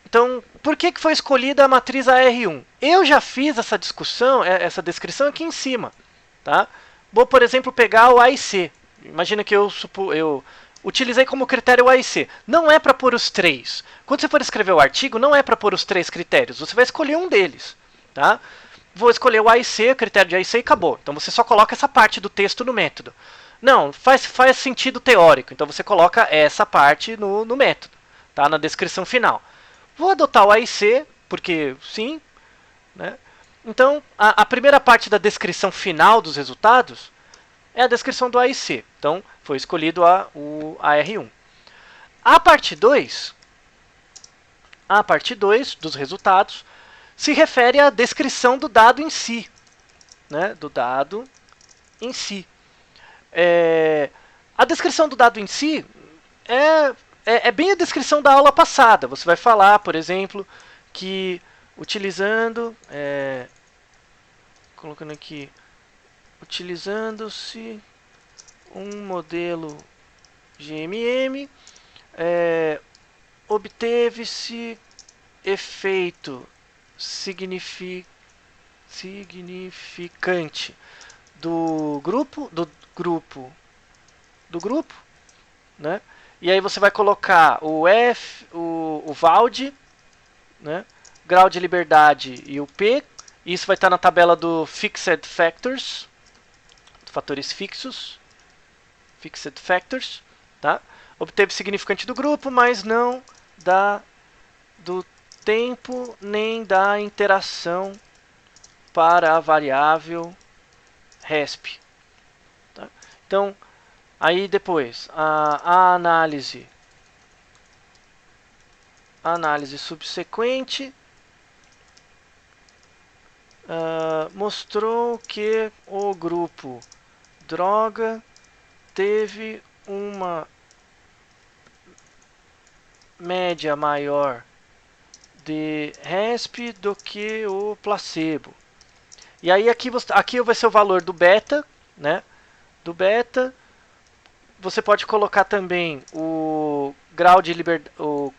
[SPEAKER 1] Então, por que foi escolhida a matriz AR1? Eu já fiz essa descrição aqui em cima, tá? Vou, por exemplo, pegar o AIC. Imagina que eu utilizei como critério o AIC. Não é para pôr os 3. Quando você for escrever o artigo, não é para pôr os 3 critérios. Você vai escolher um deles, tá? Vou escolher o AIC, o critério de AIC e acabou. Então você só coloca essa parte do texto no método. Não, faz sentido teórico. Então você coloca essa parte no método, tá? Na descrição final. Vou adotar o AIC, porque sim, né? Então, a primeira parte da descrição final dos resultados é a descrição do AIC. Então, foi escolhido o AR1. A parte 2 dos resultados se refere à descrição do dado em si, né? Do dado em si. A descrição do dado em si é bem a descrição da aula passada. Você vai falar, por exemplo, que colocando aqui, utilizando-se um modelo GMM, obteve-se efeito significante do grupo, né? E aí você vai colocar o VALD, né? Grau de liberdade e o P. Isso vai estar na tabela do Fixed Factors, fatores fixos, Fixed Factors, tá? Obteve significante do grupo, mas não do tempo nem da interação para a variável resp. Tá? Então, aí depois, a análise subsequente mostrou que o grupo droga teve uma média maior de resp do que o placebo. E aí aqui vai ser o valor do beta, né? Do beta. Você pode colocar também o grau de o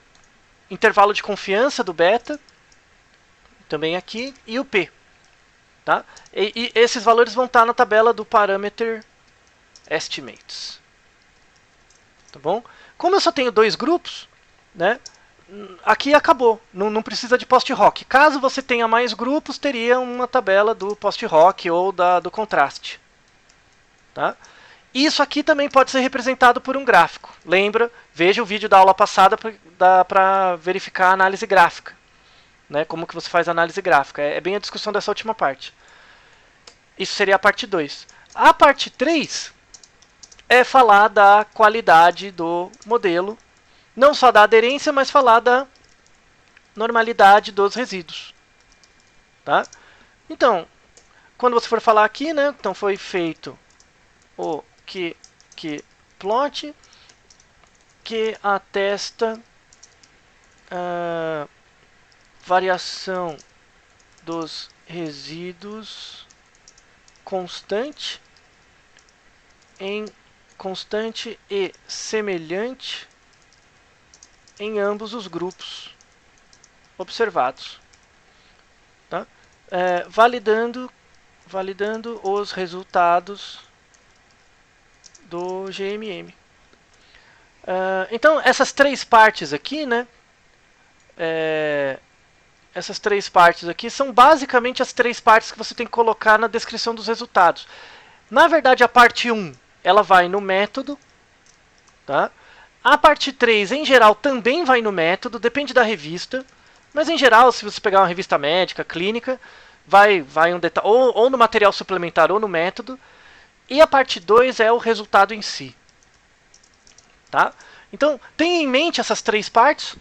[SPEAKER 1] intervalo de confiança do beta, também aqui, e o p. Tá? E esses valores vão estar na tabela do parameter estimates. Tá bom? Como eu só tenho dois grupos, né? Aqui acabou, não precisa de post-hoc. Caso você tenha mais grupos, teria uma tabela do post-hoc ou do contraste. Tá? Isso aqui também pode ser representado por um gráfico. Lembra? Veja o vídeo da aula passada para verificar a análise gráfica. Né? Como que você faz a análise gráfica. É bem a discussão dessa última parte. Isso seria a parte 2. A parte 3 é falar da qualidade do modelo. Não só da aderência, mas falar da normalidade dos resíduos. Tá? Então, quando você for falar aqui, né? Então foi feito o que plot que atesta a variação dos resíduos constante e semelhante em ambos os grupos observados, tá? Validando os resultados do GMM. Então essas três partes aqui, né? Essas três partes aqui são basicamente as três partes que você tem que colocar na descrição dos resultados. Na verdade, a parte 1 ela vai no método, tá? A parte 3, em geral, também vai no método, depende da revista. Mas, em geral, se você pegar uma revista médica, clínica, vai um detalhe, ou no material suplementar ou no método. E a parte 2 é o resultado em si. Tá? Então, tenha em mente essas três partes.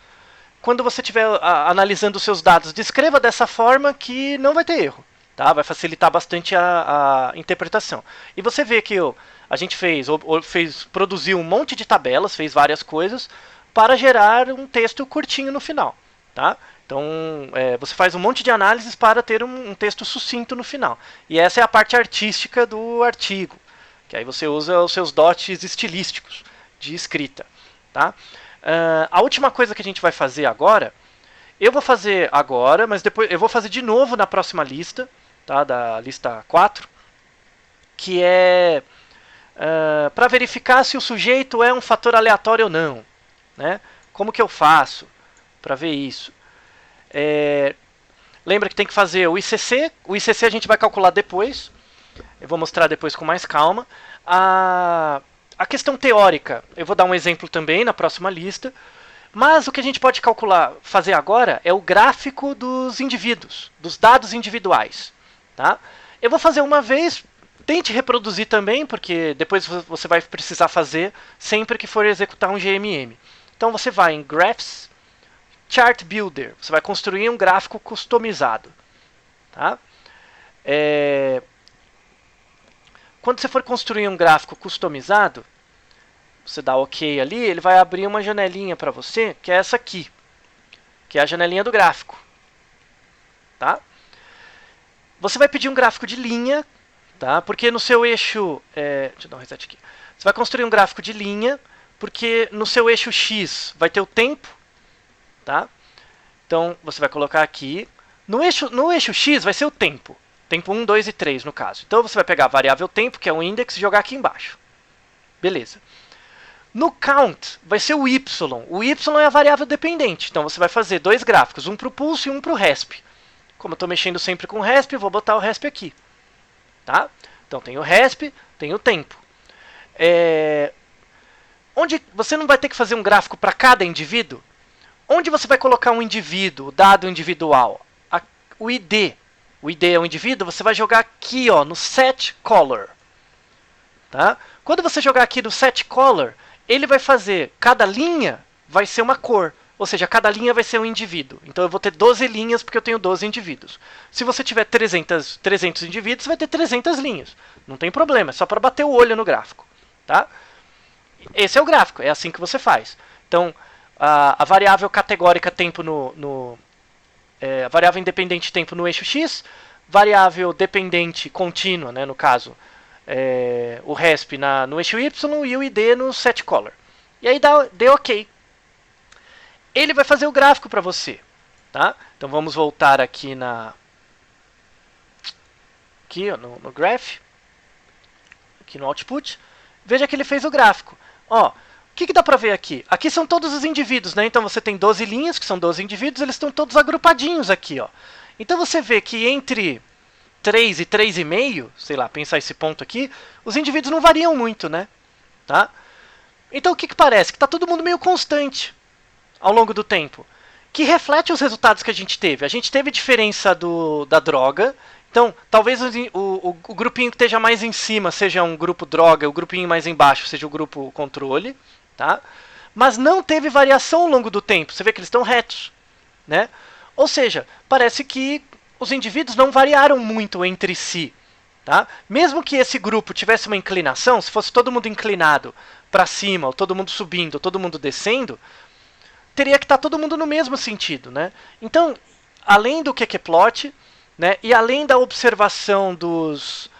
[SPEAKER 1] Quando você estiver analisando os seus dados, descreva dessa forma que não vai ter erro. Tá? Vai facilitar bastante a interpretação. E você vê que a gente produziu um monte de tabelas, fez várias coisas, para gerar um texto curtinho no final. Tá? Então, você faz um monte de análises para ter um texto sucinto no final. E essa é a parte artística do artigo. Que aí você usa os seus dotes estilísticos de escrita. Tá? A última coisa que a gente vai fazer agora, eu vou fazer agora, mas depois eu vou fazer de novo na próxima lista, tá? Da lista 4, que é para verificar se o sujeito é um fator aleatório ou não. Né? Como que eu faço para ver isso? Lembra que tem que fazer o ICC. O ICC a gente vai calcular depois. Eu vou mostrar depois com mais calma. A questão teórica, eu vou dar um exemplo também na próxima lista. Mas o que a gente pode fazer agora é o gráfico dos indivíduos, dos dados individuais. Tá? Eu vou fazer uma vez, tente reproduzir também, porque depois você vai precisar fazer sempre que for executar um GMM. Então você vai em Graphs, Chart Builder, você vai construir um gráfico customizado. Tá? Quando você for construir um gráfico customizado, você dá OK ali, ele vai abrir uma janelinha para você, que é essa aqui, que é a janelinha do gráfico. Tá? Você vai pedir um gráfico de linha, tá? Porque no seu eixo... deixa eu dar um reset aqui. Você vai construir um gráfico de linha, porque no seu eixo X vai ter o tempo. Tá? Então, você vai colocar aqui. No eixo X vai ser o tempo. Tempo 1, 2 e 3, no caso. Então, você vai pegar a variável tempo, que é o index, e jogar aqui embaixo. Beleza. No count, vai ser o y. O y é a variável dependente. Então, você vai fazer dois gráficos, um para o pulse e um para o resp. Como eu estou mexendo sempre com o resp, vou botar o resp aqui. Tá? Então, tem o resp, tem o tempo. Onde você não vai ter que fazer um gráfico para cada indivíduo? Onde você vai colocar um indivíduo, o dado individual? O ID. o ID é um indivíduo, você vai jogar aqui, ó, no set color. Tá? Quando você jogar aqui no set color, ele vai fazer, cada linha vai ser uma cor. Ou seja, cada linha vai ser um indivíduo. Então eu vou ter 12 linhas porque eu tenho 12 indivíduos. Se você tiver 300 indivíduos, você vai ter 300 linhas. Não tem problema, é só para bater o olho no gráfico. Tá? Esse é o gráfico, é assim que você faz. Então, a variável categórica tempo a variável independente tempo no eixo X, variável dependente contínua, né, no caso, o resp no eixo Y e o ID no set color. E aí deu OK. Ele vai fazer o gráfico para você. Tá? Então vamos voltar aqui aqui ó, no graph, aqui no output. Veja que ele fez o gráfico. Ó, o que dá para ver aqui? Aqui são todos os indivíduos, né? Então você tem 12 linhas, que são 12 indivíduos, eles estão todos agrupadinhos aqui, ó. Então você vê que entre 3 e 3,5, sei lá, pensar esse ponto aqui, os indivíduos não variam muito, né? Tá? Então o que parece? Que está todo mundo meio constante ao longo do tempo, que reflete os resultados que a gente teve. A gente teve diferença da droga, então talvez o grupinho que esteja mais em cima seja um grupo droga, o grupinho mais embaixo seja o grupo controle, tá? Mas não teve variação ao longo do tempo, você vê que eles estão retos, né? Ou seja, parece que os indivíduos não variaram muito entre si. Tá? Mesmo que esse grupo tivesse uma inclinação, se fosse todo mundo inclinado para cima, ou todo mundo subindo, ou todo mundo descendo, teria que estar todo mundo no mesmo sentido. Né? Então, além do qqplot, né, e além da observação dos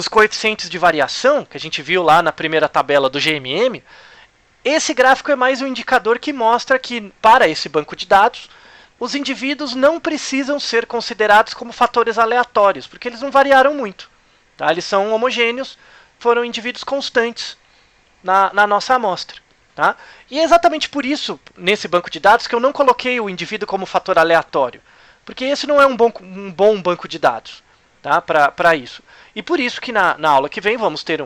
[SPEAKER 1] coeficientes de variação, que a gente viu lá na primeira tabela do GMM, esse gráfico é mais um indicador que mostra que, para esse banco de dados, os indivíduos não precisam ser considerados como fatores aleatórios, porque eles não variaram muito. Tá? Eles são homogêneos, foram indivíduos constantes na nossa amostra. Tá? E é exatamente por isso, nesse banco de dados, que eu não coloquei o indivíduo como fator aleatório. Porque esse não é um bom banco de dados, tá? Para isso. E por isso que na aula que vem, vamos ter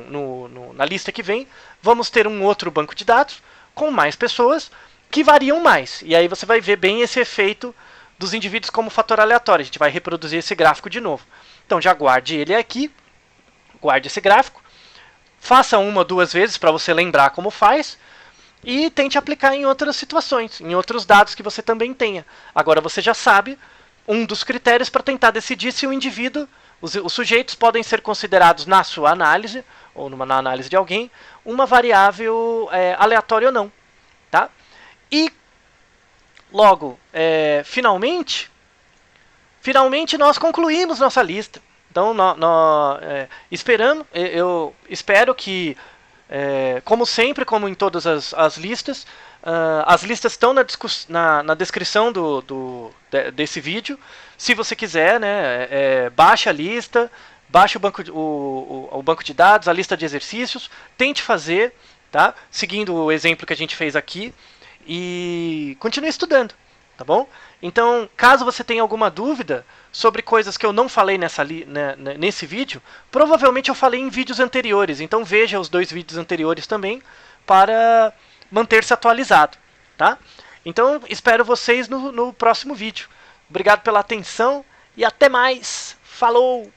[SPEAKER 1] na lista que vem, vamos ter um outro banco de dados com mais pessoas que variam mais. E aí você vai ver bem esse efeito dos indivíduos como fator aleatório. A gente vai reproduzir esse gráfico de novo. Então já guarde ele aqui, guarde esse gráfico, faça uma ou duas vezes para você lembrar como faz e tente aplicar em outras situações, em outros dados que você também tenha. Agora você já sabe um dos critérios para tentar decidir se o indivíduo, os sujeitos podem ser considerados na sua análise, ou na análise de alguém, uma variável aleatória ou não. Tá? E logo, finalmente nós concluímos nossa lista. Então, eu espero que, como sempre, como em todas as listas, as listas estão na descrição desse vídeo. Se você quiser, né, baixe a lista, baixe o banco de dados, a lista de exercícios, tente fazer, tá? Seguindo o exemplo que a gente fez aqui, e continue estudando, tá bom? Então, caso você tenha alguma dúvida sobre coisas que eu não falei nesse vídeo, provavelmente eu falei em vídeos anteriores, então veja os 2 vídeos anteriores também para manter-se atualizado, tá? Então, espero vocês no próximo vídeo. Obrigado pela atenção e até mais. Falou!